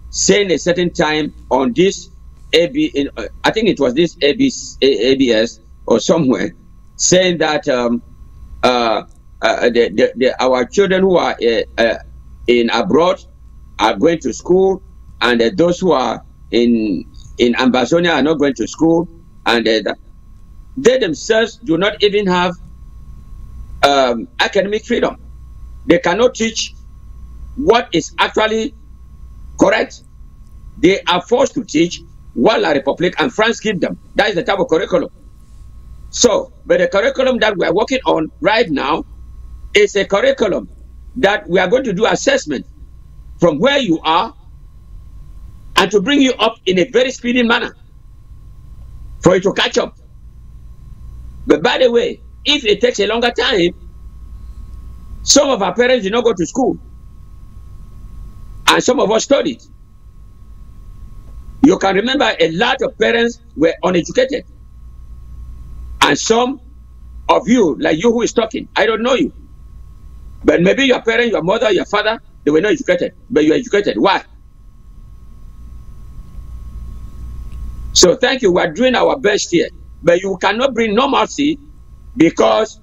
saying a certain time on this I think it was this ABS or somewhere, saying that our children who are in abroad are going to school, and those who are in Ambazonia are not going to school, and they themselves do not even have academic freedom. They cannot teach what is actually correct. They are forced to teach what La République and France give them. That is the type of curriculum. So, but the curriculum that we are working on right now is a curriculum that we are going to do assessment from where you are and to bring you up in a very speedy manner for you to catch up. But by the way, if it takes a longer time, some of our parents did not go to school, and some of us studied. You can remember a lot of parents were uneducated, and some of you, like you who is talking, I don't know you, but maybe your parents, your mother, your father, they were not educated, but you are educated. Why? So thank you. We are doing our best here, but you cannot bring normalcy because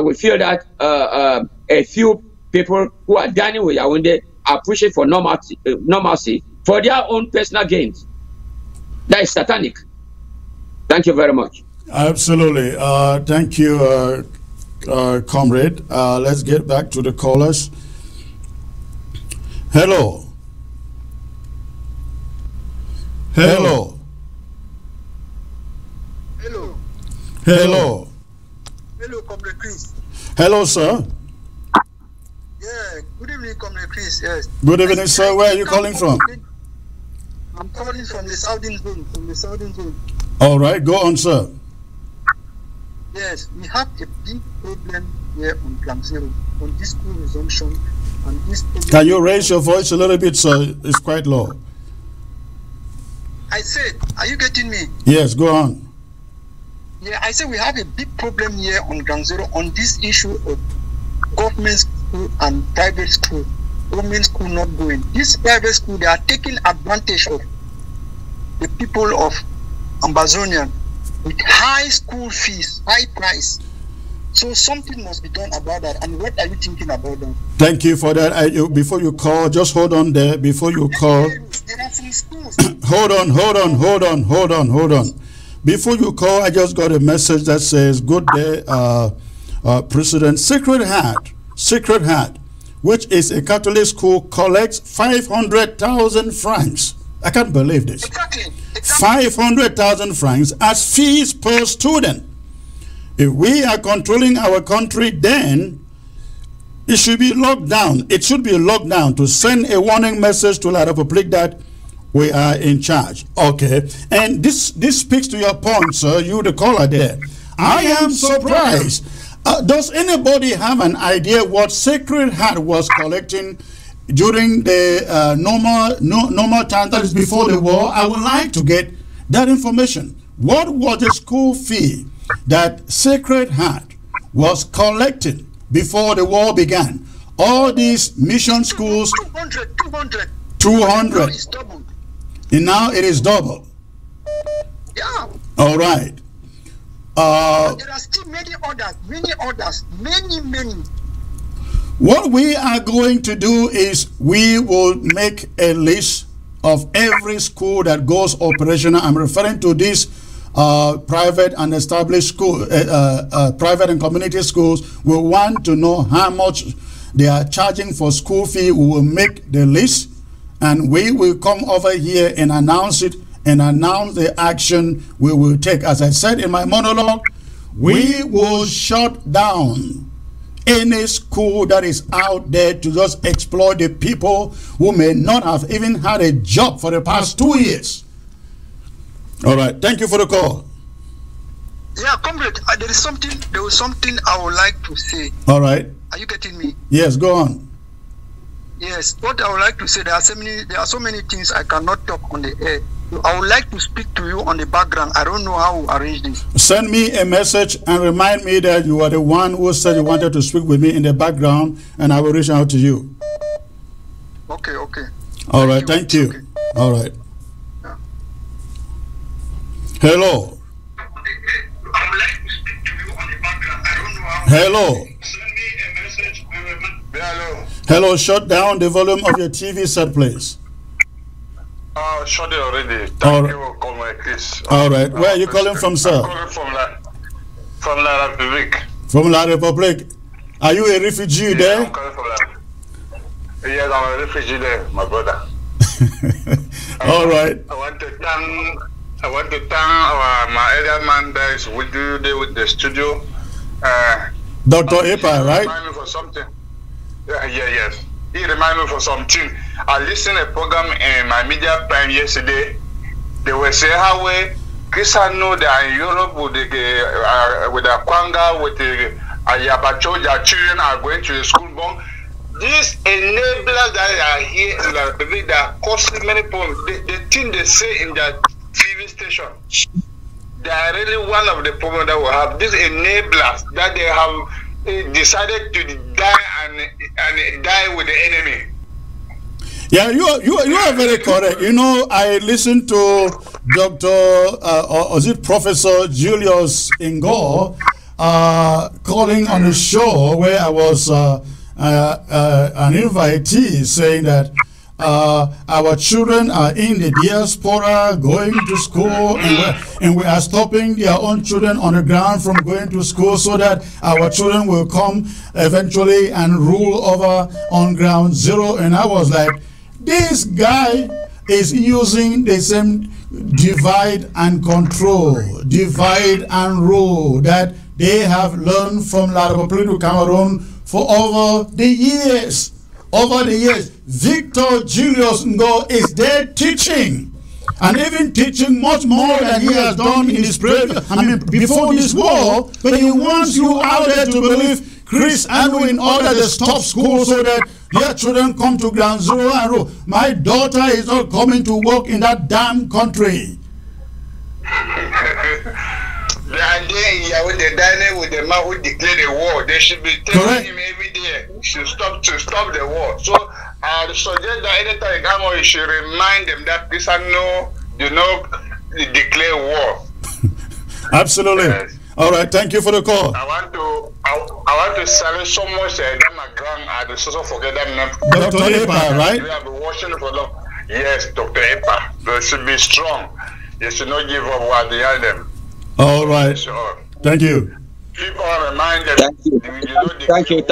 we feel that a few people who are dining with Yaoundé are pushing for normalcy for their own personal gains. That is satanic. Thank you very much. Absolutely. Thank you, comrade. Let's get back to the callers. Hello. Hello. Hello. Hello. Hello, Comrade Chris. Hello, sir. Yeah, good evening, Comrade Chris. Yes. Good evening, sir. Where are you calling from? I'm calling from the southern zone. All right, go on, sir. Yes, we have a big problem here on Plan Zero, on this school resumption, and this. Can you raise your voice a little bit, sir? It's quite low. I said, are you getting me? Yes, go on. Yeah, I said we have a big problem here on Ground Zero on this issue of government school and private school. Government school not going. This private school, they are taking advantage of the people of Ambazonia with high school fees, high price. So something must be done about that. And what are you thinking about that? Thank you for that. Before you call, just hold on there. Before you call, there are some schools. hold on. Before you call, I just got a message that says, "Good day, President. Sacred Heart, which is a Catholic school, collects 500,000 francs. I can't believe this. Exactly. 500,000 francs as fees per student. If we are controlling our country, then it should be locked down. It should be locked down to send a warning message to La République that we are in charge." Okay, and this speaks to your point, sir. You the caller there. I am surprised. Does anybody have an idea what Sacred Heart was collecting during the normal time, that is before the war? I would like to get that information. What was the school fee that Sacred Heart was collecting before the war began? All these mission schools, 200. It's double. And now it is double. Yeah. All right. There are still many others. What we are going to do is we will make a list of every school that goes operational. I'm referring to these private and established school, private and community schools. We want to know how much they are charging for school fee. We will make the list, and we will come over here and announce it and announce the action we will take. As I said in my monologue, we will shut down any school that is out there to just exploit the people who may not have even had a job for the past 2 years. All right. Thank you for the call. Yeah, comrade, there was something I would like to say. All right. Are you getting me? Yes, go on. Yes, what I would like to say, there are so many things I cannot talk on the air. I would like to speak to you on the background. I don't know how to arrange this. Send me a message and remind me that you are the one who said you wanted to speak with me in the background, and I will reach out to you. Okay. All right, thank you. Okay. All right. Yeah. Hello. I would like to speak to you on the background. I don't know how. Hello. Send me a message. Hello. Hello, shut down the volume of your TV set, please. Shut it already. All Thank you, Comrade Chris. All right. Where are you calling from, sir? I'm calling from La Republique. From La Republique. Are you a refugee there? I'm calling from Yes, I'm a refugee there, my brother. All right. I want to thank my elder man that is with you there with the studio. Dr. Epa, right? Remind me for something. Yes. He reminded me for something. I listened to a program in my media prime yesterday. They were saying how Christians know that in Europe with the Kwanga, with the Ayabacho, their children are going to the school bomb. These enablers that are here in the Republic that are causing many problems, the thing they say in their TV station, they are really one of the problems that we have. These enablers that they have decided to die and die with the enemy. Yeah, you are very correct. You know, I listened to Dr. or is it Professor Julius Ingor calling on the show where I was an invitee saying that our children are in the diaspora going to school, and we are stopping their own children on the ground from going to school so that our children will come eventually and rule over on ground zero. And I was like, this guy is using the same divide and control, divide and rule that they have learned from La Republique du Cameroon for over the years. Victor Julius Ngo is there teaching, and even teaching much more than he has done in his before this war. But he wants you out there to believe Chris Anu in order to stop school so that their children come to ground zero and rule. My daughter is not coming to work in that damn country. They are there with the diner with the man who declared the war. They should be telling him every day to stop the war. So I suggest that anytime you come on, you should remind them that this do not declare war. Absolutely. Yes. All right. Thank you for the call. I want to salute so much that my grand. I also forget that name. Dr. Epa, right? We have been watching for long. Yes, Dr. Epa. They should be strong. They should not give up while they are them. All right. Thank you. Keep on reminding them. Thank you.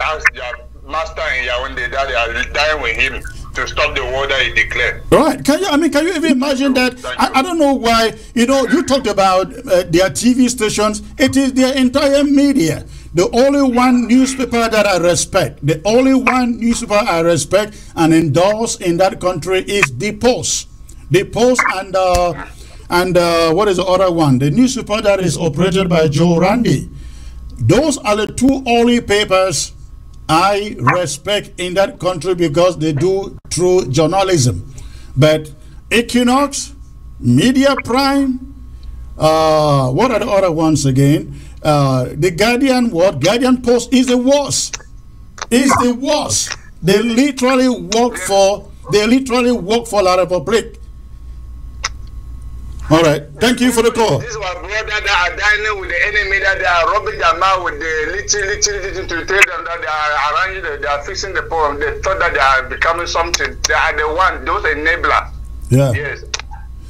Ask their master in Yaoundé that they are dying with him to stop the war that he declared. Right. Can you even imagine that? I don't know why. You talked about their TV stations. It is their entire media. The only one newspaper that I respect, and endorse in that country is The Post. The Post and what is the other one? The newspaper that is operated by Joe Randy. Those are the two only papers I respect in that country because they do true journalism. But Equinox, Media Prime, what are the other ones again? The Guardian, Guardian Post is the worst. They literally work for La Republique. All right. Thank you for the call. This is our brother that are dining with the enemy, that they are robbing their mouth with the little to tell them that they are arranging, they are fixing the problem. They thought that they are becoming something. They are the one, those enablers. Yeah. Yes.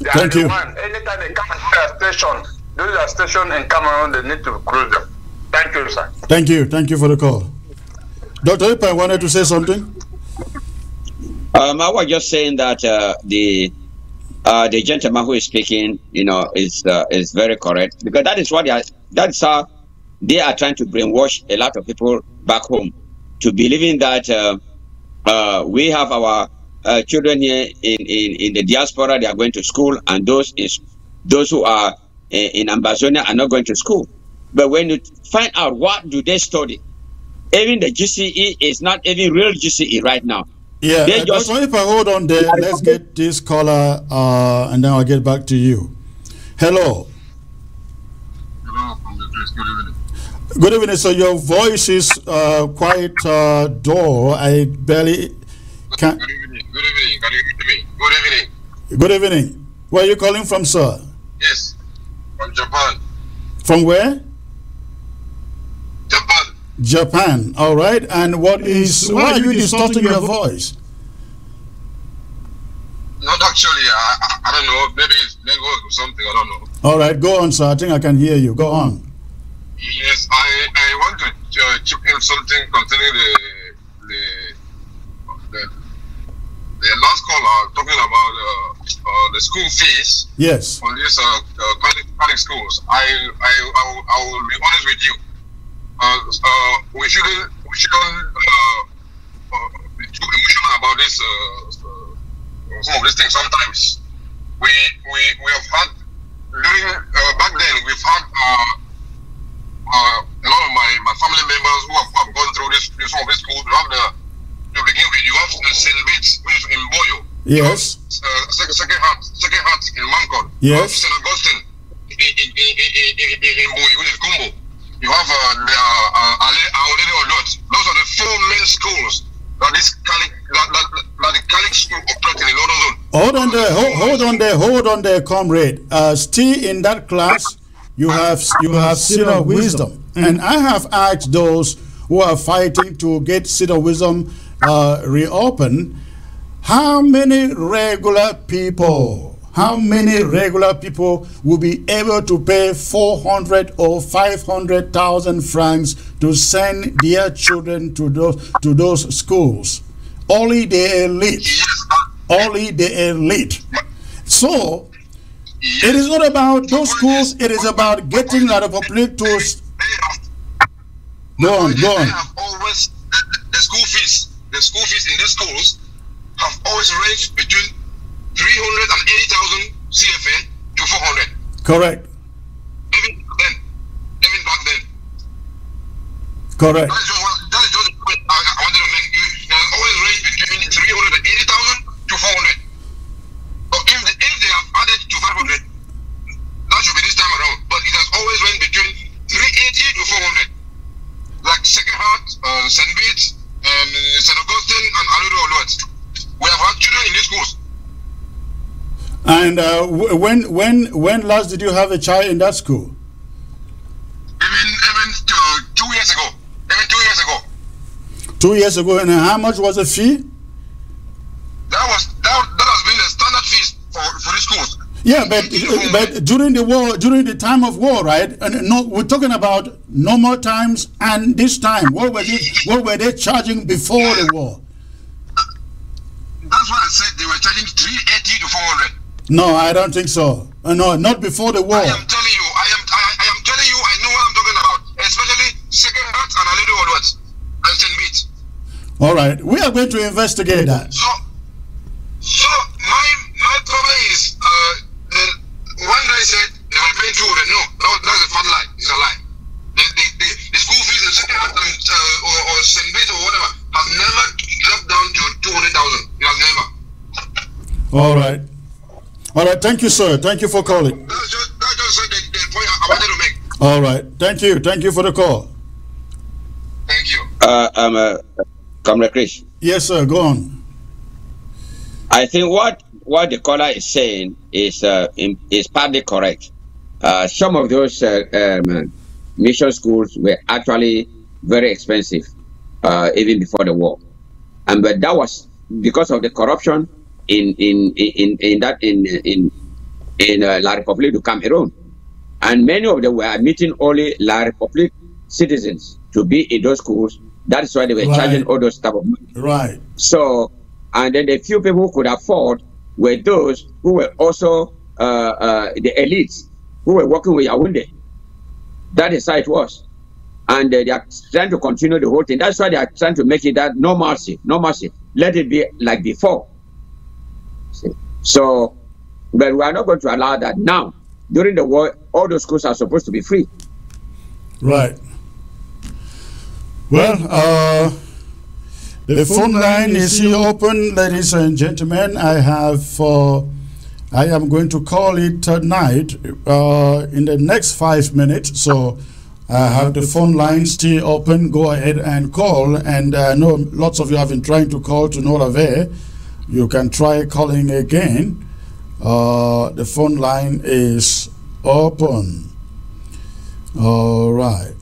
They Thank are you. the one. Anytime they come to their station, those are stations in Cameroon, they need to close them. Thank you, sir. Thank you. Thank you for the call. Dr. Epa wanted to say something? I was just saying that the gentleman who is speaking, is very correct, because that is what that's how they are trying to brainwash a lot of people back home to believing that we have our children here in the diaspora, they are going to school, and those who are in Ambazonia are not going to school. But when you find out what do they study, even the GCE is not even real GCE right now. Yeah, Dr. If I hold on there, let's get this caller, and then I'll get back to you. Hello. Hello, good evening. Good evening. So your voice is quite dull. I barely can. Good evening. Good evening. Can you hear me? Good evening. Good evening. Where are you calling from, sir? Yes, from Japan. From where? Japan. Japan. All right. And why are you distorting your voice? Not actually. I don't know. Maybe it's language or something. I don't know. All right. Go on, sir. I think I can hear you. Go on. Yes, I want to chip in something concerning the last caller talking about the school fees. Yes. For these public schools. I will be honest with you. We shouldn't be too emotional about this. Some of these things. Sometimes we have had during back then we've had a lot of my family members who have gone through some of these schools. You have to begin with. You have St. Bates, which is in Boyo. Yes. Second Heart in Mancon. Yes. St. Augustine in Boyo, which is Gumbo. You have Our Lady of Lot. Those are the four main schools that the Catholic school operating in London Zone. Hold on there, comrade. Still in that class, you have Seed of Wisdom, and I have asked those who are fighting to get Seed of Wisdom reopened. How many regular people will be able to pay 400 or 500,000 francs to send their children to those schools? Only the elite. Only the elite. So it is not about those schools. It is about getting the public to. Go on. Have always the school fees in these schools have always ranged between 380,000 CFA to 400. Correct. Even back then. Correct. That is just the point I wanted to make. It has always ranged between 380,000 to 400. But if they have added to 500, that should be this time around. But it has always ranged between 380 to 400. Like Second Heart, St. Bates, and St. Augustine, and Aludo Olot. We have had children in these schools. And when last did you have a child in that school? Even 2 years ago. Even 2 years ago. 2 years ago, and how much was the fee? That has been the standard fees for these schools. Yeah, but during the war, during the time of war, right? And no, we're talking about normal times and this time. What were they charging before the war? That's what I said. They were charging 380 to 400. No, I don't think so. No, not before the war. I am telling you. I am telling you. I know what I'm talking about. Especially Second Heart and Aledo Olwat and St. Bates. All right, we are going to investigate that. So my problem is one guy said they were paying 200. No, that's a fat lie. It's a lie. The school fees in Second Heart or St. Bates or whatever have never dropped down to 200,000. It has never. All right. All right. Thank you, sir. Thank you for calling. That's just the point I wanted to make. All right. Thank you. Thank you for the call. Thank you. Comrade Chris. Yes, sir. Go on. I think what the caller is saying is partly correct. Some of those mission schools were actually very expensive, even before the war, but that was because of the corruption in La République du Cameroon, and many of them were admitting only La République citizens to be in those schools. That is why they were charging all those type of money. Right. So, and then the few people who could afford were those who were also the elites who were working with Yaoundé. That is how it was. and they are trying to continue the whole thing. That's why they are trying to make it that no mercy, no mercy. Let it be like before. See? So, but we are not going to allow that now. During the war, all those schools are supposed to be free. Right. Well, the phone line is here open, ladies and gentlemen. I am going to call it tonight in the next 5 minutes. So I have the phone line still open. Go ahead and call. And I know lots of you have been trying to call to no avail. You can try calling again. The phone line is open. All right.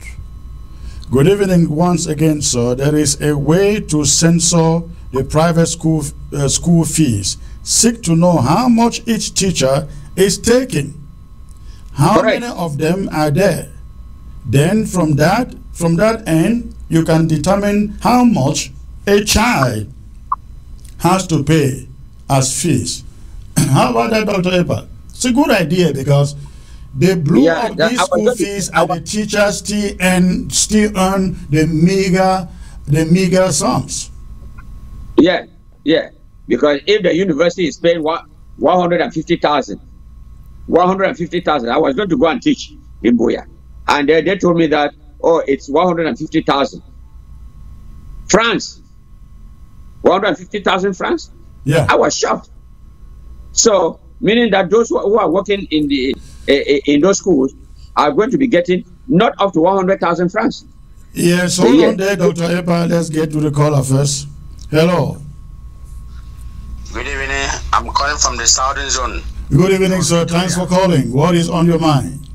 Good evening once again, sir. There is a way to censor the private school fees. Seek to know how much each teacher is taking. How many of them are there? Then from that end, you can determine how much a child has to pay as fees. How about that, Dr. Epa? It's a good idea because they blew up these school fees and the teachers still earn the meager sums. Yeah. Because if the university is paying 150,000, I was going to go and teach in Buya, and they told me that it's 150,000 francs. 150,000 francs. Yeah, I was shocked. So meaning that those who are working in those schools are going to be getting not up to 100,000 francs. Yes, hold on there, Dr. Epa. Let's get to the caller first. Hello. Good evening. I'm calling from the Southern Zone. Good evening, sir. Thanks for calling. What is on your mind?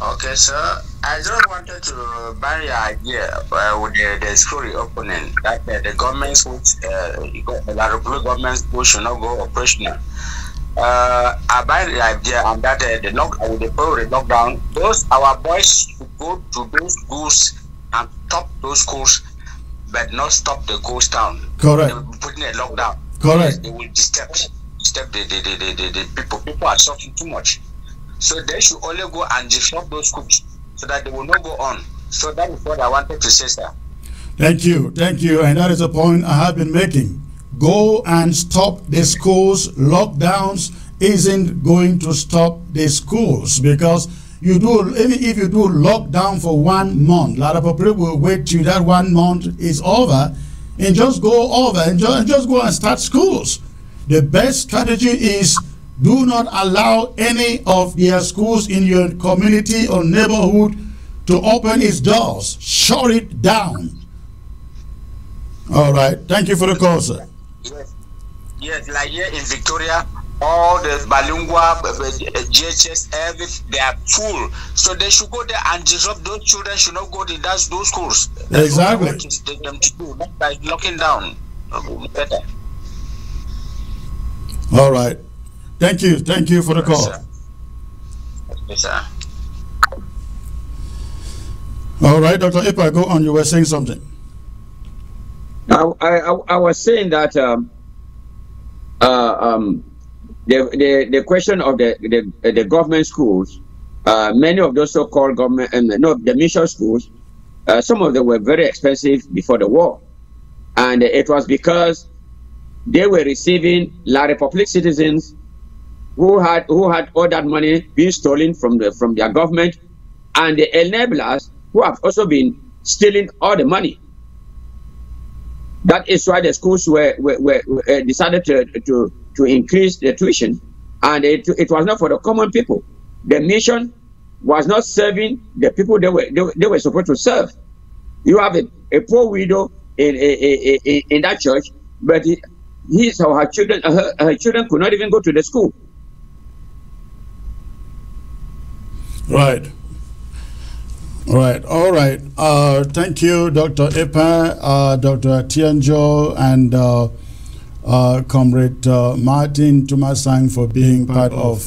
Okay, sir. I just wanted to bury your idea with the school reopening that the government schools, the Republic government schools should not go operational. I buy the idea and that the lockdown, our boys should go to those schools and stop those schools, but not stop the ghost town. Correct. They will be putting a lockdown. Correct. They will disturb the people. People are suffering too much. So they should only go and disrupt those schools so that they will not go on. So that is what I wanted to say, sir. Thank you. And that is a point I have been making. Go and stop the schools. Lockdowns isn't going to stop the schools because even if you do lockdown for 1 month, a lot of people will wait till that 1 month is over and just go over and just go and start schools. The best strategy is do not allow any of their schools in your community or neighborhood to open its doors. Shut it down. All right. Thank you for the call, sir. Yes, like here in Victoria, all the Balungwa, GHS, everything, they are full. So they should go there and disrupt. Those children should not go to those schools. Exactly. Them to do, not by locking down. Better. All right. Thank you for the call. Yes, sir. All right, Dr. Epa, go on. You were saying something. I was saying that the question of the government schools, many of those so-called government the mission schools, some of them were very expensive before the war, and it was because they were receiving La Republic citizens who had all that money being stolen from their government, and the enablers who have also been stealing all the money. That is why the schools were decided to increase the tuition, and it was not for the common people. The mission was not serving the people they were supposed to serve. You have a poor widow in that church, but his or her children could not even go to the school. Right. All right. Thank you, Dr. Epa, Dr. Tianjo, and Comrade Martin Tumasang for being part of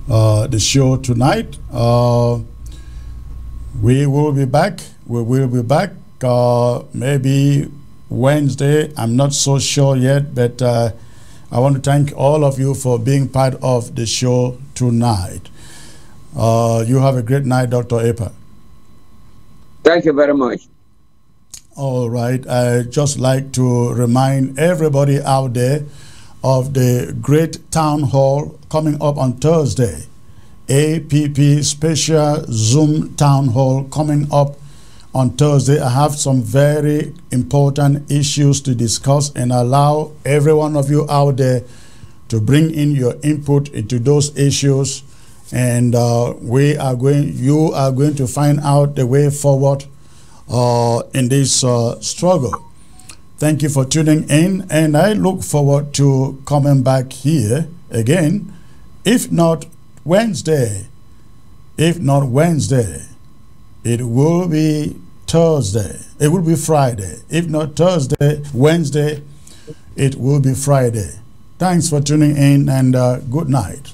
the show tonight. We will be back. Maybe Wednesday. I'm not so sure yet, but I want to thank all of you for being part of the show tonight. You have a great night, Dr. Epa. Thank you very much. All right. I'd just like to remind everybody out there of the great town hall coming up on Thursday. APP special Zoom town hall coming up on Thursday. I have some very important issues to discuss and allow every one of you out there to bring in your input into those issues. And you are going to find out the way forward in this struggle. Thank you for tuning in, and I look forward to coming back here again, if not Wednesday. If not Wednesday, it will be Thursday. It will be Friday. If not Thursday, Wednesday, it will be Friday. Thanks for tuning in, and good night.